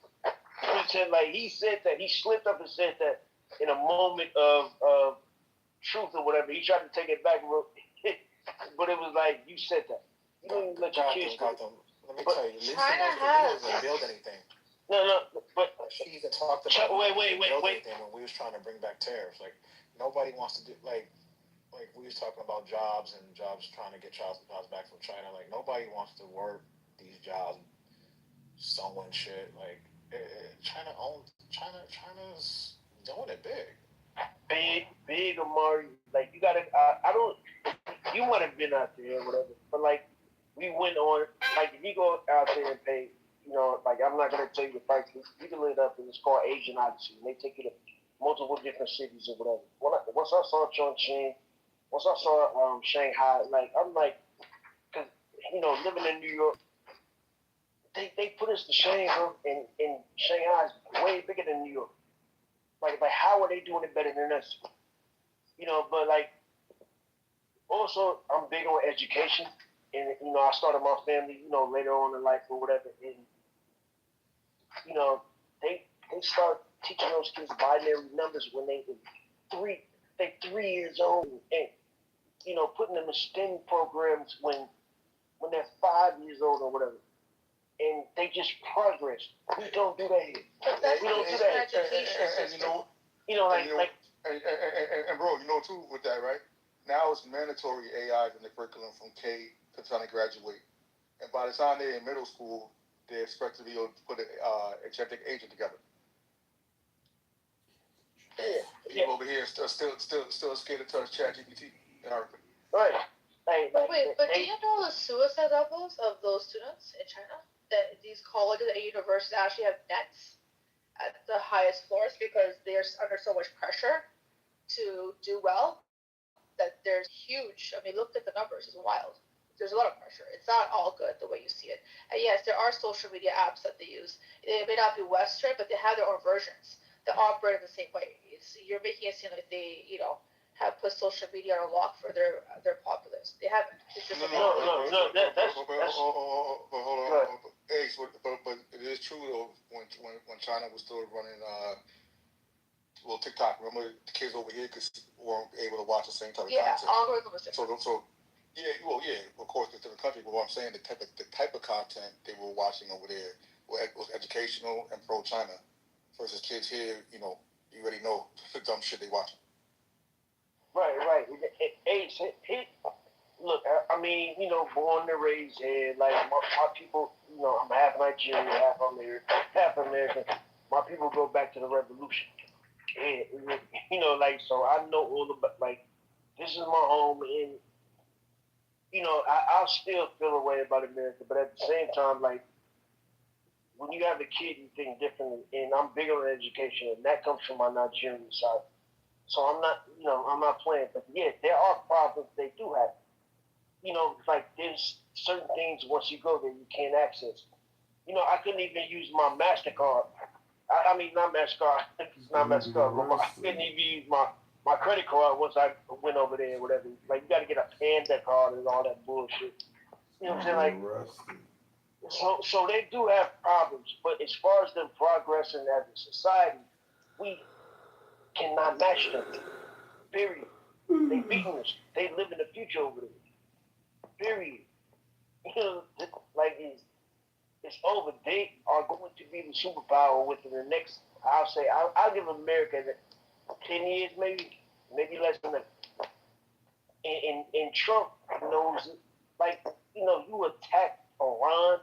He said that he slipped up and said that in a moment of truth or whatever. He tried to take it back, but it was like you said that. You don't let your kids. Let me tell you, China hasn't build anything. No, but she even talked about wait. When we was trying to bring back tariffs, like nobody wants to do like we was talking about jobs and jobs trying to get jobs back from China. Like nobody wants to work these jobs, sewing shit. Like China's doing it big. Big Amari. Like you gotta. I don't. You might have been out there or whatever, but like we went on. Like if you go out there and pay, like I'm not gonna tell you the price. You can look it up, and it's called Asian Odyssey. And they take you to multiple different cities or whatever. Once I saw Chongqing, once I saw Shanghai, like I'm like, cause living in New York, they put us to shame, bro. And Shanghai is way bigger than New York. Like how are they doing it better than us? But like, also I'm big on education, and I started my family, later on in life or whatever, and they start teaching those kids binary numbers when they 3 years old, and putting them in STEM programs when they're 5 years old or whatever, and they just progress. We don't do that here. We don't do that. And bro, too, with that, right? Now it's mandatory AI in the curriculum from K to time to graduate. And by the time they're in middle school, they expect to be able to put an agentic agent together. People over here still scared to touch ChatGPT in America. Right. But do you know the suicide levels of those students in China? That these colleges and universities actually have nets at the highest floors because they're under so much pressure to do well that there's huge. I mean, look at the numbers; it's wild. There's a lot of pressure. It's not all good the way you see it. And yes, there are social media apps that they use. They may not be Western, but they have their own versions that operate in the same way. You're making it seem like they, have put social media on lock for their populace. They haven't. It's just No. That's hold on. But it is true though. When China was still running TikTok, remember the kids over here weren't able to watch the same type of content. Yeah, algorithm was different. So of course, it's a different country. But what I'm saying, the type of content they were watching over there was educational and pro China, versus kids here. You already know the dumb shit they watching. Right. Look, I mean, born and raised here, like my people, I'm half Nigerian, half American. My people go back to the revolution. And, so I know all about, this is my home, and, I'll still feel a way about America, but at the same time, when you have a kid, you think differently, and I'm big on education, and that comes from my Nigerian side. So I'm not playing, but yeah, there are problems they do have. There's certain things once you go there you can't access. I couldn't even use my MasterCard. I mean, not MasterCard. It's not MasterCard. But I couldn't even use my credit card once I went over there or whatever. You got to get a Panda card and all that bullshit. You know what I'm saying? So they do have problems, but as far as them progressing as a society, we cannot match them. Period. They beating us. They live in the future over there. Period. It's over. They are going to be the superpower within the next. I'll give America 10 years, maybe less than that. And Trump knows it. You attack Iran,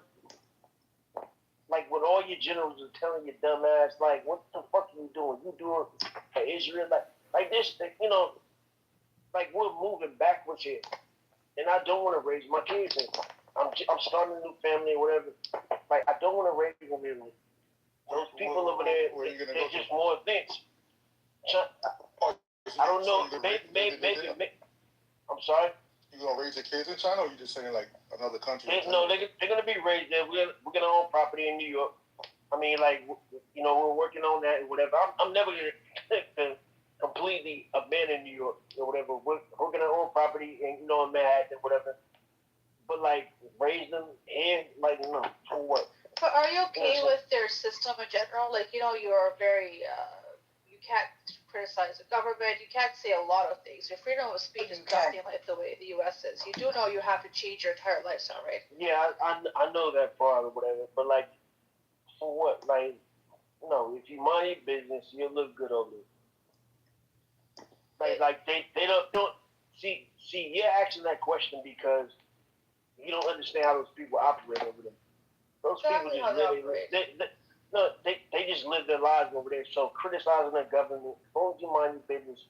when all your generals are telling you dumbass, what the fuck are you doing? You doing for Israel? Like this, we're moving backwards here. And I don't want to raise my kids in. I'm starting a new family or whatever. I don't want to raise them in. Those people over there, they're just more advanced. I don't know. Maybe. I'm sorry? You going to raise your kids in China, or you just saying another country? No, they're going to be raised there. We're going to own property in New York. I mean, we're working on that and whatever. I'm never going to completely abandon New York or whatever. We're going to own property in Manhattan or whatever. But raise them and no, for what? But are you okay with their system in general? You're very you can't criticize the government. You can't say a lot of things. Your freedom of speech is nothing like the way the U.S. is. You do know you have to change your entire lifestyle, right? Yeah, I know that part or whatever. But for what? No, if you mind your business, you'll look good over there. They don't see. You're asking that question because you don't understand how those people operate over there. Those people just they just live their lives over there. So criticizing the government, don't you mind your business?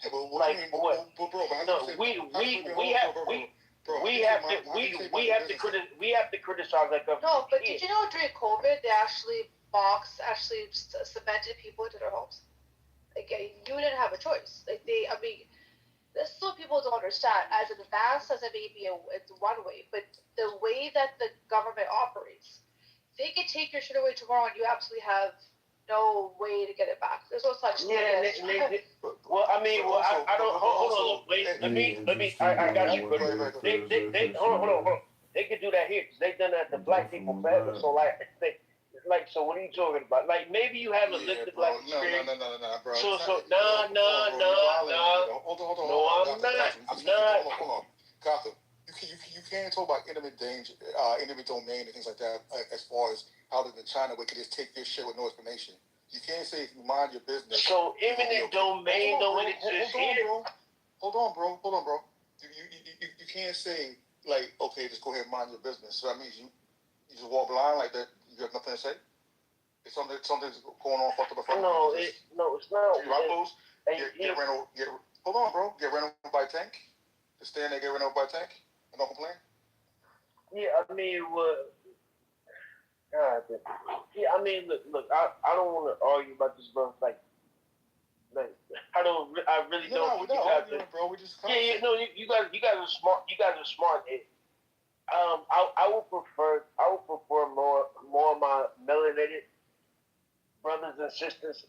Yeah, but what? We have to criticize that government. No, but did you know during COVID they actually cemented people into their homes? You didn't have a choice. This is what people don't understand. As advanced as it may be, it's one way, but the way that the government operates, they can take your shit away tomorrow, and you absolutely have no way to get it back. There's no such thing. Yeah, I don't. Hold on. Wait. Let me. I got you. But they hold on. They can do that here because they've done that to black people forever. So so what are you talking about? Maybe you haven't lived the black experience. No, bro. No, I'm not. Hold on. Gotham. You can't talk about intimate danger, intimate domain and things like that as far as how the China way could just take this shit with no explanation. You can't say if you mind your business. So imminent domain don't exist here. Hold on, bro. You can't say okay, just go ahead and mind your business. So that means you just walk blind like that. You have nothing to say. If something's going on fucked up in front of you. No, it's not. You rock those. Hold on, bro. Get ran over by a tank. Just stand there, get ran over by a tank, and don't complain. Yeah, I mean, God, yeah, I mean, look, I don't want to argue about this, bro. Like, I really don't. No, we're not arguing, bro. We just no, you guys are smart. You guys are smart. I would prefer more of my melanated brothers and sisters.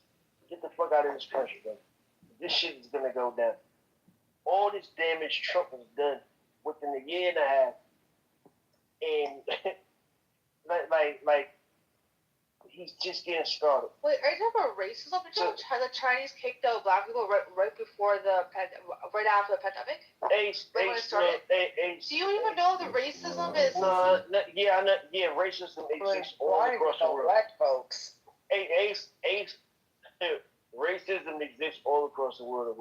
Get the fuck out of this country, bro. This shit is gonna go down. All this damage Trump has done within a year and a half, and like he's just getting started. Wait, are you talking about racism? So, the Chinese kicked out black people right before right after the pandemic? When it started? Do you even know the racism is? Racism exists all across the world. Black folks. Racism exists all across the world.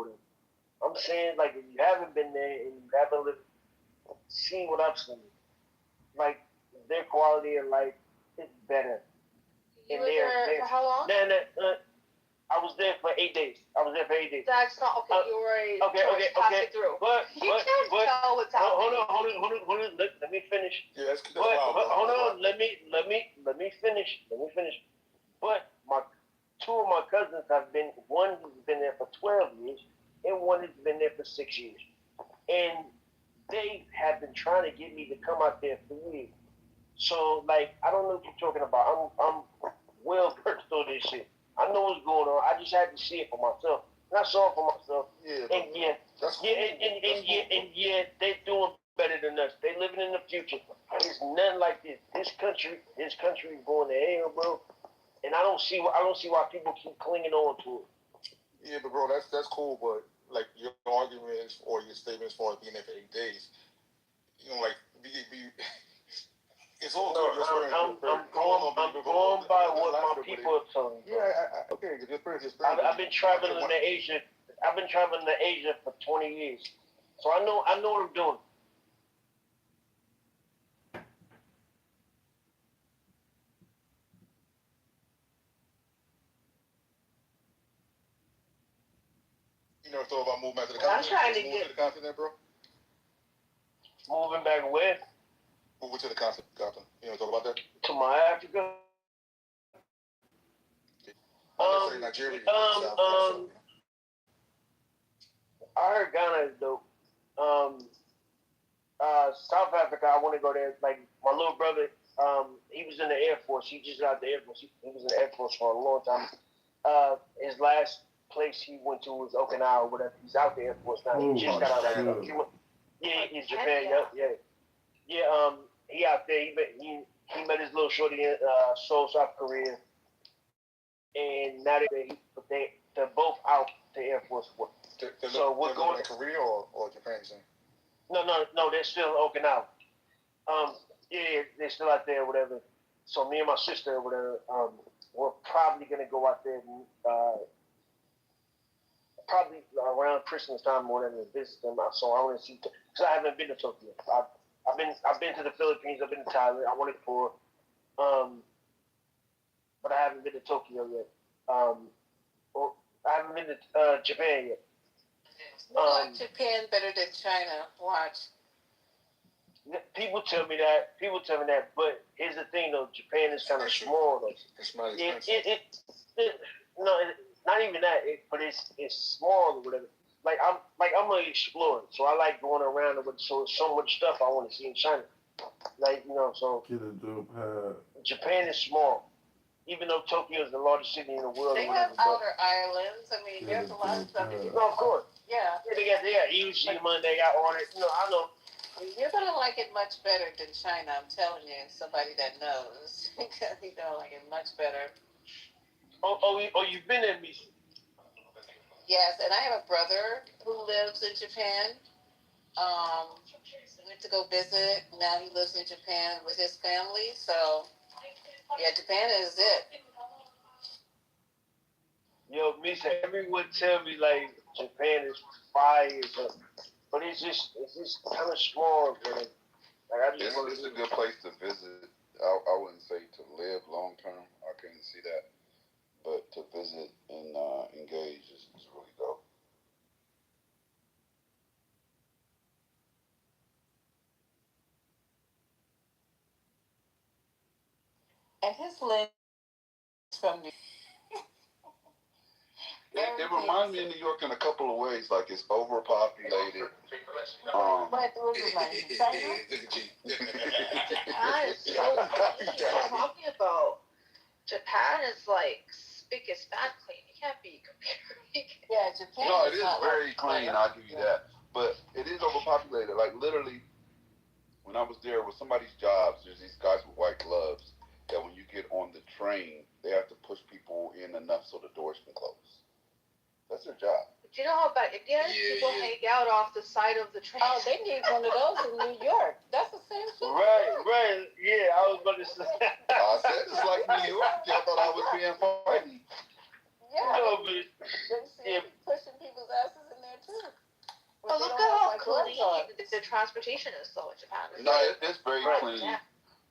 I'm saying, like, if you haven't been there and you haven't seen what I've seen, like, their quality of life is better. You were there for how long? I was there for 8 days. That's not okay. You were passing through. But you can't tell what's happening. Hold on. Let me finish. Yeah, that's hold on. Let me finish. But two of my cousins have been. One has been there for 12 years, and one has been there for 6 years. And they have been trying to get me to come out there for years. So, like, I don't know what you're talking about. I'm well versed on this shit. I know what's going on. I just had to see it for myself. And I saw it for myself. They're doing better than us. They living in the future. It's nothing like this. This country is going to hell, bro. And I don't see why people keep clinging on to it. Yeah, but bro, that's cool. But like your arguments or your statements for being there for 8 days, you know, like it's all good. I'm going by what my people are telling me. Yeah, okay. I've been traveling to Asia. For 20 years, so I know what I'm doing. You never thought about moving back to the continent? I'm trying to to the continent, bro. Moving back where? Moving to the continent. You know, talk about that? To my Africa. Nigeria. I heard Ghana is dope. South Africa, I want to go there. Like, my little brother, he was in the Air Force. He just got out the Air Force. He was in the Air Force for a long time. His last place he went to was Okinawa or whatever. He's out the Air Force now. He just got out of there. In Japan. Yeah. He out there. He met his little shorty in Seoul, South Korea. And now they're both out the Air Force. So we're going to Korea or Japan, No, they're still in Okinawa. They're still out there, whatever. So me and my sister, or whatever, we're probably gonna go out there, probably around Christmas time or whatever, and visit them. So I want to see, because I haven't been to Tokyo. I've been to the Philippines. I've been to Thailand. I wanted for, but I haven't been to Tokyo yet. Or I haven't been to Japan yet. Like Japan better than China. Watch. People tell me that, but here's the thing though, Japan is kind of small though. It's not expensive. Not even that, but it's small or whatever. Like I'm an explorer, so I like going around with so much stuff I want to see in China. Like, so Get a dope hat. Japan is small. Even though Tokyo is the largest city in the world. They have outer islands. I mean, there's a lot of stuff. No, of course. Yeah. They got Yushi, Monday, got on it. I know. You're gonna like it much better than China. I'm telling you, somebody that knows. You're gonna like it much better. You've been in Michi. Yes, and I have a brother who lives in Japan. Went to go visit. Now he lives in Japan with his family. So, yeah, Japan is it. Yo, Misha, everyone tell me like Japan is fire, but it's just kind of small. But it's a good place to visit. I wouldn't say to live long term. I couldn't see that, but to visit and engage is really dope. And his list from New It reminds me of New York in a couple of ways. Like it's overpopulated. What was his name? China? Japan is so clean. I'm talking about Japan is like spick and span clean. You can't be comparing. Yeah, Japan. No, it is very clean. I'll give you that. But it is overpopulated. Like literally, when I was there with somebody's jobs, there's these guys with white gloves that when you get on the train, they have to push people in enough so the doors can close. That's their job. Do you know how about Indians? People hang out off the side of the train. Oh, they need one of those in New York. That's the same shit. Right. Yeah, I was about to say. I said it's like New York. Y'all thought I was being funny. Yeah. No, but They see pushing people's asses in there too. But look at how clean the transportation is though in Japan. No, it's very clean. Yeah.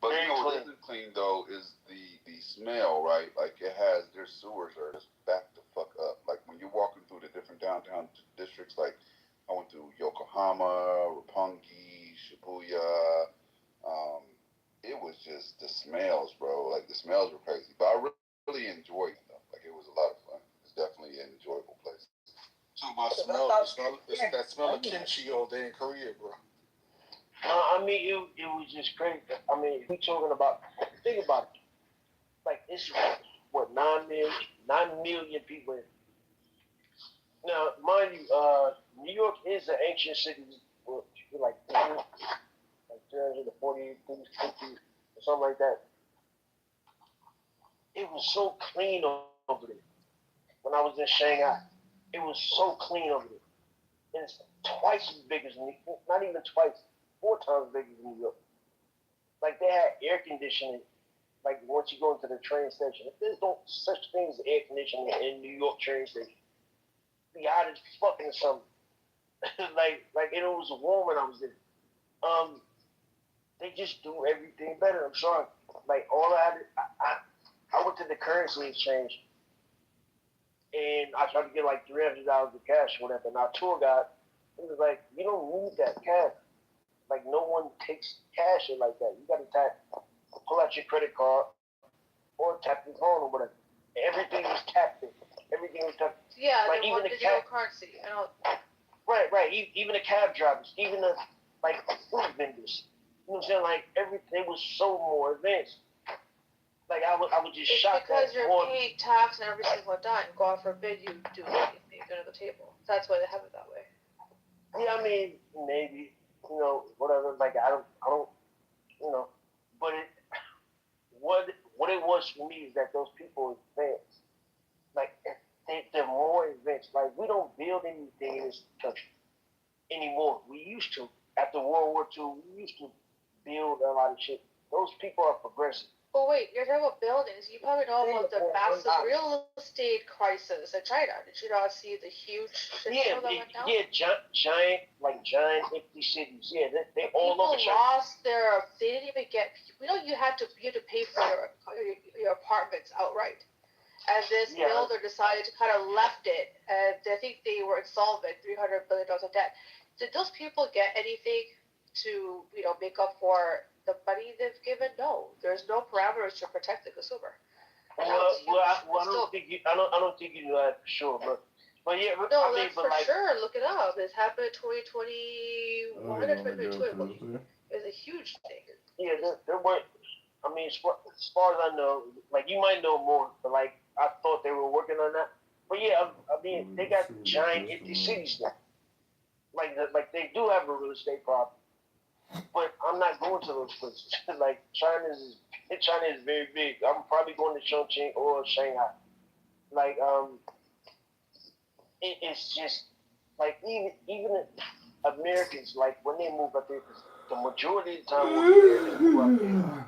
But you know what isn't clean though is the smell, right? Like their sewers are just back the fuck up. Like when you're walking through the different downtown districts, like I went through Yokohama, Roppongi, Shibuya. It was just the smells, bro. Like the smells were crazy. But I really enjoyed it though. Like it was a lot of fun. It's definitely an enjoyable place. Talking about smell, that smell of kimchi all day in Korea, bro. I mean, it was just crazy. I mean, we talking about, think about it. Like, it's, what, 9 million people. Now, mind you, New York is an ancient city, like 340, 350, or something like that. It was so clean over there. When I was in Shanghai, it was so clean over there. And it's twice as big as New York, not even twice, 4 times bigger than New York. Like they had air conditioning. Like once you go into the train station, if there's no such thing as air conditioning in New York train station, be hot as fucking summer. like it was warm when I was there. They just do everything better. I'm sorry. Like all I went to the currency exchange, and I tried to get like $300 of cash or whatever. And our tour guide, he was like, "You don't need that cash. Like no one takes cash in like that. You got to pull out your credit card or tap your phone or whatever." Everything was tapped in. Everything was tapped. Yeah, like they even want the digital currency. I know. Right. Even the cab drivers, even the like food vendors. You know what I'm saying? Like everything was so more advanced. Like I was just shocked. It's because you're paying tax and every single dime. God forbid you do anything under the table. That's why they have it that way. Yeah, I mean maybe, you know, whatever. Like I don't, you know, but what it was for me is that those people advanced. Like they're more advanced. Like we don't build anything in this country anymore. We used to. After World War II, we used to build a lot of shit. Those people are progressive. But wait, you're talking about buildings. You probably know about the massive real estate crisis in China. Did you not see the huge shit that went down? Yeah, giant empty cities. Yeah, they all over China. People lost their. They didn't even get. You know, you had to pay for your apartments outright. And this builder decided to kind of left it, and I think they were insolvent, $300 billion of debt. Did those people get anything to, make up for the money they've given? No, there's no parameters to protect the consumer. I don't think you know that for sure, but yeah. No, I mean, that's for sure. Look it up. It's happened in 2021 or 2022. It's a huge thing. Yeah, there were. I mean, as far as I know, like you might know more, but like I thought they were working on that. But yeah, I mean, they got giant empty cities now. Like they do have a real estate problem, but I'm not going to those places. Like China is very big. I'm probably going to Chongqing or Shanghai. Like it's just like even Americans, like when they move up there, the majority of the time when Americans move up there,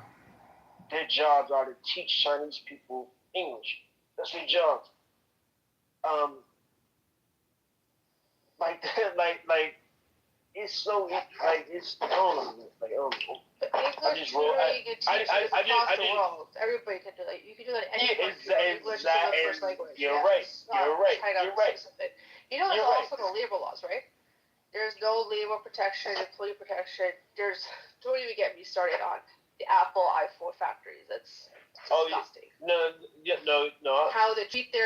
their jobs are to teach Chinese people English. That's their jobs. Like it's so it's I don't know. Like But English tutoring and teaching is across the world. Everybody can do that. You can do that in any country. English is the first language. You're right. China specific. You know, there's also the labor laws, right? There's no labor protection, employee protection. Don't even get me started on the Apple iPhone factories. It's disgusting. No. How they treat you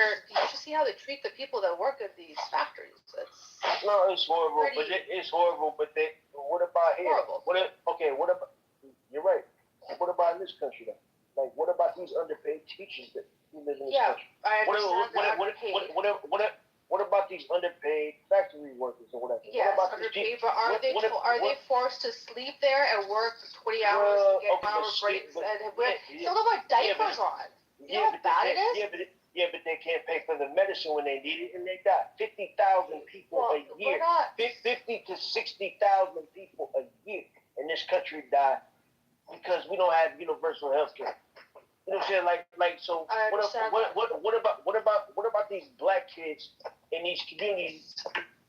should see how they treat the people that work at these factories. It's horrible. It's horrible. But what about here? Horrible. What about? You're right. What about in this country though? Like, what about these underpaid teachers that live in this country? I understand What about these underpaid factory workers or whatever? Yes, underpaid, but are they forced to sleep there and work 20 hours and get hour breaks and still have our diapers on? You know how bad it is? But they can't pay for the medicine when they need it, and they got 50,000 people a year. 50 to 60,000 people a year in this country die because we don't have universal health care. You know what I'm saying? So what about these black kids in these communities?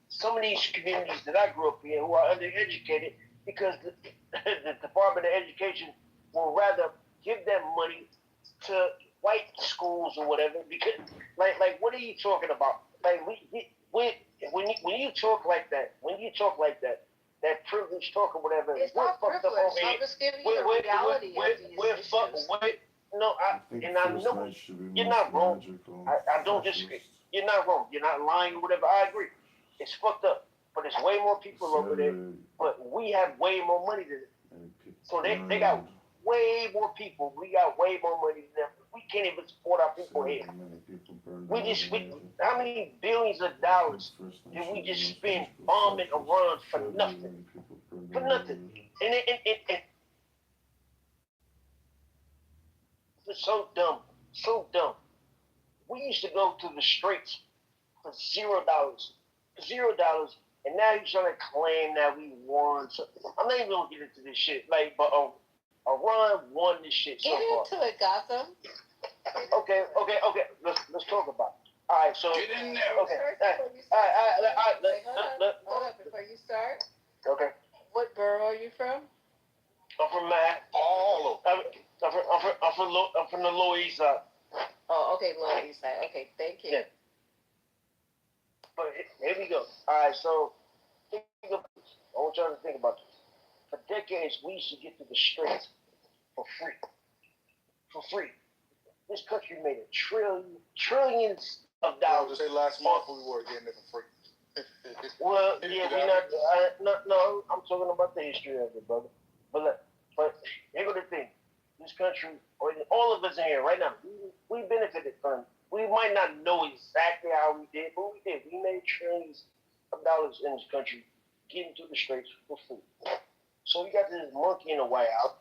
Some of these communities that I grew up in who are undereducated because the Department of Education will rather give them money to white schools or whatever because like what are you talking about? Like when you talk like that, that privilege talk or whatever, it's not privilege. I'm just giving you the reality of these issues. No, I know you're not wrong. I don't disagree. You're not wrong. You're not lying or whatever. I agree. It's fucked up. But there's way more people over there. But we have way more money than them. So they got way more people. We got way more money than them. We can't even support our people here. How many billions of dollars did we just spend bombing Iran for nothing? For nothing. And it's so dumb. So dumb. We used to go to the streets for $0. $0. And now he's trying to claim that we won. So, I'm not even going to get into this shit. But Iran won this shit so far. Get into it, Gotham. Okay. Let's talk about it. All right, so. Get in there. Okay. Hold on, before you start. Okay. What borough are you from? I'm from Matt. All of them. I'm from the Lower East Side. Oh, okay, Lower East Side. Okay, thank you. Yeah. But here we go. All right, so I want y'all to think about this. For decades, we used to get to the streets for free. For free. This country made trillions of dollars. Just say last month we were getting it for free. Well, yeah, no, I'm talking about the history of it, brother. But here go the thing. This country, or all of us in here right now, we benefited from it. We might not know exactly how we did, but we did. We made trillions of dollars in this country getting through the streets for free. So we got this monkey in the White House.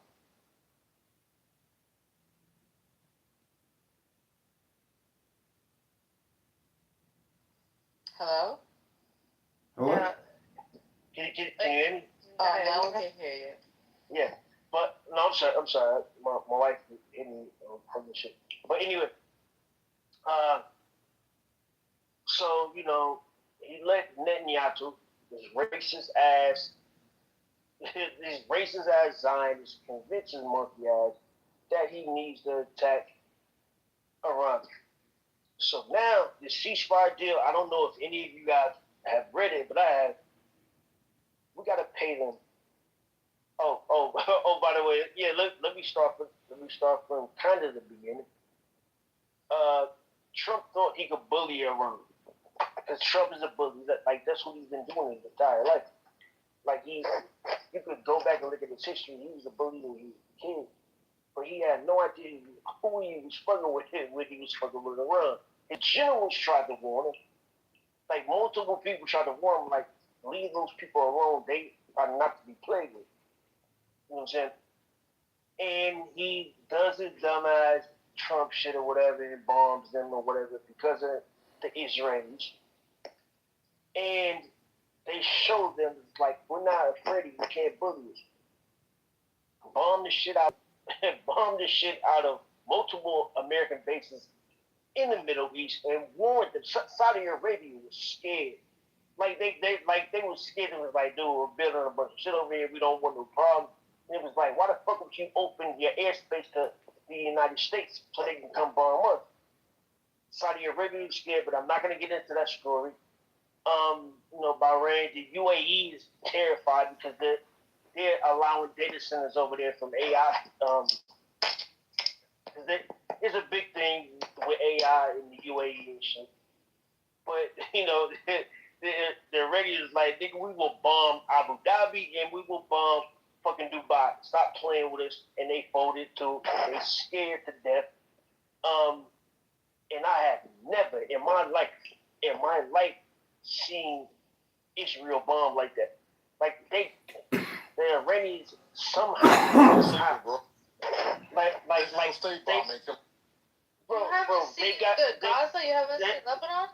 Hello? Hello? Can you hear me? Oh, now we can hear you. Yeah. But, no, I'm sorry. My wife hit me from the shit. But anyway, so, he let Netanyahu, this racist ass Zionist, convince his monkey ass that he needs to attack Iran. So now, the ceasefire deal, I don't know if any of you guys have read it, but I have. We got to pay them. Oh, by the way, yeah, let me start from kind of the beginning. Trump thought he could bully Iran. Because Trump is a bully. That's what he's been doing his entire life. You could go back and look at his history. He was a bully when he was a kid. But he had no idea who he was fucking with when he was fucking with Iran. His generals tried to warn him. Multiple people tried to warn him, leave those people alone. They are not to be played with. You know what I'm saying? And he does his dumbass Trump shit or whatever and bombs them or whatever because of the Israelis. And they show them, we're not afraid of you, can't bully us. Bomb the shit out of multiple American bases in the Middle East and warned them. Saudi Arabia was scared. They were scared. It was dude, we're building a bunch of shit over here. We don't want no problem. And it was why the fuck would you open your airspace to the United States so they can come bomb us? Saudi Arabia was scared, but I'm not going to get into that story. Bahrain, the UAE is terrified because they're allowing data centers over there from AI it's a big thing with AI in the UAE and shit. But the Iranians is like, nigga, we will bomb Abu Dhabi and we will bomb fucking Dubai. Stop playing with us. And they folded too. They scared to death. And I have never in my life seen Israel bomb like that. Like the Iranians somehow they got Gaza. You haven't seen Lebanon,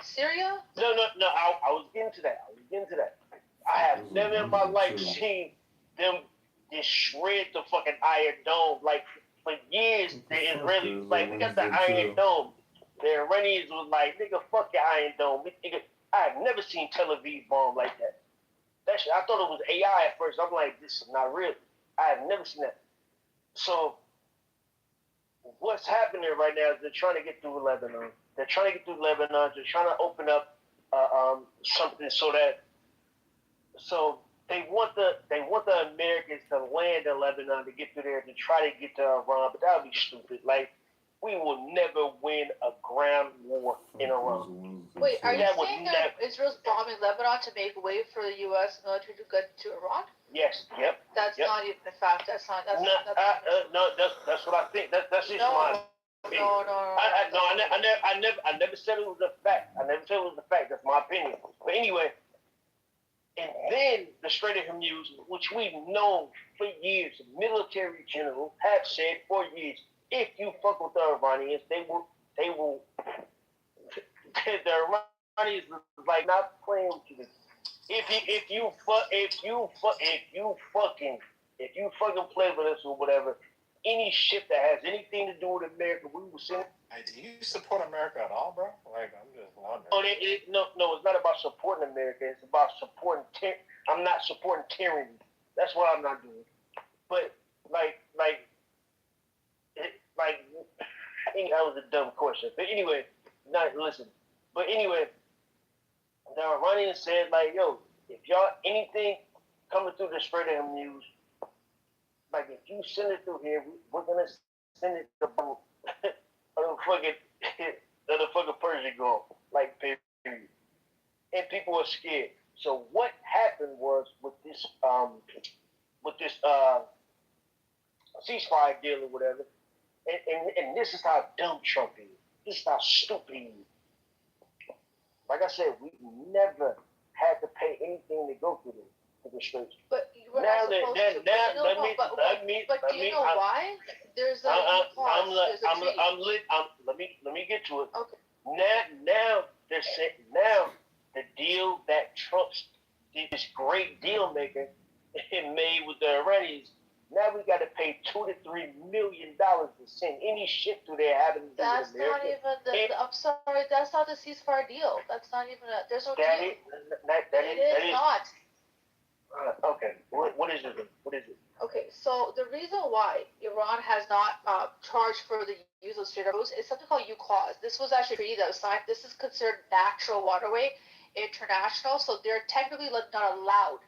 Syria. No. I was getting to that. I have never in my life seen them just shred the fucking Iron Dome. Like for years, the Israelis like we got the Iron Dome. The Iranians was like, nigga, fuck your Iron Dome. Nigga, I have never seen Tel Aviv bomb like that. That shit, I thought it was AI at first. I'm like, this is not real. I have never seen that. So what's happening right now is they're trying to get through Lebanon. They're trying to open up something so they want the Americans to land in Lebanon to get through there to try to get to Iran, but that would be stupid. Like, we will never win a ground war in Iran. Wait, are you saying that Israel's bombing Lebanon to make way for the U.S. military to get to Iran? Yes. Yep. That's not even a fact. That's what I think. That's just my opinion. I never said it was a fact. That's my opinion. But anyway, and then the Strait of Hormuz, which we've known for years, military generals have said for years, if you fuck with the Iranians, they will. The Iranians is like not playing with you. If you fucking play with us or whatever, any ship that has anything to do with America, we will send. Hey, do you support America at all, bro? Like, I'm just wondering. No, it's not about supporting America. It's about supporting. I'm not supporting tyranny. That's what I'm not doing. But I think that was a dumb question. But anyway, listen. But anyway, the Iranians said like, yo, if y'all anything coming through the Strait of Hormuz, like if you send it through here, we're gonna send it to the fucking Persian Gulf, like period. And people are scared. So what happened was with this ceasefire deal or whatever, and this is how dumb Trump is. This is how stupid he is. Like I said, we never had to pay anything to go through the straits. But you were not supposed to. But do you know why? There's a clause. There's a treaty. Let me get to it. Okay. Now they're saying the deal that Trump did, this great deal making made with the Iranians. Now we got to pay $2 to $3 million to send any ship through there having to do That's with America. not even I'm sorry. That's not the ceasefire deal. That's not even there's no deal. It is not. Okay. What is it? What is it? Okay, so the reason why Iran has not charged for the use of Strait of Hormuz is something called U clause. This was actually a treaty that was signed. This is considered natural waterway, international, so they're technically not allowed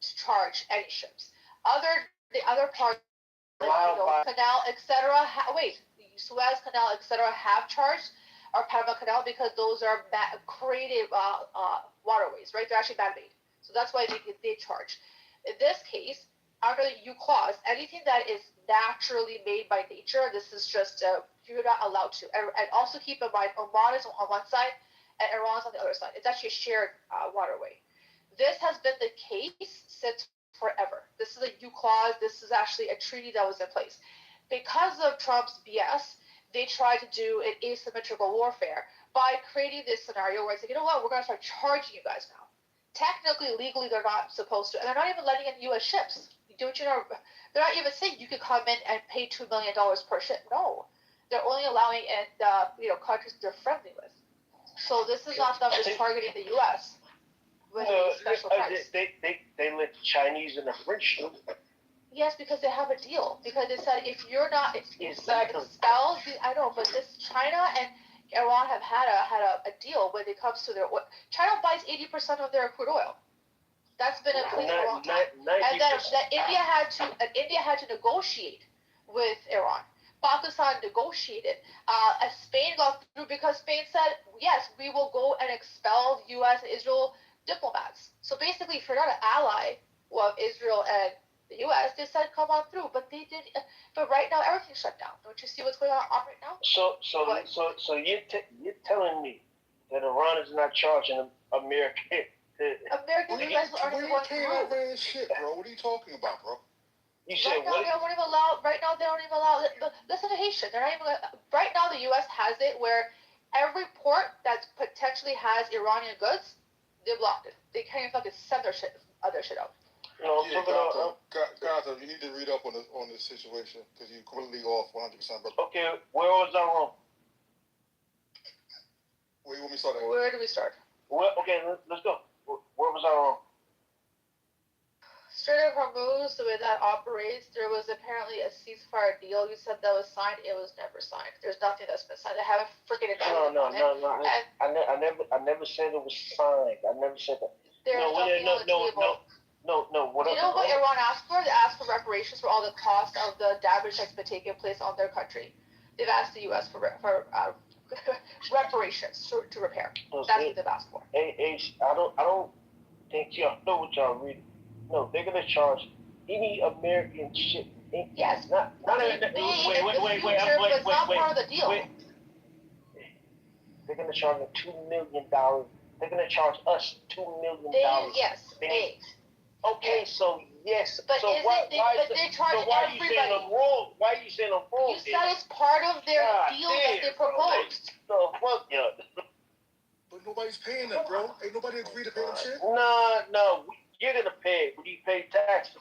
to charge any ships. The other parts, Canal, etc. Suez Canal, etc. have charged, or Panama Canal, because those are creative waterways, right? They're actually man-made, so that's why they charge. In this case, under the U clause, anything that is naturally made by nature, this is just you're not allowed to. And also keep in mind, Oman is on one side and Iran is on the other side. It's actually a shared waterway. This has been the case since forever. This is a U clause. This is actually a treaty that was in place. Because of Trump's BS, they tried to do an asymmetrical warfare by creating this scenario where it's like, you know what, we're going to start charging you guys now. Technically, legally, they're not supposed to, and they're not even letting in U.S. ships. Don't you know? They're not even saying you could come in and pay $2 million per ship. No, they're only allowing in countries they're friendly with. So this is not them just targeting the U.S. with a special price. They let the Chinese and the French do. Yes, because they have a deal. Because they said if you're not, exactly. I know, but this China and Iran have had a deal when it comes to their oil. China buys 80% of their crude oil. That's been in place for a long time. And then India had to negotiate with Iran. Pakistan negotiated. Spain got through because Spain said, yes, we will go and expel U.S. and Israel diplomats. So basically, if you're not an ally of Israel and the U.S., they said come on through, but they did. But right now, everything's shut down. Don't you see what's going on right now? So you're telling me that Iran is not charging America? American U.S. aren't even going through. Iran shit, bro. What are you talking about, bro? You said right now, they don't even allow. Right now, they don't even allow. Listen to Haitian. They're not even. Right now, the U.S. has it where every port that potentially has Iranian goods, they blocked it. They can't even fucking send their shit out. Gato, you need to read up on this situation because you're completely off 100%. But okay, where was I wrong? Where you want me to start at? Where do we start? Okay, let's go. Where was I wrong? Strait of Hormuz, the way that operates, there was apparently a ceasefire deal. You said that was signed. It was never signed. There's nothing that's been signed. I haven't freaking No. I never said it was signed. I never said that. There's nothing on the table. No. Do you know what Iran asked for? They asked for reparations for all the cost of the damage that's been taking place on their country. They've asked the U.S. for reparations to repair. That's what they've asked for. I don't think y'all know what y'all reading. No, they're gonna charge any American ship. Yes. Wait. It's not part of the deal. Wait. They're gonna charge them $2 million. They're gonna charge us $2 million. Yes. Okay, so yes. But so they charge everybody. You saying I'm wrong? Why are you saying I'm wrong? You said it's part of their deal that they proposed. So fuck yeah. But nobody's paying them, bro. Ain't nobody agreed to pay them shit. No. You're gonna pay it when you pay taxes.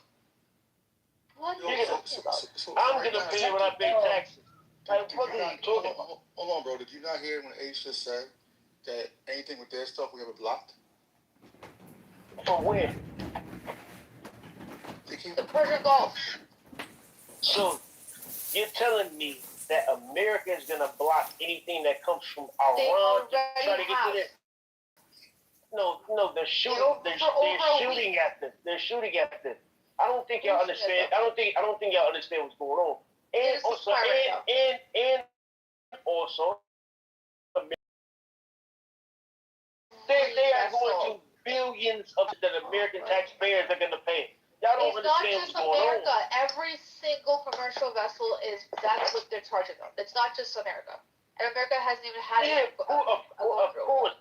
What? I'm gonna pay when I pay taxes. What are you talking about? Hold on, bro. Did you not hear when Ace just said that anything with their stuff we have it blocked? For where? The Persian Gulf. So you're telling me that America is gonna block anything that comes from Iran to try to get to there? No, they're shooting. They're shooting at them. They're shooting at them. I don't think y'all understand. I don't think y'all understand what's going on. And also, they are going to billions of that American taxpayers are going to pay. Y'all don't understand what's going on. It's not just America. Every single commercial vessel that's what they're charging them. It's not just America. And America hasn't even had it.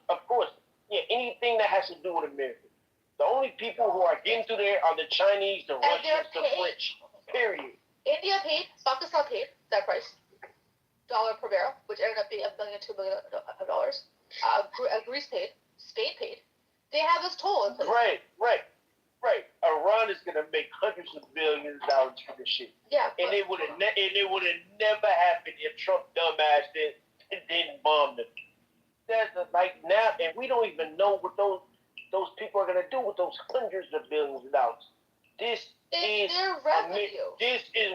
Of course. Yeah, anything that has to do with America. The only people who are getting through there are the Chinese, the Russians, the French. Period. India paid, Pakistan paid that price, $1 per barrel, which ended up being $1 billion, $2 billion. Greece paid, Spain paid. They have this toll in place. Right. Iran is gonna make hundreds of billions of dollars for this shit. Yeah. And it would have never happened if Trump dumbass didn't bomb them. That's like now, and we don't even know what those people are gonna do with those hundreds of billions of dollars. This is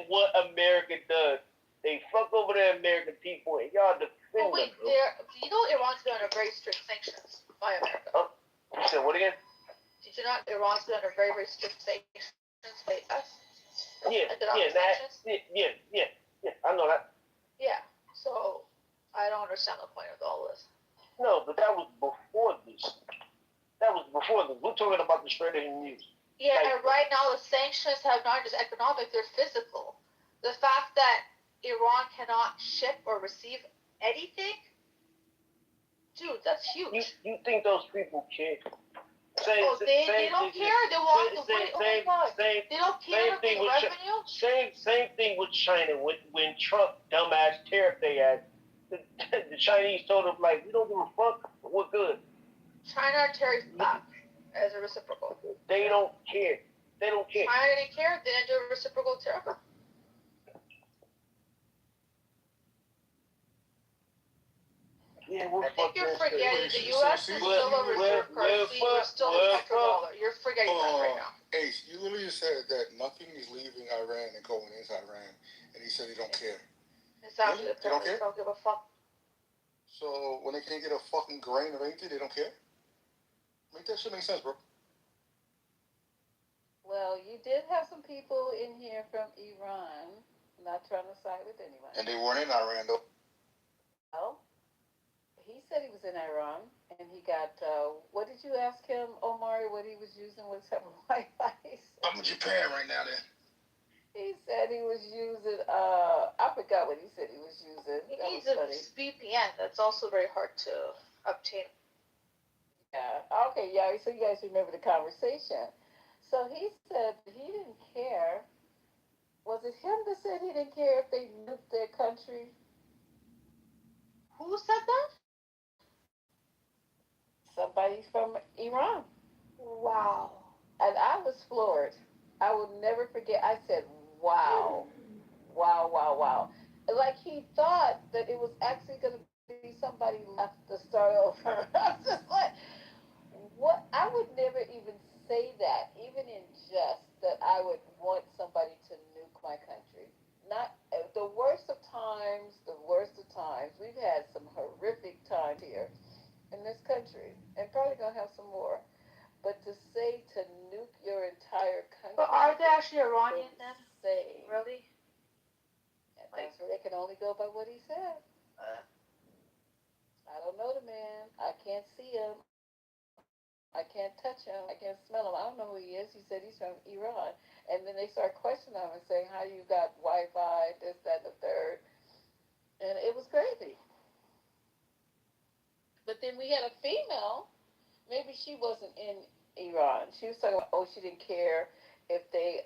what America does. They fuck over the American people, and y'all defend them. You know Iran's been under very strict sanctions by America. You said what again? Did you not? Iran's been under very, very strict sanctions by us. Yeah, I know that. Yeah, so I don't understand the point of all this. No, but that was before this. We're talking about the Strait of Hormuz. Yeah, and right now the sanctions have not just economic, they're physical. The fact that Iran cannot ship or receive anything, dude, that's huge. You think those people care? They don't care. They walk away. Oh my God. They don't care about the revenue. Same thing with China. When Trump dumbass tariff they had, the Chinese told them like, we don't give a fuck. We're good. China tariffs back as a reciprocal. They don't care. China didn't care. They didn't do a reciprocal tariff. Yeah, I think you're forgetting the U.S. is still a reserve currency. We're still a petrodollar. You're forgetting that right now. Ace, you literally just said that nothing is leaving Iran and going into Iran, and he said he don't care. Exactly. They don't care? They don't give a fuck. So when they can't get a fucking grain of anything, they don't care? Make that shit make sense, bro. Well, you did have some people in here from Iran Not trying to side with anyone. And they weren't in Iran, though. Well, he said he was in Iran, and he got. What did you ask him, Omari? What he was using was some Wi-Fi. I'm in Japan right now, then. He said he was using. I forgot what he said he was using. He That needs was a funny. VPN. That's also very hard to obtain. Yeah. Okay. Yeah. So you guys remember the conversation. So he said he didn't care. Was it him that said he didn't care if they nuked their country? Who said that? Somebody from Iran. Wow. And I was floored. I will never forget. I said, wow. Wow, wow, wow. Like he thought that it was actually going to be somebody left to start over. I was just like, what? I would never even say that, even in jest, that I would want somebody to nuke my country. Not the worst of times, the worst of times. We've had some horrific times here in this country, and probably gonna have some more. But to say to nuke your entire country. But are they actually Iranian then? Say, Really? that's where they can only go by what he said. I don't know the man. I can't see him. I can't touch him. I can't smell him. I don't know who he is. He said he's from Iran. And then they start questioning him and saying, how you got Wi-Fi, this, that, and the third. And it was crazy. But then we had a female. Maybe she wasn't in Iran. She was talking about, she didn't care if they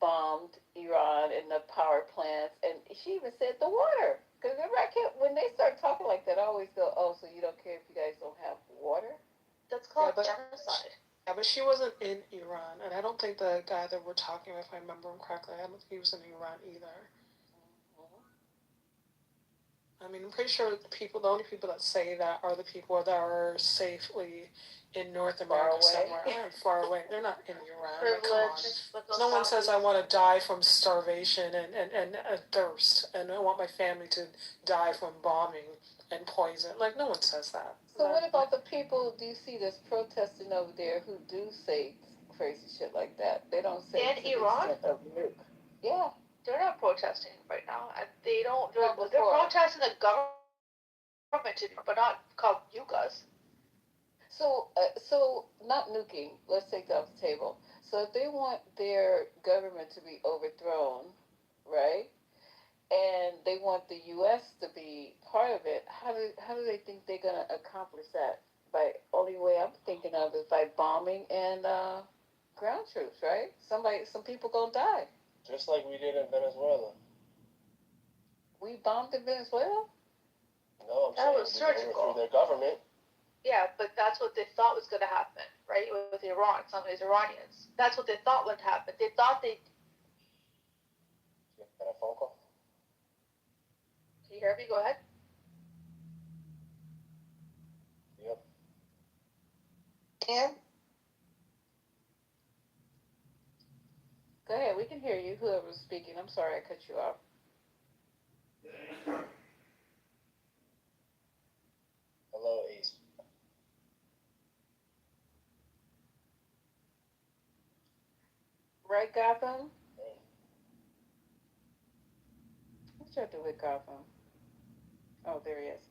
bombed Iran and the power plants. And she even said the water. Because remember, when they start talking like that, I always go, so you don't care if you guys don't have water? That's called genocide. Yeah, but she wasn't in Iran, and I don't think the guy that we're talking about, if I remember him correctly, I don't think he was in Iran either. I mean, I'm pretty sure the only people that say that are the people that are safely in North America somewhere, far away. They're not in Iran. Like, come on. No one says I want to die from starvation and thirst, and I want my family to die from bombing and poison. Like, no one says that. So what about the people, do you see that's protesting over there who do say crazy shit like that? They don't say in Iran? Of nuke. Yeah. They're not protesting right now. They don't. They're protesting the government, but not called you guys. So not nuking. Let's take that off the table. So if they want their government to be overthrown, right? And they want the U.S. to be part of it. How do they think they're gonna accomplish that? By only way I'm thinking of is by bombing and ground troops, right? Some people gonna die. Just like we did in Venezuela. We bombed in Venezuela? No, I'm saying we overthrew their government. Yeah, but that's what they thought was going to happen, right? With Iran, some of these Iranians. That's what they thought would happen. They thought they. You got a phone call? Can you hear me? Go ahead. Yep. And? Go ahead. We can hear you. Whoever's speaking. I'm sorry I cut you off. Hello, Ace. Right, Gotham? What y'all do with Gotham? Oh, there he is.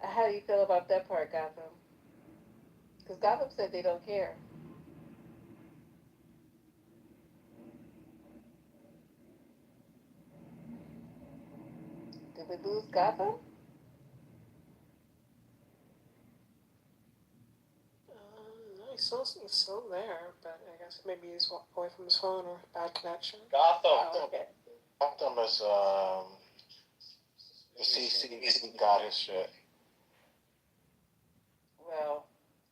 How do you feel about that part, Gotham? Because Gotham said they don't care. Did we lose Gotham? He's still there, but I guess maybe he's away from his phone or bad connection. Gotham. Oh, okay. Gotham is, the CCC got his shit. Well,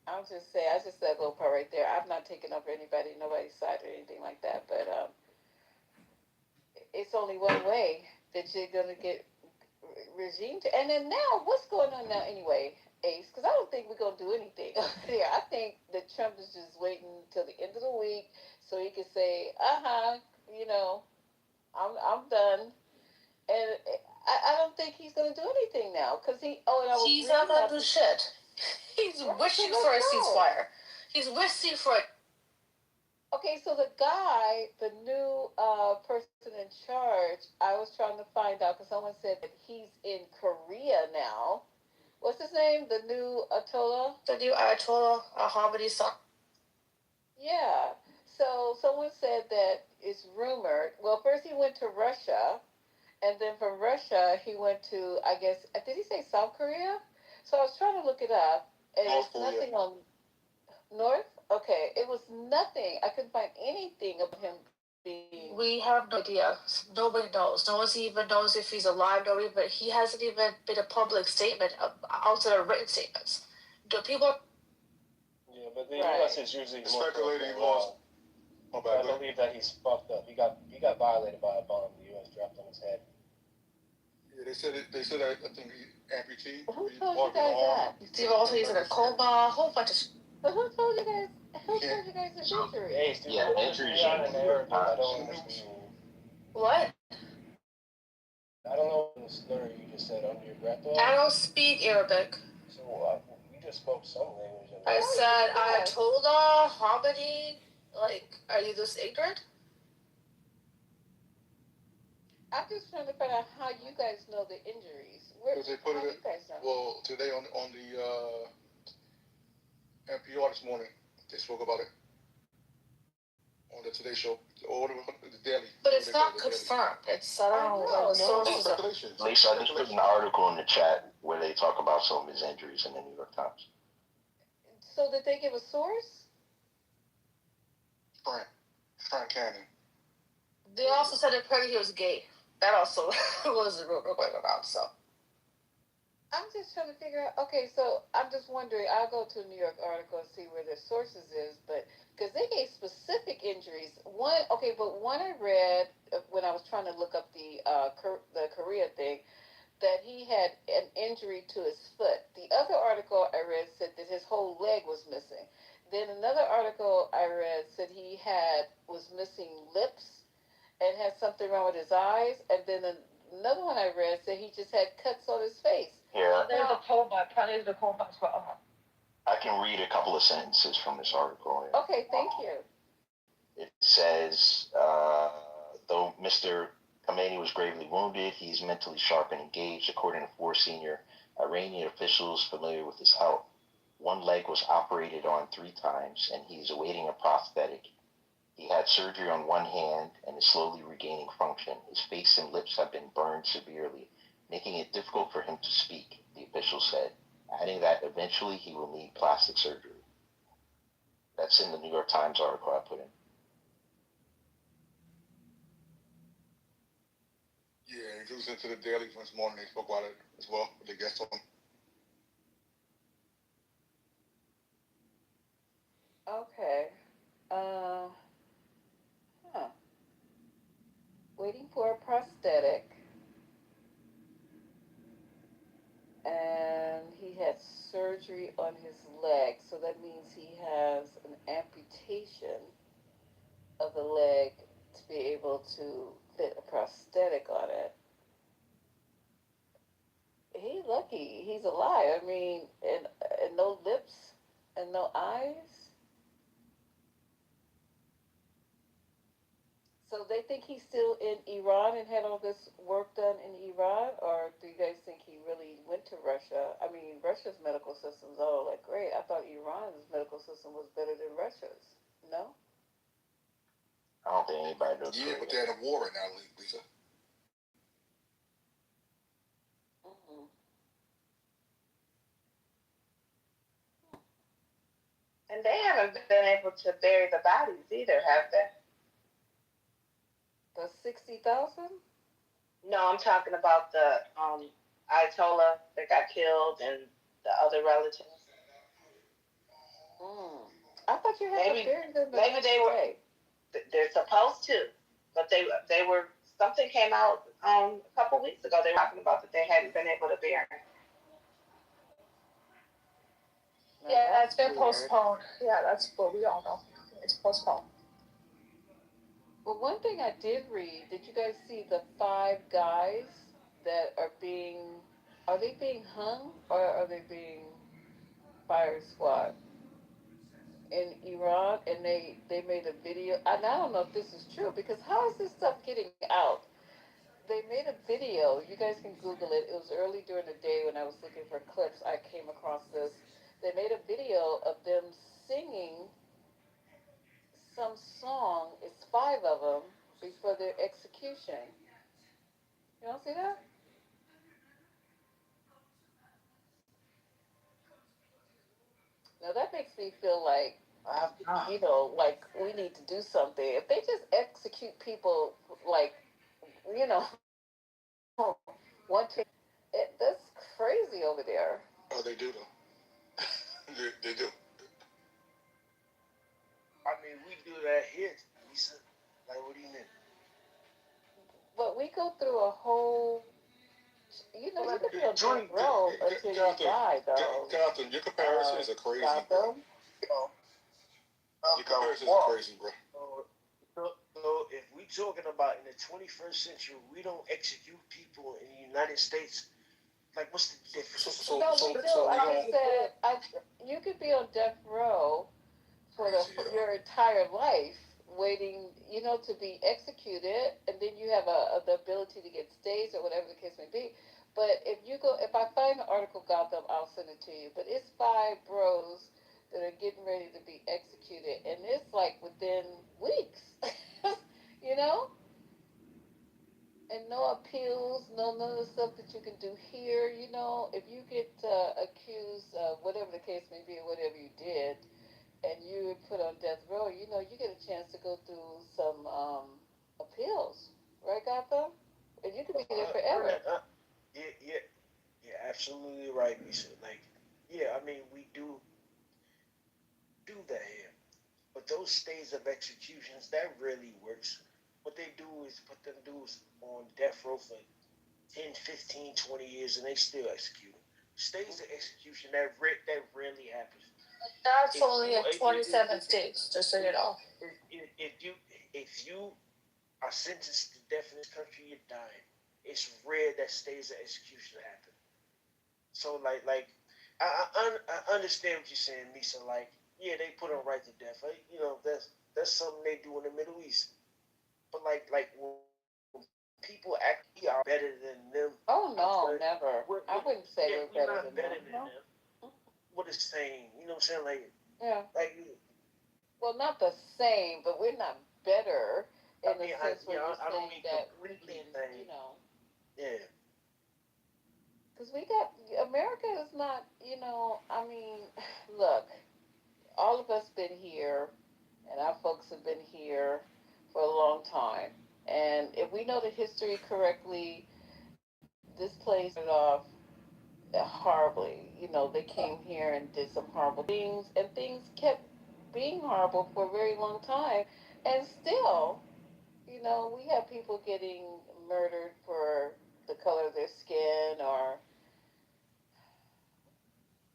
I just said that little part right there. I've not taken up nobody's side or anything like that, but it's only one way that you're gonna get regime. And then now, what's going on now anyway, Ace? Because I don't think we're gonna do anything there. I think that Trump is just waiting till the end of the week so he can say, I'm done. And I don't think he's gonna do anything now because he's not gonna do shit. He's wishing for a ceasefire. He's wishing for Okay, so the guy, the new person in charge, I was trying to find out because someone said that he's in Korea now. What's his name? The new Atola? The new Ayatollah Ahmadi Sa. Yeah. So someone said that it's rumored. Well, first he went to Russia, and then from Russia he went to, I guess, did he say South Korea? So I was trying to look it up, and North it's Korea. nothing on North. Okay, it was nothing. I couldn't find anything about him being. We have no idea. Nobody knows. No one even knows if he's alive. Nobody, but he hasn't even been a public statement outside of written statements. The people. Yeah, but the Right. U.S. is usually more Speculating he careful, lost. Oh, I bad. believe that he's fucked up. He got violated by a bomb. The U.S. dropped on his head. Yeah, they said it. They said that I think he amputee. Who He told you part of the guys arm. that? Steve also he's in a coma. A whole bunch of. But who told you guys? Who told you guys his injury? Hey, Steve, Yeah, injuries on in in the New York Arabic. I Times. don't understand. What? I don't know the slur you just said under your breath. I don't speak Arabic. So you just spoke some language. I said Ayatollah Ahmadi. Like, are you this ignorant? I'm just trying to find out how you guys know the injuries. Where? Because they put How it. you guys know? Well, today on the NPR this morning, they spoke about it on the Today Show or the Daily. But it's not confirmed. It's I don't know. know. The sources are. Speculation. Lisa, I just put an article in the chat where they talk about some of his injuries in the New York Times. So did they give a source? Frank Cannon. They also said apparently he was gay. That also was a rumor going around. So. I'm just trying to figure out. Okay, so I'm just wondering. I'll go to a New York article and see where their sources is, but because they gave specific injuries. But one I read when I was trying to look up the Korea thing, that he had an injury to his foot. The other article I read said that his whole leg was missing. Then another article I read said he was missing lips and had something wrong with his eyes. And then another one I read said he just had cuts on his face. Yeah. There's a coma. There's a coma as well. I can read a couple of sentences from this article. Okay, thank you. It says, though Mr. Khomeini was gravely wounded, he's mentally sharp and engaged, according to 4 senior Iranian officials familiar with his health. One leg was operated on 3 times, and he is awaiting a prosthetic. He had surgery on one hand and is slowly regaining function. His face and lips have been burned severely, making it difficult for him to speak, the official said, adding that eventually he will need plastic surgery. That's in the New York Times article I put in. Yeah, and if you listen to the Daily this morning, they spoke about it as well with the guest on. Okay. Waiting for a prosthetic. And he had surgery on his leg, so that means he has an amputation of the leg to be able to fit a prosthetic on it. He's lucky he's alive. I mean, and no lips and no eyes. So they think he's still in Iran and had all this work done in Iran, or do you guys think he really went to Russia? I mean, Russia's medical system's all like great. I thought Iran's medical system was better than Russia's. No? I don't think anybody knows. Yeah, but they're in a war right now, Lisa. Mm-hmm. And they haven't been able to bury the bodies either, have they? The 60,000? No, I'm talking about the Ayatollah that got killed and the other relatives. I thought you had to bury them. Maybe they were. They're supposed to, but they were. Something came out a couple weeks ago. They were talking about that they hadn't been able to bury. Yeah, it's been postponed. Yeah, that's what we all know. It's postponed. But one thing I did read, did you guys see the 5 guys that are they being hung or are they being fire squad? in Iran, and they made a video. And I don't know if this is true because how is this stuff getting out? They made a video. You guys can Google it. It was early during the day when I was looking for clips. I came across this. They made a video of them singing some song. It's five of them before their execution. You don't see that? Now that makes me feel like, like we need to do something. If they just execute people like, you know, that's crazy over there. Oh, they do though. they do. I mean, we do that here, Lisa. Like, what do you mean? But we go through a whole, you know, you could be on death row until you die, though. Gotham, your comparisons are crazy, bro. Your comparisons are crazy, bro. So if we talking about in the 21st century, we don't execute people in the United States. Like, what's the difference? No, we do. I just said, you could be on death row for your entire life, waiting, you know, to be executed, and then you have the ability to get staged or whatever the case may be. But if I find the article, Gotham, I'll send it to you. But it's five bros that are getting ready to be executed, and it's like within weeks, you know. And no appeals, none of the stuff that you can do here. You know, if you get accused of whatever the case may be or whatever you did, and you were put on death row, you know, you get a chance to go through some appeals, right, Gotham? And you could be there forever. Yeah, absolutely right, Lisa. Like, yeah, I mean, we do that here. But those stays of executions, that really works. What they do is put them dudes on death row for 10, 15, 20 years, and they still execute them. Stays of execution, that rarely happens. That's only at 27 states, just so you know. If you are sentenced to death in this country, you're dying. It's rare that stays of execution happen. So I understand what you're saying, Lisa. Like, yeah, they put them right to death. Like, you know, that's something they do in the Middle East. But like when people actually are better than them. Oh no, never. I wouldn't say we're better than them. No. What is saying? You know what I'm saying? Like, yeah. Like, well, not the same, but we're not better in the sense where you're I don't saying mean that we completely can, you know. Yeah. Because America is not, you know, I mean, look, all of us been here, and our folks have been here for a long time. And if we know the history correctly, this place started off horribly. You know, they came here and did some horrible things, and things kept being horrible for a very long time. And still, you know, we have people getting murdered for the color of their skin, or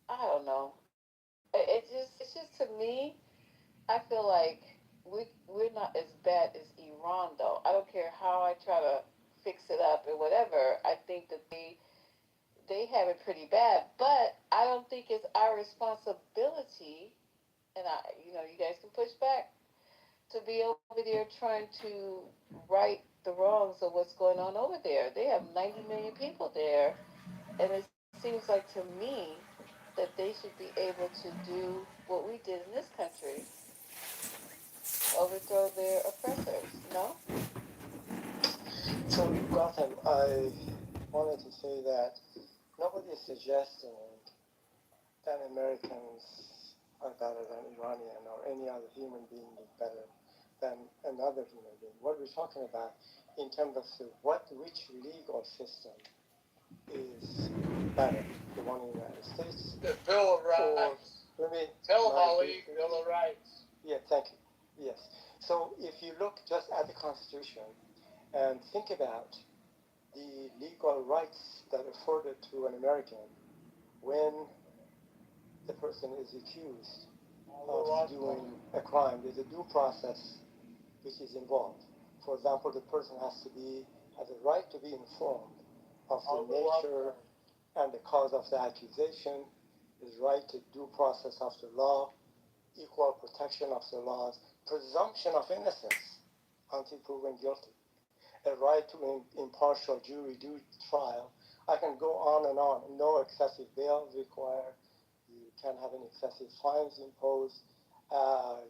I don't know. It's just to me, I feel like we're not as bad as Iran though. I don't care how I try to fix it up or whatever. I think that they have it pretty bad, but I don't think it's our responsibility. And you know, you guys can push back to be over there trying to right the wrongs of what's going on over there. They have 90 million people there, and it seems like to me that they should be able to do what we did in this country, overthrow their oppressors. No? So, Gotham, I wanted to say that nobody is suggesting that Americans are better than Iranian or any other human being is better than another human being. What we're talking about in terms of which legal system is better, the one in the United States? The Bill of Rights. Tell them, Ali, Bill of Rights. Yeah, thank you. Yes. So if you look just at the Constitution and think about the legal rights that are afforded to an American when the person is accused of doing a crime, there's a due process which is involved. For example, the person has a right to be informed of the nature and the cause of the accusation, his right to due process of the law, equal protection of the laws, presumption of innocence until proven guilty, a right to impartial jury trial. I can go on and on. No excessive bail required. You can't have any excessive fines imposed. A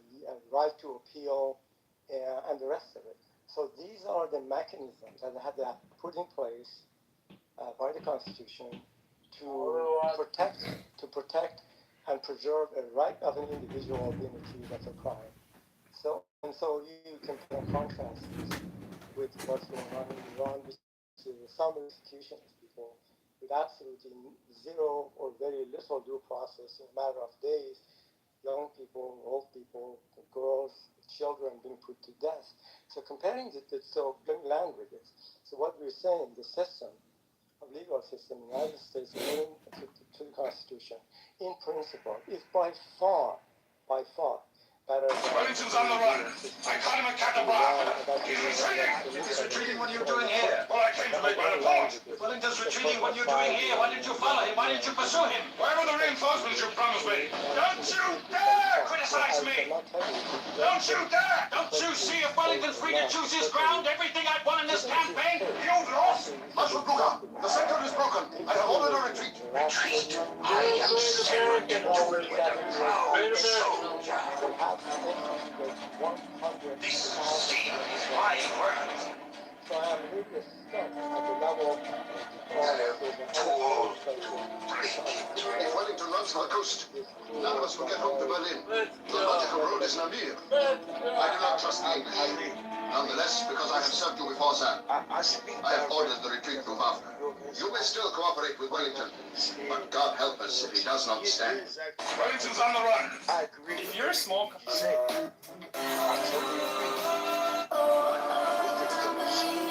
right to appeal, and the rest of it. So these are the mechanisms that have been put in place by the Constitution to protect and preserve a right of an individual being accused of a crime. So you can contrast this with what's going on in Iran, which is some execution of people with absolutely zero or very little due process in a matter of days. Young people, old people, girls, children being put to death. So comparing so let me land with this. So what we're saying, the system, of legal system in the United States, according to the Constitution, in principle, is by far better than Wellington's on the run. I caught him at Kitover. He's retreating. He's retreating. What are you doing here? Well, I came to make my report. If Wellington's retreating, what are you doing here? Why didn't you follow him? Why didn't you pursue him? Where were the reinforcements you promised me? Don't you dare criticize me! Don't you dare! Don't you see if Wellington's free to choose his ground? Everything I've won in this campaign? You lost! Marshal Blucher, the center is broken. I have ordered a retreat. Retreat? I am scared into it with a proud soldier. This steel is my words. So I am really stuck at the level Too old to break into it. If Wellington runs to the coast, none of us will get home to Berlin. The logical road is Namur. I do not trust the English. Nonetheless, because I have served you before, sir, I have ordered the retreat to Wavre. You may still cooperate with Wellington, but God help us if he does not stand. Wellington's on the run. If you're a small The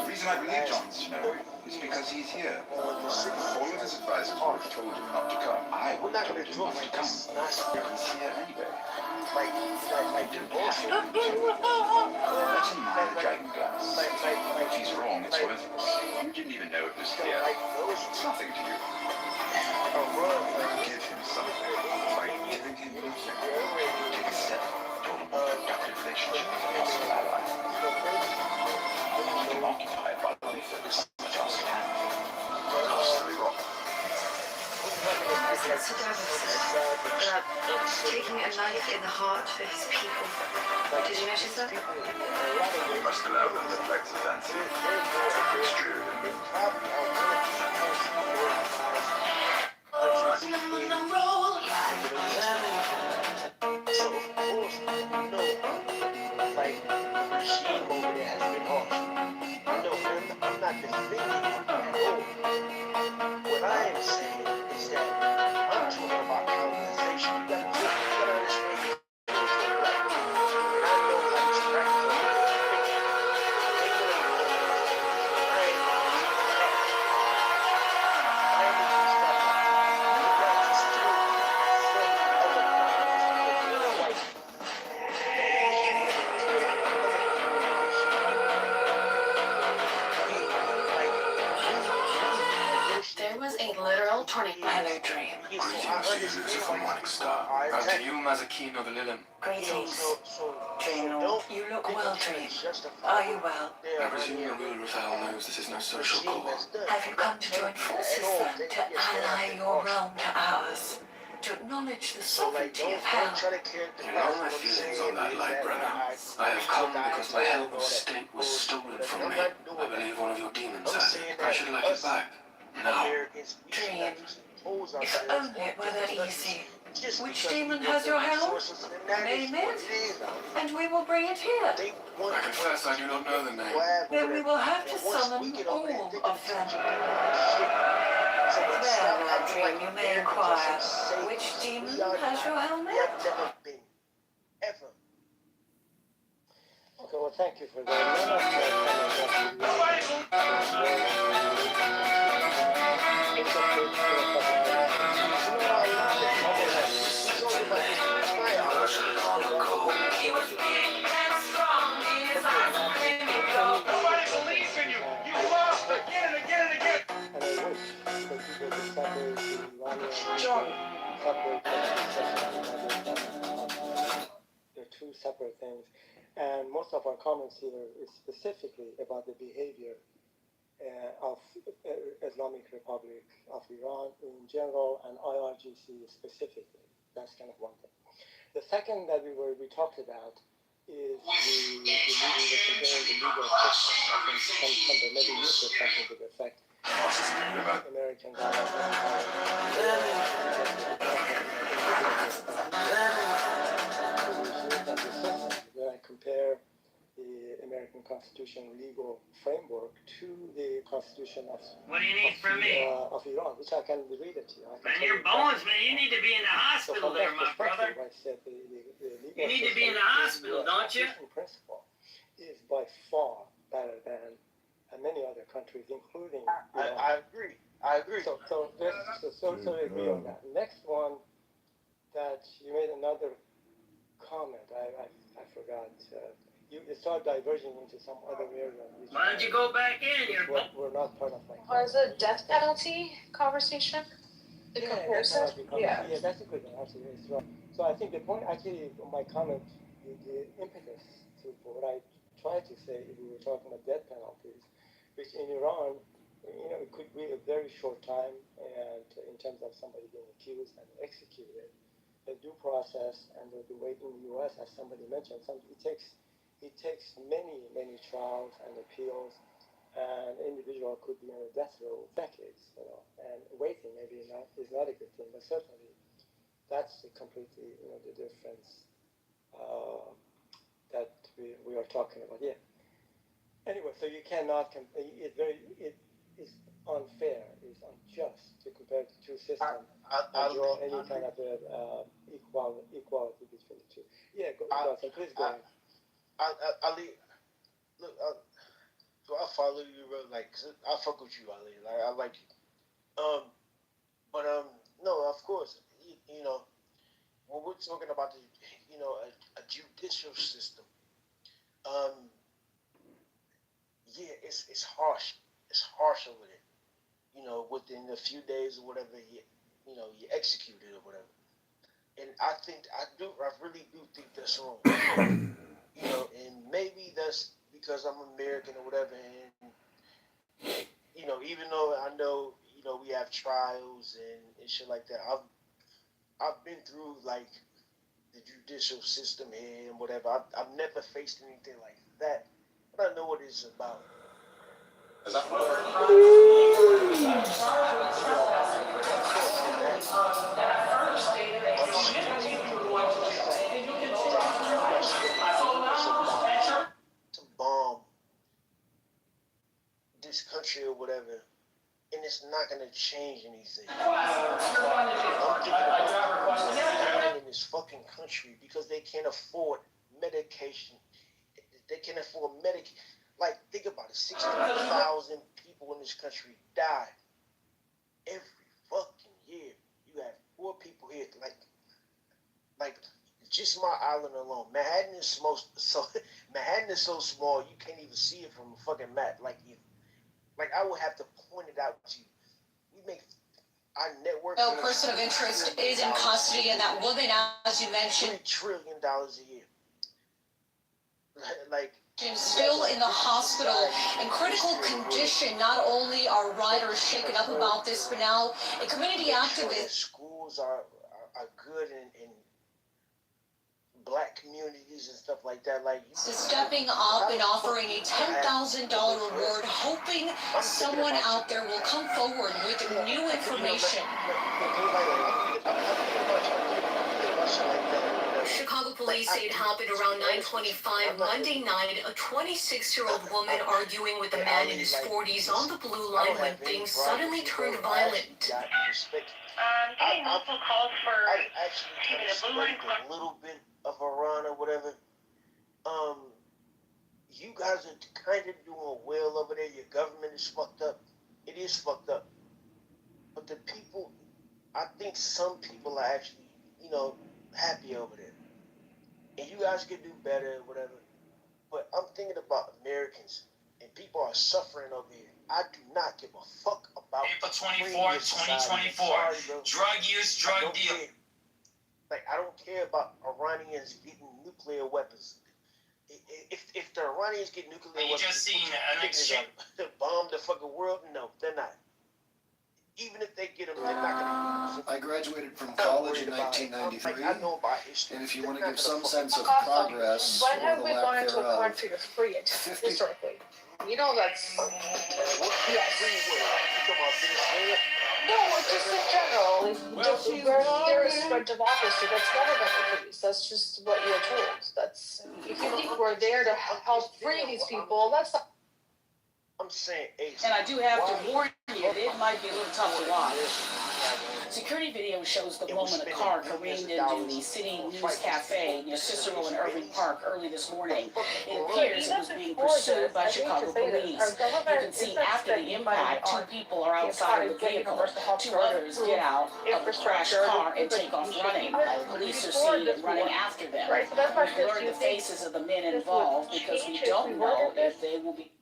reason I believe John's to know is because he's here. All of his advisors would have told him not to come. I would have told him not to come. He's here anyway. I don't have to. Let him mind the dragon glass. If he's wrong, it's worth it. You didn't even know it was here. It's nothing to you. Give him something by giving him nothing. Take a step toward a more productive relationship with a possible ally. Keep him occupied while we focus on the task at hand. Absolutely wrong. President Saddam said about taking a knife in the heart for his people. Did you notice that? You must allow them to flex the fancy. It's true. Regime over there has been harsh. No, I'm not defending it at all. What I am saying is that I'm talking about colonization. You gotta understand. And I know how this practice There was a literal tornado. Hello, Dream. Greetings, users of Morning Star. Unto you, Mazakino the Lilin. Greetings. Dream, you look well, Dream. Are you well? I presume the ruler of hell knows this is no social call. Have you come to join forces then, to ally your realm to ours? To acknowledge the sovereignty of hell? You know my feelings on that, Light Brother. I have come because my help state was stolen from me. I believe one of your demons has it. I should like it back. Now. Dream, if only it were that easy. Which demon has your helm? Name it, and we will bring it here. I confess I do not know the name. Then we will have to summon all of them. There, now, Dream, you may inquire. Which demon has your helmet? Ever. Okay, well, thank you for that. He was big and strong in his eyes and clearly go. Nobody believes in you. You lost again and again and again. And I wish that people could separate the Iranian John. separate separate things. And most of our comments here is specifically about the behavior of Islamic Republic of Iran in general and IRGC specifically. That's kind of one thing. The second that we talked about is we were comparing the legal system. I think somebody, maybe you said something to the effect. American when I compare the American Constitution legal framework to the Constitution of what do you need from me? Of Iran, which I can read it to you. Man, your bones, man. You need to be in the hospital there, my brother. I said the You need to be in the hospital, don't you? Principle is by far better than many other countries, including Iran. I agree. I agree. So we agree on that. Next one that you made another comment. I forgot. You start diverging into some other area. Why don't you go back in? We're not part of my. Was it death penalty conversation? The comparison? Yeah, that's a good one. Absolutely, it's right. So I think the point, actually, my comment, the impetus to what I tried to say, if we were talking about death penalties, which in Iran, it could be a very short time, and in terms of somebody being accused and executed, the due process and the way in the U.S., as somebody mentioned, it takes many trials and appeals, and an individual could be on a death row decades, and waiting maybe is not a good thing, but certainly that's completely, the difference that we are talking about. Yeah. Anyway, so you cannot it is unfair, it's unjust to compare the two systems and draw any kind of equality between the two. Yeah, please go ahead. Ali, look, so I follow you, bro. Like, I fuck with you, Ali. Like, I like you. No, of course, when we're talking about a judicial system, it's harsh. It's harsh over there. Within a few days or whatever, you execute it or whatever. And I really do think that's wrong. And maybe that's because I'm American or whatever, and even though I know, we have trials and shit like that, I've been through like the judicial system here and whatever. I've never faced anything like that, but I know what it's about. To bomb this country or whatever, and it's not gonna change anything. I'm thinking about in this fucking country because they can't afford medication. They can't afford Like, think about it. 60,000 people in this country die every fucking year. You have 4 people here. Like just my island alone. Manhattan is so small you can't even see it from a fucking map. Like I would have to point it out to you. We make our network. No person of interest is in custody, and that woman, as you mentioned, $3 trillion a year. Like. Still in the hospital in critical condition. Not only are riders shaken up about this, but now a community activist. Schools are good in black communities and stuff like that. Like stepping up and offering a $10,000 reward, hoping someone out there will come forward with new information. Chicago police say it happened around 9:25 Monday night. A 26-year-old woman arguing with a man in his 40s on the blue line when things suddenly turned violent. Getting multiple calls for even a blue line a little bit of Iran or whatever. You guys are kind of doing well over there. Your government is fucked up. It is fucked up. But the people, I think some people are actually, happy over there. And you guys can do better, whatever. But I'm thinking about Americans, and people are suffering over here. I do not give a fuck about April 24th, 2024. Drug use, drug deal. Like, I don't care about Iranians getting nuclear weapons. If the Iranians get nuclear weapons, just seen an exchange to bomb the fucking world, no, they're not. Even if they get them, they're not gonna use them. I graduated from college in 1993, and if you want to give some sense of progress When or have the we lack gone into a thereof, country to free it historically? You know that's no, just in general. There is spread democracy. That's never been the case. That's just what you're told. That's if you think we're there to help free these people, that's not. I'm saying, And I do have to warn you, it might be a little tough to watch. Security video shows the moment a car careened into the City News Cafe near Cicero and Irving Park early this morning. It appears it was being pursued by Chicago police. You can see after the impact, 2 people are outside of the vehicle. 2 others get out of the crashed car and take off running. Police are seen running after them. We've blurred the faces of the men involved because we don't know if they will be.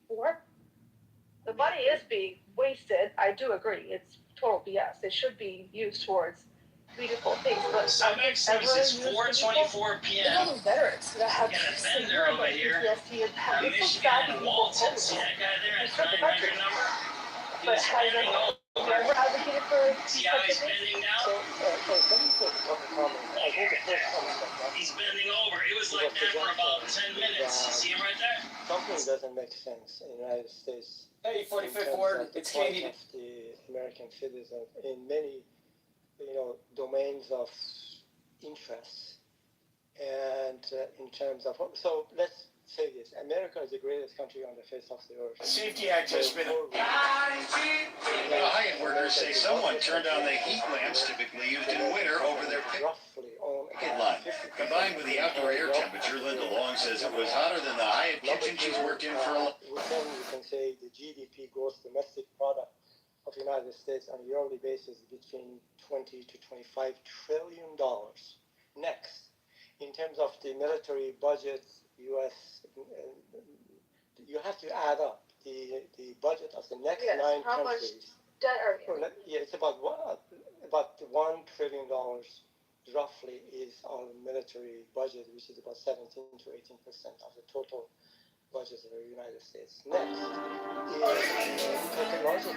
The money is being wasted. I do agree. It's total BS. It should be used towards beautiful things. But Next is 4:24 p.m. all the veterans that have Got a vendor over here. PTSD and Michigan sad and people Walton. homeless. See that guy there at It's not the 900 country. number? But He's has bending over. never advocated for See how he's bending down? He's bending over. It was like that for about 10 minutes. You see him right there? Something doesn't make sense in the United States. Hey, 45th Ward, it's Katie. Of the American citizen in many, domains of interest, and in terms of so let's say this: America is the greatest country on the face of the earth. Safety Act has been. Hyatt workers say someone turned on the heat lamps typically used in winter over their picket line. Combined with the outdoor air temperature, Linda Long says it was hotter than the Hyatt kitchen she's worked in for a Within, you can say the GDP, gross domestic product of the United States on a yearly basis between 20 to 25 trillion dollars. Next, in terms of the military budget, U.S. You have to add up the budget of the next 9 how countries. much debt are we? Yeah, it's about $1 trillion roughly is our military budget, which is about 17 to 18% of the total budget of the United States. Next is technological.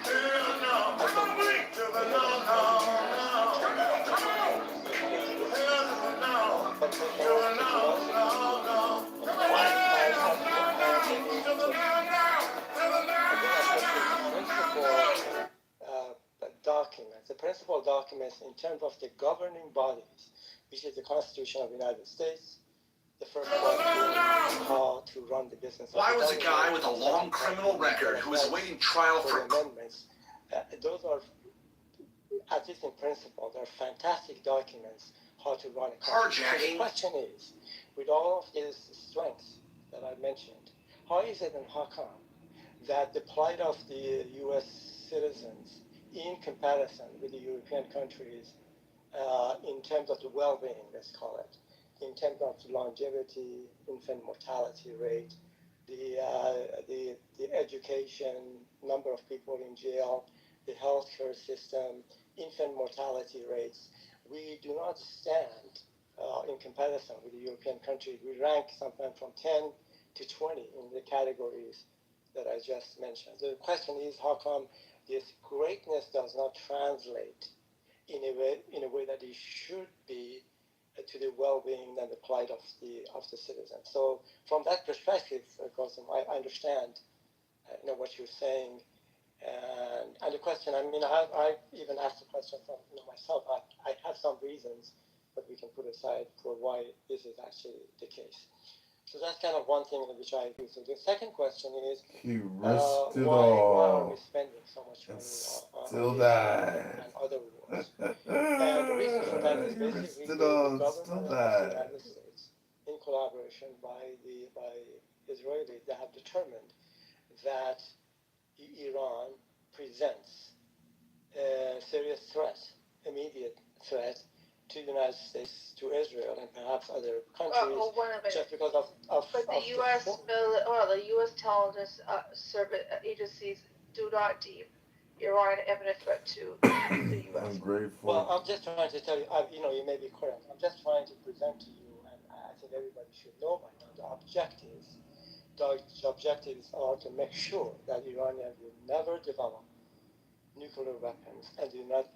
Documents, the principal documents in terms of the governing bodies, which is the Constitution of the United States, the first one being how to run the business. Why was a guy with a long criminal record who is awaiting trial for amendments? Those are, at least in principle, they're fantastic documents how to run a country. So the question is, with all of these strengths that I mentioned, how is it and how come that the plight of the U.S. citizens in comparison with the European countries, in terms of the well-being, let's call it, in terms of longevity, infant mortality rate, the education, number of people in jail, the healthcare system, infant mortality rates, we do not stand in comparison with the European countries. We rank sometimes from 10 to 20 in the categories that I just mentioned. The question is, how come this greatness does not translate in a way that it should be to the well-being and the plight of the citizen? So from that perspective, Gautam, I understand what you're saying, and the question. I mean, I even asked the question from myself. I have some reasons that we can put aside for why this is actually the case. So that's kind of one thing which I do. So the second question is, He risked it why are all. we spending so much money Still on died. and other wars? And the reason for that is basically the government of the United States, in collaboration by Israelis, they have determined that Iran presents a serious threat, immediate threat to the United States, to Israel, and perhaps other countries, just because of but the U.S. The U.S. intelligence service agencies do not deem Iran an imminent threat to the U.S.? I'm grateful. Well, I'm just trying to tell you, you may be correct. I'm just trying to present to you, and I think everybody should know by now, the objectives. The objectives are to make sure that Iranians will never develop nuclear weapons and will not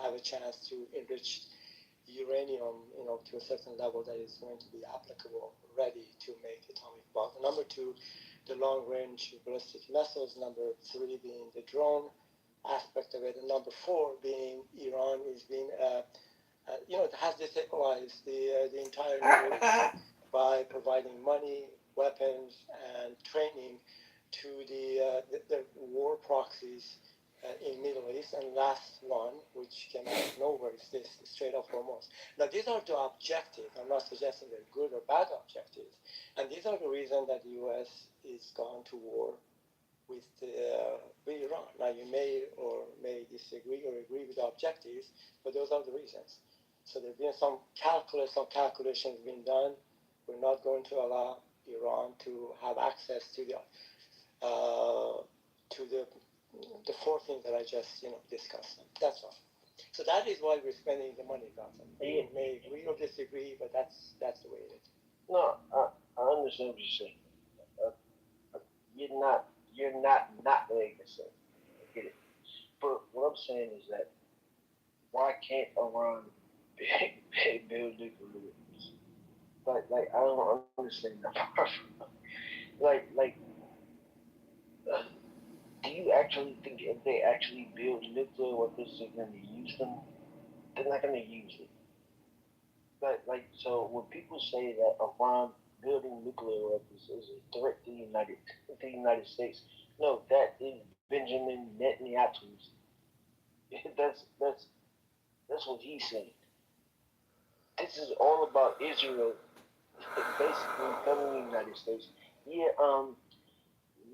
have a chance to enrich uranium, to a certain level that is going to be applicable, ready to make atomic bombs. Number two, the long-range ballistic missiles. Number three being the drone aspect of it, and number four being Iran is being, has destabilized the entire Middle East by providing money, weapons, and training to the war proxies in Middle East. And last one, which came out of nowhere, is this Strait of Hormuz. Now, these are the objectives. I'm not suggesting they're good or bad objectives. And these are the reasons that the U.S. is gone to war with Iran. Now, you may or may disagree or agree with the objectives, but those are the reasons. So there's been some calculations being done. We're not going to allow Iran to have access to the four things that I just discussed. That's all. So that is why we're spending the money, Gotham. You may agree or disagree, but that's the way it is. No, I understand what you're saying. You're not making sense. I get it. But what I'm saying is that why can't Iran build nuclear weapons? Like I don't understand that part. Do you actually think if they actually build nuclear weapons, they're going to use them? They're not going to use it. So when people say that Iran building nuclear weapons is a threat to the United States, no, that is Benjamin Netanyahu's. That's what he's saying. This is all about Israel basically telling the United States, yeah,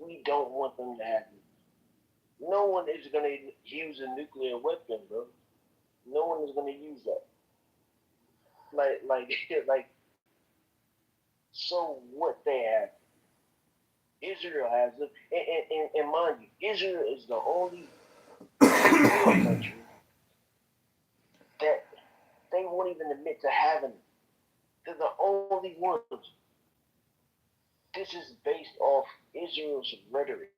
we don't want them to have it. No one is going to use a nuclear weapon, bro. No one is going to use that. So what they have, Israel has it, and mind you, Israel is the only country that they won't even admit to having it. They're the only ones. This is based off Israel's rhetoric.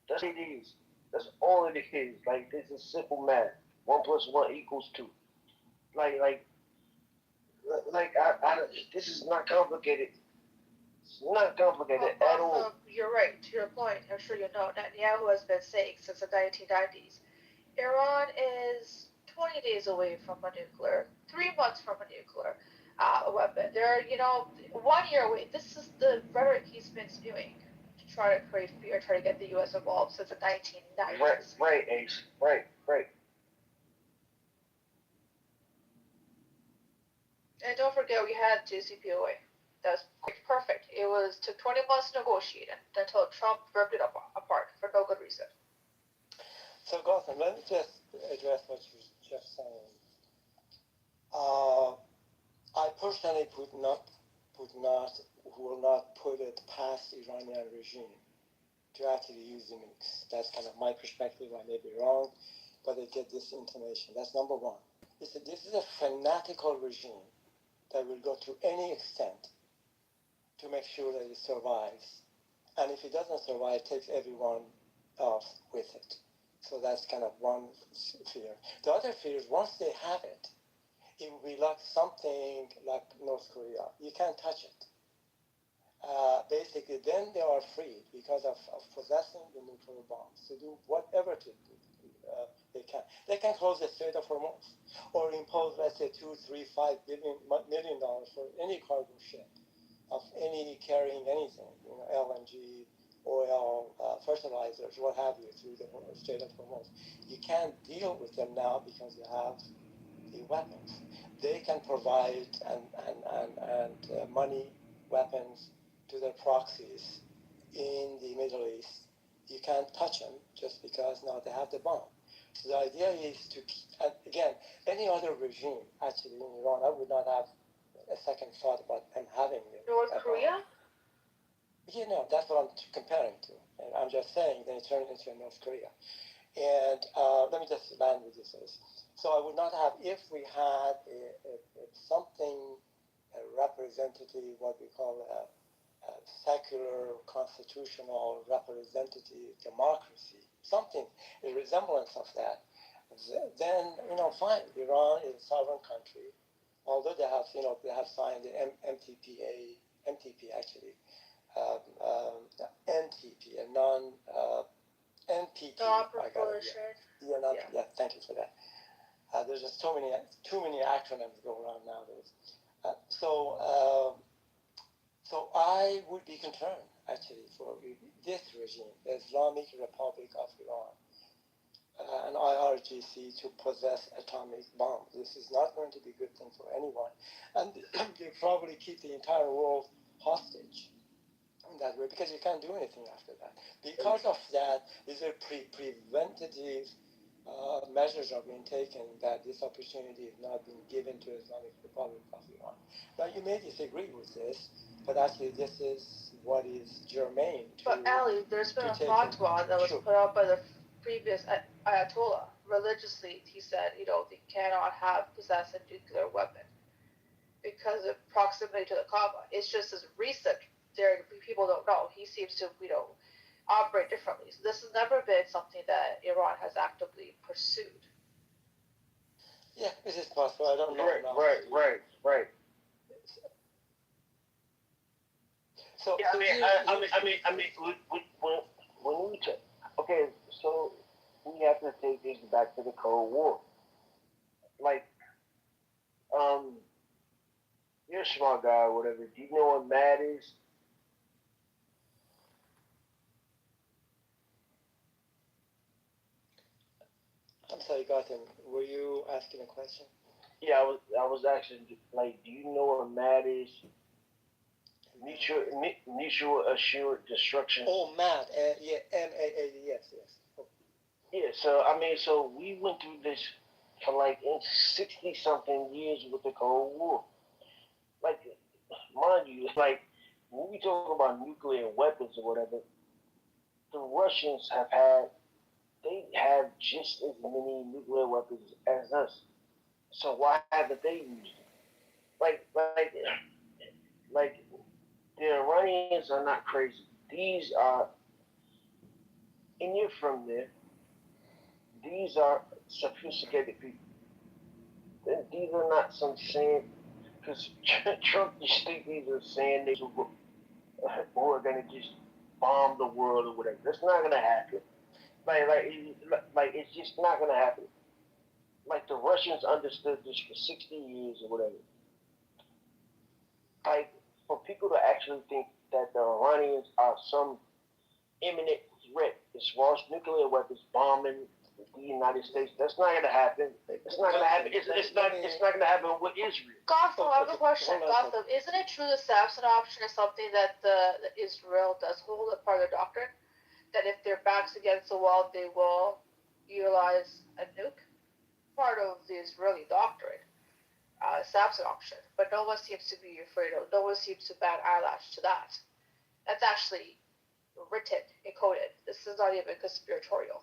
That's what it is. That's all it is. This is simple math. 1 + 1 = 2. This is not complicated. It's not complicated at all. You're right. To your point, I'm sure you know, Netanyahu has been saying since the 1990s, Iran is 20 days away from a nuclear, 3 months from a nuclear weapon. They're, 1 year away. This is the rhetoric he's been spewing to try to create fear, try to get the U.S. involved since the 1990s. Right, Ace. Right. And don't forget, we had JCPOA. That was perfect. It took 20 months to negotiate until Trump ripped it apart for no good reason. So, Gotham, let me just address what you were just saying. I personally will not put it past the Iranian regime to actually use the nukes. That's kind of my perspective. I may be wrong, but I get this information. That's number one. This is a fanatical regime that will go to any extent to make sure that it survives. And if it doesn't survive, it takes everyone else with it. So that's kind of one fear. The other fear is once they have it, it will be like something like North Korea. You can't touch it. Basically, then they are free because of possessing the nuclear bombs to do whatever they can. They can close the Strait of Hormuz or impose, let's say, $2, $3, $5 million for any cargo ship of any carrying anything, LNG, oil, fertilizers, what have you, through the Strait of Hormuz. You can't deal with them now because you have the weapons. They can provide and money, weapons to their proxies in the Middle East. You can't touch them just because now they have the bomb. So the idea is to, again, any other regime actually in Iran, I would not have a second thought about them having it. North Korea? That's what I'm comparing to. And I'm just saying they turned into North Korea. And let me just land with this. So I would not have, if we had something, a representative, what we call a secular, constitutional, representative democracy, something, a resemblance of that, then, fine, Iran is a sovereign country, although they have signed the MTP actually, NTP, a NPT. Non-proliferation. Yeah, thank you for that. There's just too many acronyms go around nowadays. So I would be concerned actually for this regime, the Islamic Republic of Iran, and IRGC to possess atomic bomb. This is not going to be a good thing for anyone, and they probably keep the entire world hostage in that way because you can't do anything after that. Because of that, these are preventative measures are being taken that this opportunity is not being given to Islamic Republic of Iran. Now you may disagree with this, but actually this is what is germane to. But Ali, there's been a fatwa that was put out by the previous Ayatollah. Religiously, he said, they cannot possess a nuclear weapon because of proximity to the Kaaba. It's just as recent. People don't know. He seems to, operate differently. So this has never been something that Iran has actively pursued. Yeah, this is possible. I don't know. Right. So, yeah, when we check, okay, so we have to take things back to the Cold War. Like, you're a smart guy or whatever. Do you know what MAD is? I'm sorry, Gotham. Were you asking a question? Yeah, I was asking, like, do you know what MAD is? Mutual Assured Destruction. Oh, MAD. Yeah, MAAD. Yes. Oh. Yeah. So we went through this for like 60-something years with the Cold War. Like, mind you, it's like when we talk about nuclear weapons or whatever, the Russians they have just as many nuclear weapons as us. So why haven't they used them? Like the Iranians are not crazy. These are, and you're from there. These are sophisticated people. These are not some sand, because Trump just think these are sand niggas who are gonna just bomb the world or whatever. That's not gonna happen. It's just not gonna happen. Like the Russians understood this for 60 years or whatever. Like for people to actually think that the Iranians are some imminent threat as far as nuclear weapons bombing the United States, that's not gonna happen. It's not gonna happen. It's not gonna happen with Israel. Gotham, I have a question. Gotham, isn't it true the Samson option is something that the Israel does hold as part of their doctrine? That if their back's against the wall, they will utilize a nuke? Part of the Israeli doctrine, Samson option. But no one seems to be afraid of. No one seems to bat eyelash to that. That's actually written, encoded. This is not even conspiratorial.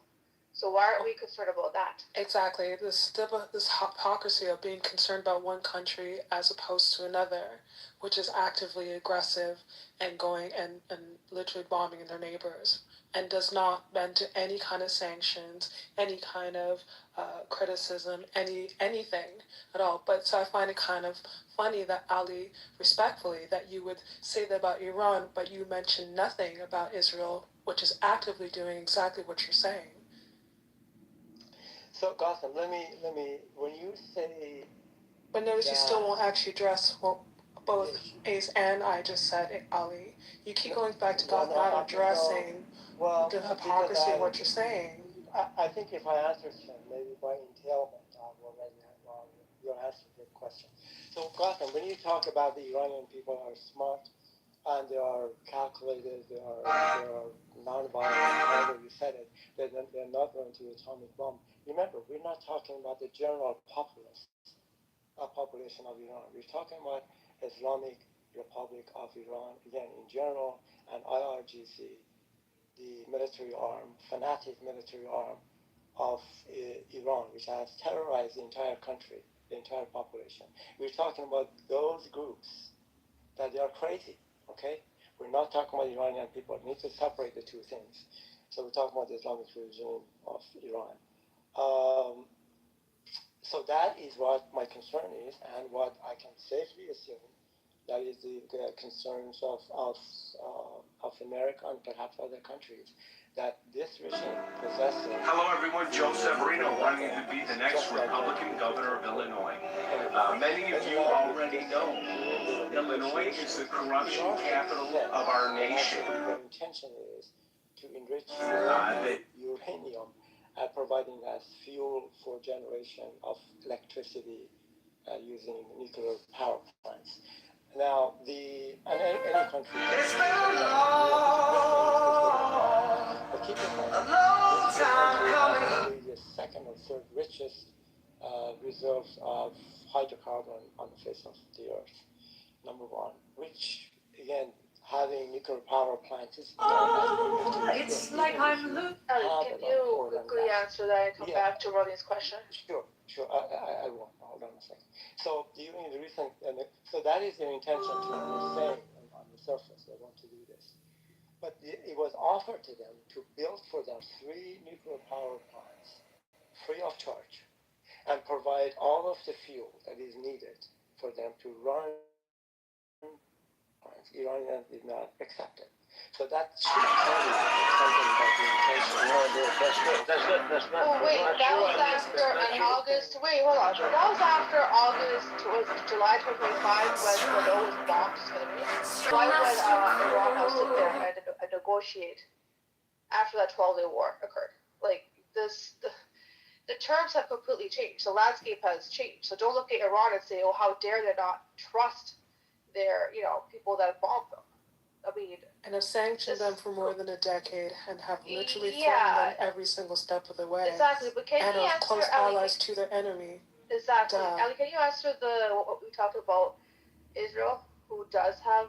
So why aren't we concerned about that? Exactly. This hypocrisy of being concerned about one country as opposed to another, which is actively aggressive and going and literally bombing their neighbors, and does not bend to any kind of sanctions, any kind of criticism, anything at all. But so I find it kind of funny that Ali, respectfully, that you would say that about Iran, but you mention nothing about Israel, which is actively doing exactly what you're saying. So Gotham, let me. When you say, but notice you still won't actually address what both Ace and I just said, Ali. You keep going back to Gotham, not addressing the hypocrisy of what you're saying. I think if I answered him, maybe by entailment, you'll answer the question. So Gotham, when you talk about the Iranian people are smart and they are calculated, they are non-violent, however you said it, they're not going to atomic bomb. Remember, we're not talking about the general population of Iran. We're talking about Islamic Republic of Iran, again, in general, and IRGC. the military arm, fanatic military arm of Iran, which has terrorized the entire country, the entire population. We're talking about those groups that they are crazy, okay? We're not talking about Iranian people. We need to separate the two things. So we're talking about the Islamic regime of Iran. So that is what my concern is, and what I can safely assume that is the concerns of America and perhaps other countries, that this regime possesses... Hello everyone, Joe Severino running to be the next Republican governor of Illinois. Many of you already know Illinois is the corruption capital of our nation. Their intention is to enrich uranium, providing as fuel for generation of electricity using nuclear power plants. Now, any country... It's been a but keep in mind, this country has probably the second or third richest reserves of hydrocarbon on the face of the earth, number one, which, again, having nuclear power plants is it's like I'm Luke. Can you quickly answer that and come back to Rodney's question? Sure. I will. Hold on a second. So, the reason, so that is their intention to say on the surface, they want to do this. But it was offered to them to build for them 3 nuclear power plants free of charge and provide all of the fuel that is needed for them to run. Iranians did not accept it. So that should tell you something about the intention. That's not. Oh wait, that was after in August. Wait, hold on. That was after August. Was July 2025 when it was bombed specifically. Why would Iran have sit there and negotiate after that 12-day war occurred? Like this, the terms have completely changed. The landscape has changed. So don't look at Iran and say, oh, how dare they not trust their, people that bombed them. I mean, and have sanctioned them for more than a decade and have literally threatened them every single step of the way. Exactly, but can you answer close allies to their enemy. Exactly. Ali, can you answer what we talked about Israel, who does have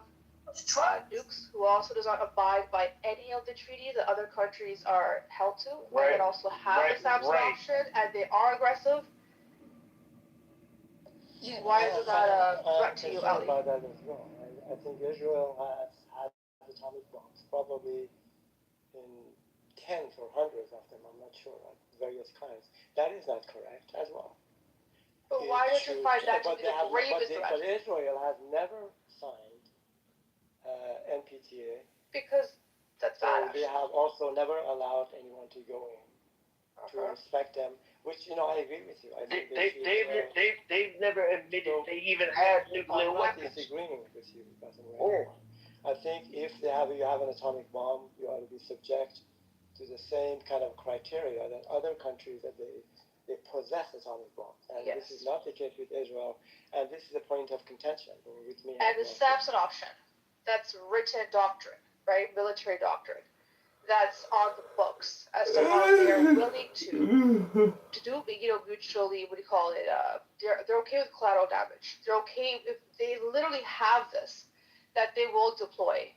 nukes, who also does not abide by any of the treaties that other countries are held to, and that also have the Samson option, and they are aggressive? Yeah, why is it not a threat to you, Ali? About that as well. I think Israel has had atomic bombs, probably in tens or hundreds of them, I'm not sure, of various kinds. That is not correct as well. But why would you find that to be the gravest threat? But Israel has never signed NPTA. Because that's bad. They have also never allowed anyone to go in to inspect them, which, I agree with you. I think they've never admitted they even had nuclear weapons. I'm not disagreeing with you, by the way. I think if you have an atomic bomb, you ought to be subject to the same kind of criteria that other countries that they possess atomic bombs. And this is not the case with Israel. And this is a point of contention with me. And the Samson option, that's written doctrine, right? Military doctrine. That's on the books as to how they are willing to do, mutually, they're okay with collateral damage. They're okay if they literally have this, that they will deploy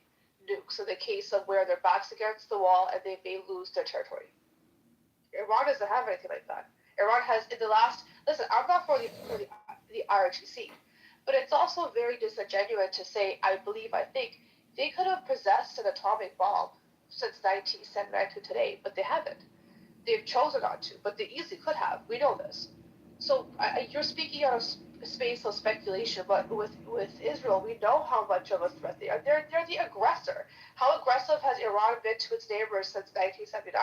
nukes in the case of where their back's against the wall and they may lose their territory. Iran doesn't have anything like that. Iran has, listen, I'm not for the ROTC, but it's also very disingenuous to say, I think they could have possessed an atomic bomb since 1979 to today, but they haven't. They've chosen not to, but they easily could have. We know this. So you're speaking out of space of speculation, but with Israel, we know how much of a threat they are. They're the aggressor. How aggressive has Iran been to its neighbors since 1979?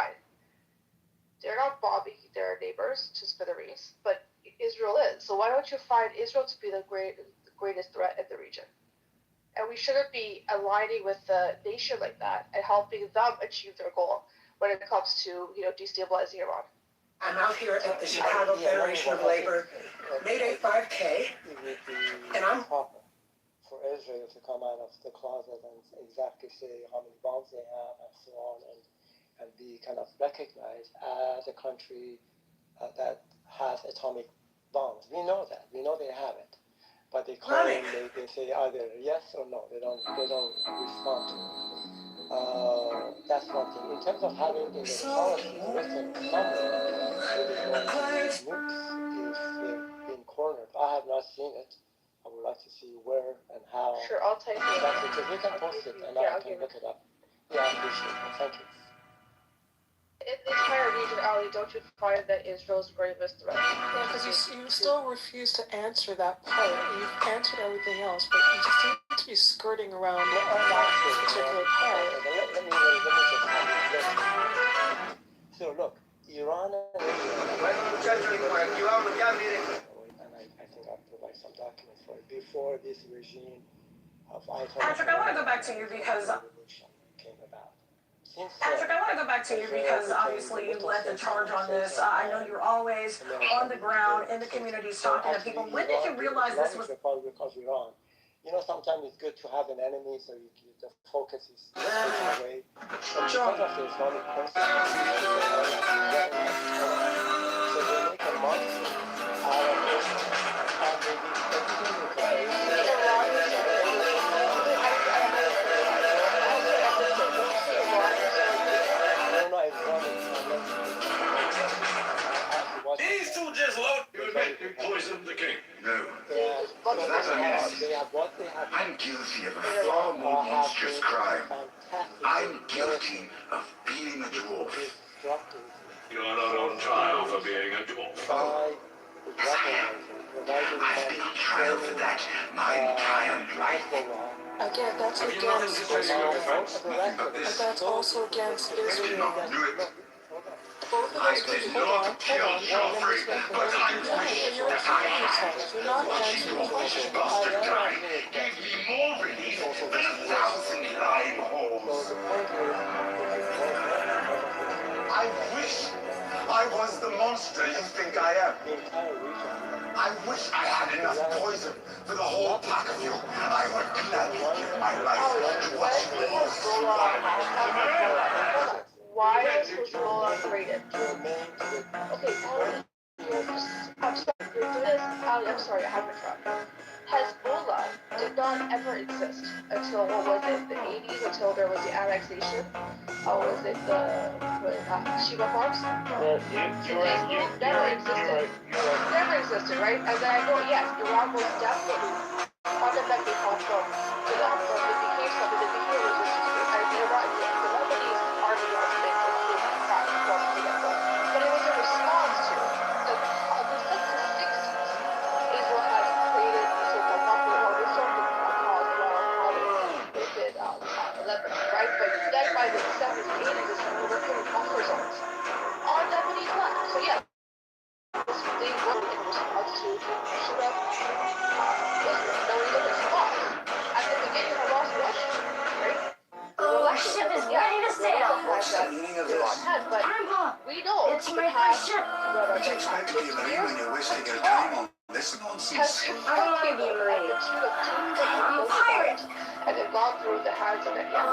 They're not bombing their neighbors to smithereens, but Israel is. So why don't you find Israel to be the greatest threat in the region? And we shouldn't be aligning with a nation like that and helping them achieve their goal when it comes to, destabilizing Iran. I'm out here at the Chicago Federation of Labor May Day 5K, and I'm for Israel to come out of the closet and exactly say how many bombs they have and so on, and be kind of recognized as a country that has atomic bombs. We know that. We know they have it. But they claim, they say either yes or no. They don't respond to it. That's one thing. In terms of having in the policy written somewhere that they're going to use nukes if they're being cornered, I have not seen it. I would like to see where and how. Sure, I'll type it. Exactly, because you can post it and I can look it up. Yeah, I appreciate it. Thank you. In the entire region, Ali, don't you find that Israel's gravest threat? Yeah, because you still refuse to answer that part. You've answered everything else, but you just seem to be skirting around that particular part. Let me just have it. So look, Iran and I think I'll provide some documents for it before this regime of Patrick, I want to go back to you because came about. Patrick, I want to go back to you because obviously you led the charge on this. I know you're always on the ground in the communities talking to people. When did you realize this was? Republic of Iran. You know, sometimes it's good to have an enemy, so the focus is taken away. And because of the Islamic principles, so they make a monster out of it, and they did everything they These two just love you admit you poisoned the king. No. That I'm guilty of a far more monstrous crime. I'm guilty of being a dwarf. You're not on trial for being a dwarf. Yes, I am. I've been on trial for that my entire life. Again, that's against Israel. But that's also against Israel. Both of those people, hold on, but I wish that I had. you're not answering the This question. bastard guy gave me more relief than 1,000 lime holes. I wish I was the monster you think I am. I wish I had enough poison for the whole pack of you. I would gladly give my life to watch you survive. Why was Hezbollah raided? Okay, I'm sorry, you're doing this. Ali, I'm sorry, I have to interrupt. Hezbollah did not ever exist until, what was it, the 80s, until there was the annexation. Was it the Sheba Farms? Never existed. Never existed, right? And then I know, yes, Iran was definitely fundamentally transformed. It became something that became resistance to it. And Iran, the Lebanese army was transformed to get there. But it was a response to the 60s. Israel has created the so-called buffer zone. This sort of caused a lot of problems within Lebanon, right? But then by the 70s and 80s, Israel were putting buffer zones on Lebanese land. So yeah, they were in response to Shura. No reason response. At the beginning, Hamas rushed, right? Oh, ship is ready to sail. What's the meaning of this? But we know It's my first ship. Would you expect to be a marine when you're wasting your time on this nonsense? I don't want to be a marine. I'm a pirate. And they've gone through the hands of it, yeah.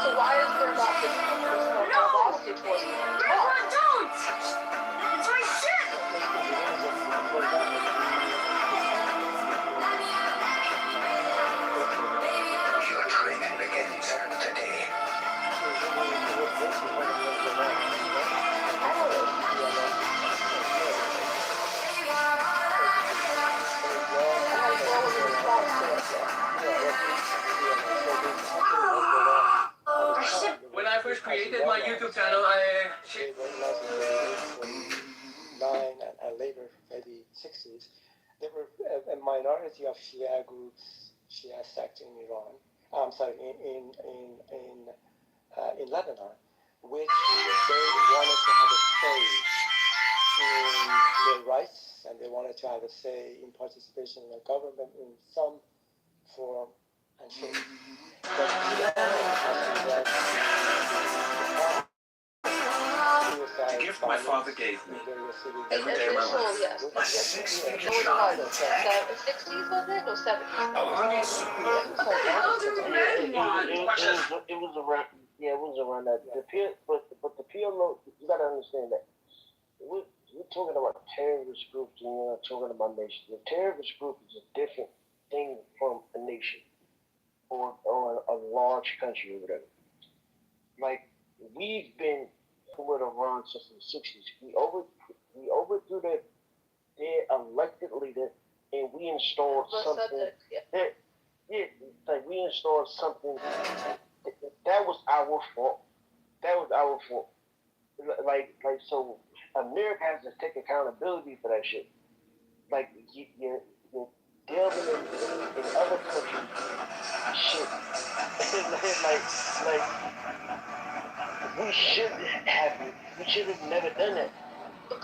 So why is there not this animosity towards them? Don't! It's my ship! Your training begins today. When I first created my YouTube channel, and later, maybe 60s, there were a minority of Shia groups, Shia sect in Iran. I'm sorry, in Lebanon, which they wanted to have a say in their rights, and they wanted to have a say in participation in the government in some form and shape. The gift my father gave me. Every day of my life. Yes. A 6-figure The job. 60s, was it? Or 70s? It was around. Yeah, it was around that. But the PLO, you gotta understand that we're talking about terrorist groups, and we're not talking about nations. A terrorist group is a different thing from a nation or a large country or whatever. like we've been with Iran since the '60s. We overthrew their elected leader, and we installed something. Yeah, like we installed something that was our fault. That was our fault. Like so, America has to take accountability for that shit. Like you're dealing in other countries, shit. like we should have never done that. Hey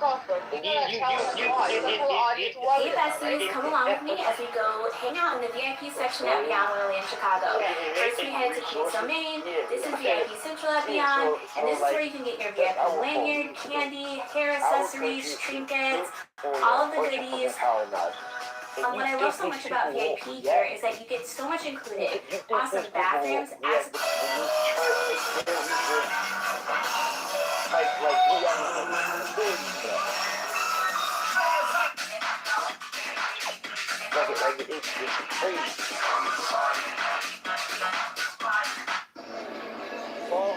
besties, come along with me as we go hang out in the VIP section at Beyond Wonderland Chicago. First we head to Queensville, Maine. This is VIP Central at Beyond, and this is where you can get your VIP lanyard, candy, hair accessories, trinkets, all of the goodies. What I love so much about VIP here is that you get so much included. Awesome bathrooms, It's crazy. Well,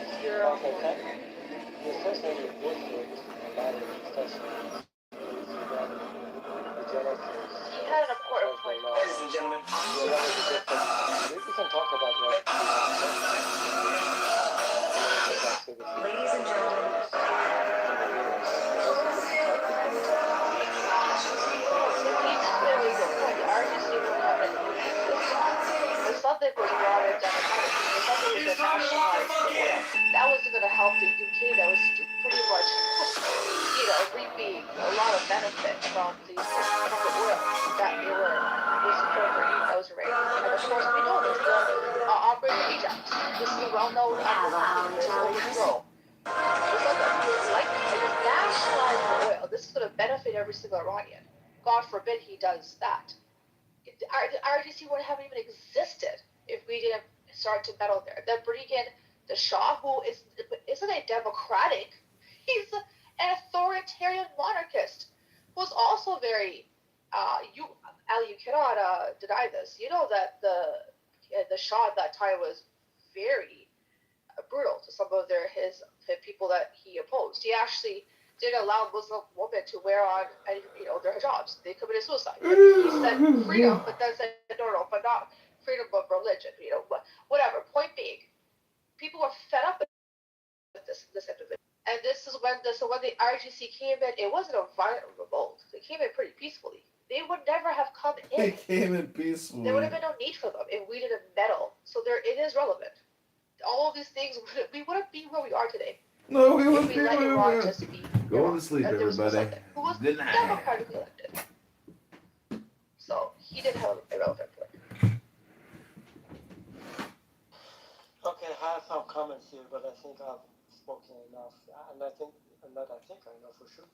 the first thing you did here is a lot of discussion. He had an important point. Ladies and gentlemen. We can talk about what. Ladies and gentlemen. Something was brought in democratically. Something was nationalized. That wasn't going to help the UK. That was pretty much, reaping a lot of benefit from the oil that they were appropriating. That was right. And of course, we know this. The Operation Ajax. This is a well-known overthrow. Like nationalize the oil. This is going to benefit every single Iranian. God forbid he does that. The RGC would have even existed if we didn't start to meddle there. Then bring in the Shah, who isn't a democratic, he's an authoritarian monarchist, who's also very, you cannot deny this. You know that the Shah at that time was very brutal to some of his people that he opposed. He actually didn't allow Muslim women to wear on their hijabs. They committed suicide. But he said freedom, but then said no, but not freedom of religion. Whatever. Point being, people were fed up with this individual. And this is when the RGC came in. It wasn't a violent revolt. They came in pretty peacefully. They would never have come in. They came in peacefully. There would have been no need for them if we didn't meddle. So it is relevant. All of these things, we wouldn't be where we are today. No, we wouldn't be where we are. Just be Go to sleep, everybody. Who was Good night. democratically elected. So he did have a relevant point. Okay, I have some comments here, but I think I've spoken enough, and I know for sure.